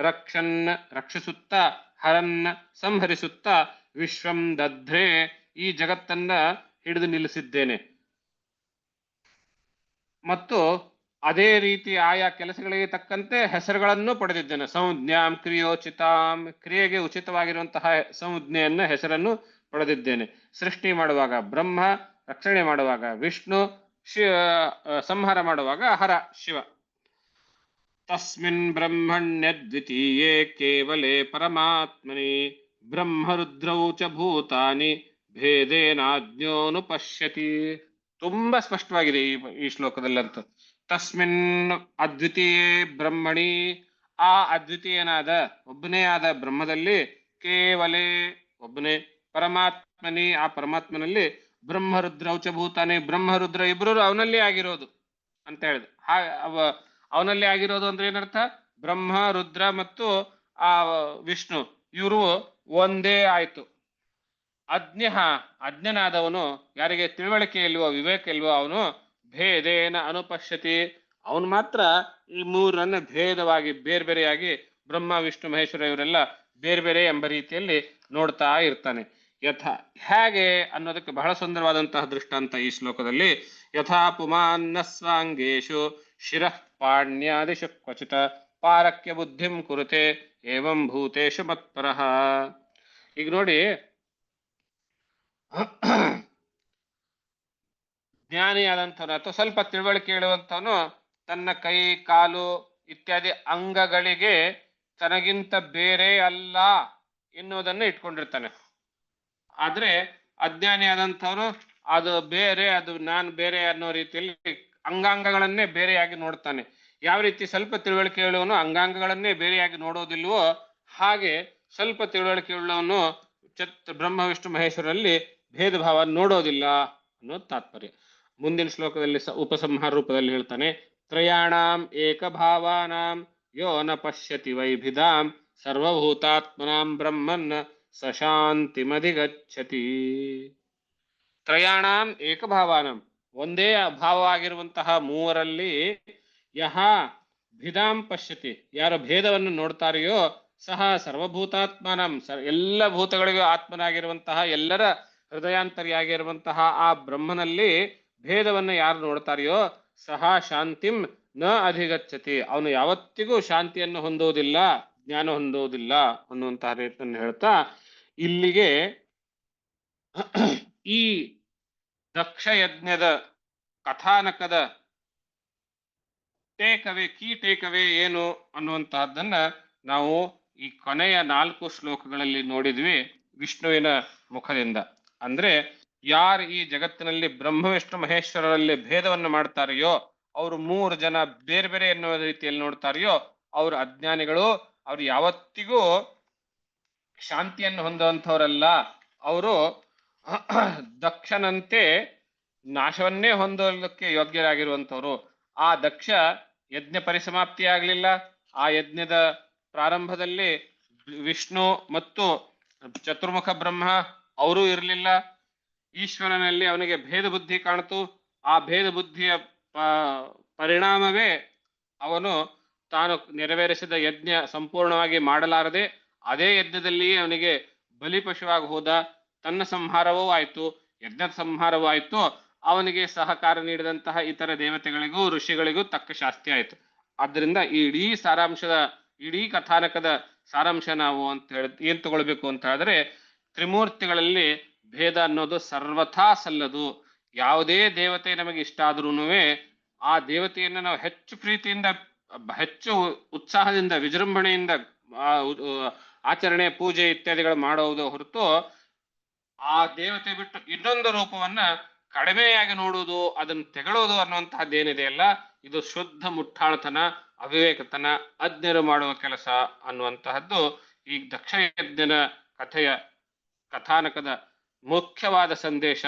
ರಕ್ಷನ್ ರಕ್ಷಿಸುತ್ತಾ, ಹರನ್ ಸಂಹರಿಸುತ್ತಾ, ವಿಶ್ವಂ ದಧ್ರೆ ಈ ಜಗತ್ತನ್ನ ಹಿಡಿದು ನಿಲ್ಲಿಸಿದ್ದೇನೆ. ಮತ್ತು ಅದೇ ರೀತಿ ಆಯಾ ಕೆಲಸಗಳಿಗೆ ತಕ್ಕಂತೆ ಹೆಸರುಗಳನ್ನು ಪಡೆದಿದ್ದೇನೆ. ಸಂಜ್ಞಾಂ ಕ್ರಿಯೋಚಿತಾಂ, ಕ್ರಿಯೆಗೆ ಉಚಿತವಾಗಿರುವಂತಹ ಸಂಜ್ಞೆಯನ್ನ, ಹೆಸರನ್ನು ಪಡೆದಿದ್ದೇನೆ. ಸೃಷ್ಟಿ ಮಾಡುವಾಗ ಬ್ರಹ್ಮ, ರಕ್ಷಣೆ ಮಾಡುವಾಗ ವಿಷ್ಣು, ಸಂಹಾರ ಮಾಡುವಾಗ ಹರ ಶಿವ. ತಸ್ಮಿನ್ ಬ್ರಹ್ಮಣ್ಯದ್ವಿತೀಯೇ ಕೇವಲೇ ಪರಮಾತ್ಮನಿ ಬ್ರಹ್ಮರುದ್ರೌ ಚ ಭೂತಾನಿ ಭೇದೇನಾಜ್ಞೋನು ಪಶ್ಯತಿ. ತುಂಬಾ ಸ್ಪಷ್ಟವಾಗಿದೆ ಈ ಶ್ಲೋಕದಲ್ಲಂತೂ. ತಸ್ಮಿನ್ ಅದ್ವಿತೀಯೇ ಬ್ರಹ್ಮಣಿ, ಆ ಅದ್ವಿತೀಯನಾದ ಒಬ್ಬನೇ ಆದ ಬ್ರಹ್ಮದಲ್ಲಿ, ಕೇವಲೇ ಒಬ್ಬನೇ, ಪರಮಾತ್ಮನಿ ಆ ಪರಮಾತ್ಮನಲ್ಲಿ, ಬ್ರಹ್ಮರುದ್ರೌಚ ಭೂತಾನೆ ಬ್ರಹ್ಮರುದ್ರ ಇಬ್ರು ಅವನಲ್ಲಿ ಆಗಿರೋದು ಅಂತ ಹೇಳಿದೆ. ಅವನಲ್ಲಿ ಆಗಿರೋದು ಅಂದ್ರೆ ಏನರ್ಥ? ಬ್ರಹ್ಮ, ರುದ್ರ ಮತ್ತು ಆ ವಿಷ್ಣು ಇವರು ಒಂದೇ ಆಯ್ತು. ಅಜ್ಞನಾದವನು, ಯಾರಿಗೆ ತಿಳುವಳಿಕೆ ಇಲ್ವೋ, ವಿವೇಕ ಇಲ್ವೋ, ಅವನು ಭೇದೇನ ಅನುಪಶ್ಯತಿ, ಅವನು ಮಾತ್ರ ಈ ಮೂರನ್ನ ಭೇದವಾಗಿ ಬೇರೆ ಬೇರೆಯಾಗಿ, ಬ್ರಹ್ಮ ವಿಷ್ಣು ಮಹೇಶ್ವರ ಇವರೆಲ್ಲ ಬೇರೆ ಬೇರೆ ಎಂಬ ರೀತಿಯಲ್ಲಿ ನೋಡ್ತಾ ಇರ್ತಾನೆ. ಹೇಗೆ ಅನ್ನೋದಕ್ಕೆ ಬಹಳ ಸುಂದರವಾದಂತಹ ದೃಷ್ಟಾಂತ ಈ ಶ್ಲೋಕದಲ್ಲಿ. ಯಥಾ ಪುಮಾನ್ನ ಸ್ವಾಂಗೇಶು ಶಿರಃ ಪಾಣ್ಯಾದಿಶು ಕ್ವಚಿತ ಪಾರಕ್ಯ ಬುದ್ಧಿಂ ಕುರುತೆ ಏವಂ ಭೂತೇಶು ಮತ್ಪರಃ. ಈಗ ನೋಡಿ, ಜ್ಞಾನಿಯಾದಂಥವನು ಅಥವಾ ಸ್ವಲ್ಪ ತಿಳುವಳಿಕೆ ಹೇಳುವಂಥವನು ತನ್ನ ಕೈ ಕಾಲು ಇತ್ಯಾದಿ ಅಂಗಗಳಿಗೆ ತನಗಿಂತ ಬೇರೆ ಅಲ್ಲ ಎನ್ನುವುದನ್ನು ಇಟ್ಕೊಂಡಿರ್ತಾನೆ. ಆದ್ರೆ ಅಜ್ಞಾನಿಯಾದಂಥವ್ರು ಅದು ಬೇರೆ, ಅದು ನಾನು ಬೇರೆ ಅನ್ನೋ ರೀತಿಯಲ್ಲಿ ಅಂಗಾಂಗಗಳನ್ನೇ ಬೇರೆಯಾಗಿ ನೋಡ್ತಾನೆ. ಯಾವ ರೀತಿ ಸ್ವಲ್ಪ ತಿಳುವಳಿಕೆ ಹೇಳುವವನು ಅಂಗಾಂಗಗಳನ್ನೇ ಬೇರೆಯಾಗಿ ನೋಡೋದಿಲ್ವೋ, ಹಾಗೆ ಸ್ವಲ್ಪ ತಿಳುವಳಿಕೆ ಉಳ್ಳವನು ಬ್ರಹ್ಮ ವಿಷ್ಣು ಮಹೇಶ್ವರಲ್ಲಿ ಭೇದ ಭಾವ ನೋಡೋದಿಲ್ಲ ಅನ್ನೋದು ತಾತ್ಪರ್ಯ. ಮುಂದಿನ ಶ್ಲೋಕದಲ್ಲಿ ಉಪಸಂಹಾರ ರೂಪದಲ್ಲಿ ಹೇಳ್ತಾನೆ, ತ್ರಯಾಣಾಂ ಏಕಭಾವಾನಾಂ ಯೋ ನ ಪಶ್ಯತಿ ವೈಭಿಧಾಂ ಸರ್ವಭೂತಾತ್ಮನಾಂ ಬ್ರಹ್ಮನ್ ಸಶಾಂತಿಮಧಿಗಚ್ಚತಿ. ತ್ರಯಾಣಾಂ ಏಕಭಾವಾನಾಂ, ಒಂದೇ ಭಾವವಾಗಿರುವಂತಹ ಮೂವರಲ್ಲಿ ಯಹ ಭಿದಾಂ ಪಶ್ಯತಿ, ಯಾರು ಭೇದವನ್ನು ನೋಡ್ತಾರೆಯೋ ಸಹ ಸರ್ವಭೂತಾತ್ಮನಂ, ಎಲ್ಲ ಭೂತಗಳಿಗೂ ಆತ್ಮನಾಗಿರುವಂತಹ ಎಲ್ಲರ ಹೃದಯಾಂತರಿಯಾಗಿರುವಂತಹ ಆ ಬ್ರಹ್ಮನಲ್ಲಿ ಭೇದವನ್ನು ಯಾರು ನೋಡ್ತಾರೆಯೋ ಸಹ ಶಾಂತಿಂ ನ ಅಧಿಗಚ್ಚತಿ, ಅವನು ಯಾವತ್ತಿಗೂ ಶಾಂತಿಯನ್ನು ಹೊಂದುವುದಿಲ್ಲ, ಜ್ಞಾನ ಹೊಂದುವುದಿಲ್ಲ ಅನ್ನುವಂತಹ ರೀತಿಯನ್ನು ಹೇಳ್ತಾ ಇಲ್ಲಿಗೆ ಈ ದಕ್ಷ ಯಜ್ಞದ ಕಥಾನಕದ ಕೀ ಟೇಕವೇ ಏನು ಅನ್ನುವಂತಹದ್ದನ್ನ ನಾವು ಈ ಕೊನೆಯ 4 ಶ್ಲೋಕಗಳಲ್ಲಿ ನೋಡಿದ್ವಿ ವಿಷ್ಣುವಿನ ಮುಖದಿಂದ. ಅಂದ್ರೆ ಯಾರು ಈ ಜಗತ್ತಿನಲ್ಲಿ ಬ್ರಹ್ಮ ವಿಷ್ಣು ಮಹೇಶ್ವರರಲ್ಲಿ ಭೇದವನ್ನು ಮಾಡ್ತಾರೆಯೋ, ಅವರು 3 ಜನ ಬೇರೆ ಬೇರೆ ಎನ್ನುವ ರೀತಿಯಲ್ಲಿ ನೋಡ್ತಾರೆಯೋ ಅವರು ಅಜ್ಞಾನಿಗಳು, ಅವ್ರು ಯಾವತ್ತಿಗೂ ಶಾಂತಿಯನ್ನು ಹೊಂದುವಂಥವರಲ್ಲ. ಅವರು ದಕ್ಷನಂತೆ ನಾಶವನ್ನೇ ಹೊಂದೋದಕ್ಕೆ ಯೋಗ್ಯರಾಗಿರುವಂಥವ್ರು. ಆ ದಕ್ಷ ಯಜ್ಞ ಪರಿಸಮಾಪ್ತಿ ಆಗಲಿಲ್ಲ. ಆ ಯಜ್ಞದ ಪ್ರಾರಂಭದಲ್ಲಿ ವಿಷ್ಣು ಮತ್ತು ಚತುರ್ಮುಖ ಬ್ರಹ್ಮ ಅವರೂ ಇರಲಿಲ್ಲ. ಈಶ್ವರನಲ್ಲಿ ಅವನಿಗೆ ಭೇದ ಬುದ್ಧಿ ಕಾಣಿತು. ಆ ಭೇದ ಬುದ್ಧಿಯ ಪರಿಣಾಮವೇ ಅವನು ತಾನು ನೆರವೇರಿಸಿದ ಯಜ್ಞ ಸಂಪೂರ್ಣವಾಗಿ ಮಾಡಲಾರದೆ ಅದೇ ಯಜ್ಞದಲ್ಲಿಯೇ ಅವನಿಗೆ ಬಲಿಪಶುವಾಗಿ ಹೋದ. ತನ್ನ ಸಂಹಾರವೂ ಆಯಿತು, ಯಜ್ಞದ ಸಂಹಾರವೂ ಆಯಿತು, ಅವನಿಗೆ ಸಹಕಾರ ನೀಡಿದಂತಹ ಇತರ ದೇವತೆಗಳಿಗೂ ಋಷಿಗಳಿಗೂ ತಕ್ಕ ಶಾಸ್ತಿ ಆಯಿತು. ಆದ್ದರಿಂದ ಈ ಇಡೀ ಕಥಾನಕದ ಸಾರಾಂಶ ನಾವು ಅಂತ ಹೇಳಿ ಏನ್ ತಗೊಳ್ಬೇಕು ಅಂತ ಹೇಳಿದ್ರೆ, ತ್ರಿಮೂರ್ತಿಗಳಲ್ಲಿ ಭೇದ ಅನ್ನೋದು ಸರ್ವಥಾ ಸಲ್ಲದು. ಯಾವುದೇ ದೇವತೆ ನಮಗೆ ಇಷ್ಟ ಆದ್ರೂ ಆ ದೇವತೆಯನ್ನು ನಾವು ಹೆಚ್ಚು ಪ್ರೀತಿಯಿಂದ, ಹೆಚ್ಚು ಉತ್ಸಾಹದಿಂದ, ವಿಜೃಂಭಣೆಯಿಂದ ಆಚರಣೆ, ಪೂಜೆ ಇತ್ಯಾದಿಗಳು ಮಾಡುವುದು ಹೊರತು ಆ ದೇವತೆ ಬಿಟ್ಟು ಇನ್ನೊಂದು ರೂಪವನ್ನ ಕಡಿಮೆಯಾಗಿ ನೋಡುವುದು, ಅದನ್ನು ತೆಗಳುವುದು ಅನ್ನುವಂತಹದ್ದೇನಿದೆಯಲ್ಲ, ಇದು ಶುದ್ಧ ಮುಟ್ಟಾಳತನ, ಅವಿವೇಕತನ, ಅಜ್ಞರು ಮಾಡುವ ಕೆಲಸ ಅನ್ನುವಂತಹದ್ದು ಈ ದಕ್ಷಯಜ್ಞನ ಕಥಾನಕದ ಮುಖ್ಯವಾದ ಸಂದೇಶ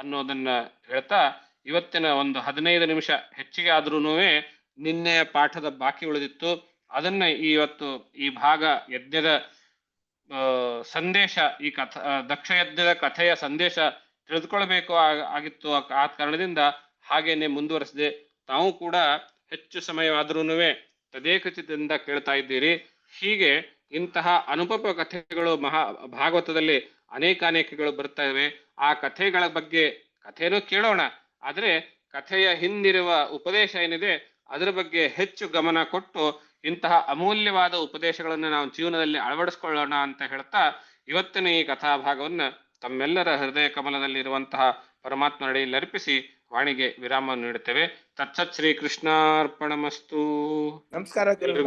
ಅನ್ನೋದನ್ನ ಹೇಳ್ತಾ, ಇವತ್ತಿನ ಒಂದು 15 ನಿಮಿಷ ಹೆಚ್ಚಿಗೆ ಆದ್ರೂ ನಿನ್ನೆಯ ಪಾಠದ ಬಾಕಿ ಉಳಿದಿತ್ತು. ಅದನ್ನ ಇವತ್ತು ಈ ಭಾಗ ಯಜ್ಞದ ಸಂದೇಶ, ಈ ದಕ್ಷಯಜ್ಞದ ಕಥೆಯ ಸಂದೇಶ ತಿಳಿದುಕೊಳ್ಬೇಕು ಆಗಿತ್ತು. ಆ ಕಾರಣದಿಂದ ಹಾಗೇನೆ ಮುಂದುವರೆಸಿದೆ. ತಾವು ಕೂಡ ಹೆಚ್ಚು ಸಮಯವಾದ್ರೂ ತದೇಕಚಿತದಿಂದ ಕೇಳ್ತಾ ಇದ್ದೀರಿ. ಹೀಗೆ ಇಂತಹ ಅನುಪಮ ಕಥೆಗಳು ಭಾಗವತದಲ್ಲಿ ಅನೇಕಗಳು ಬರ್ತಾ ಇವೆ. ಆ ಕಥೆಗಳ ಬಗ್ಗೆ ಕಥೆನೂ ಕೇಳೋಣ, ಆದ್ರೆ ಕಥೆಯ ಹಿಂದಿರುವ ಉಪದೇಶ ಏನಿದೆ ಅದರ ಬಗ್ಗೆ ಹೆಚ್ಚು ಗಮನ ಕೊಟ್ಟು ಇಂತಹ ಅಮೂಲ್ಯವಾದ ಉಪದೇಶಗಳನ್ನು ನಾವು ಜೀವನದಲ್ಲಿ ಅಳವಡಿಸ್ಕೊಳ್ಳೋಣ ಅಂತ ಹೇಳ್ತಾ ಇವತ್ತಿನ ಈ ಕಥಾಭಾಗವನ್ನು ತಮ್ಮೆಲ್ಲರ ಹೃದಯ ಕಮಲದಲ್ಲಿರುವಂತಹ ಪರಮಾತ್ಮ ನಡೆಯಲ್ಲಿ ಅರ್ಪಿಸಿ ವಾಣಿಗೆ ವಿರಾಮ ನೀಡುತ್ತೇವೆ. ತತ್ಸತ್ ಶ್ರೀ ಕೃಷ್ಣಾರ್ಪಣಮಸ್ತು. ನಮಸ್ಕಾರ.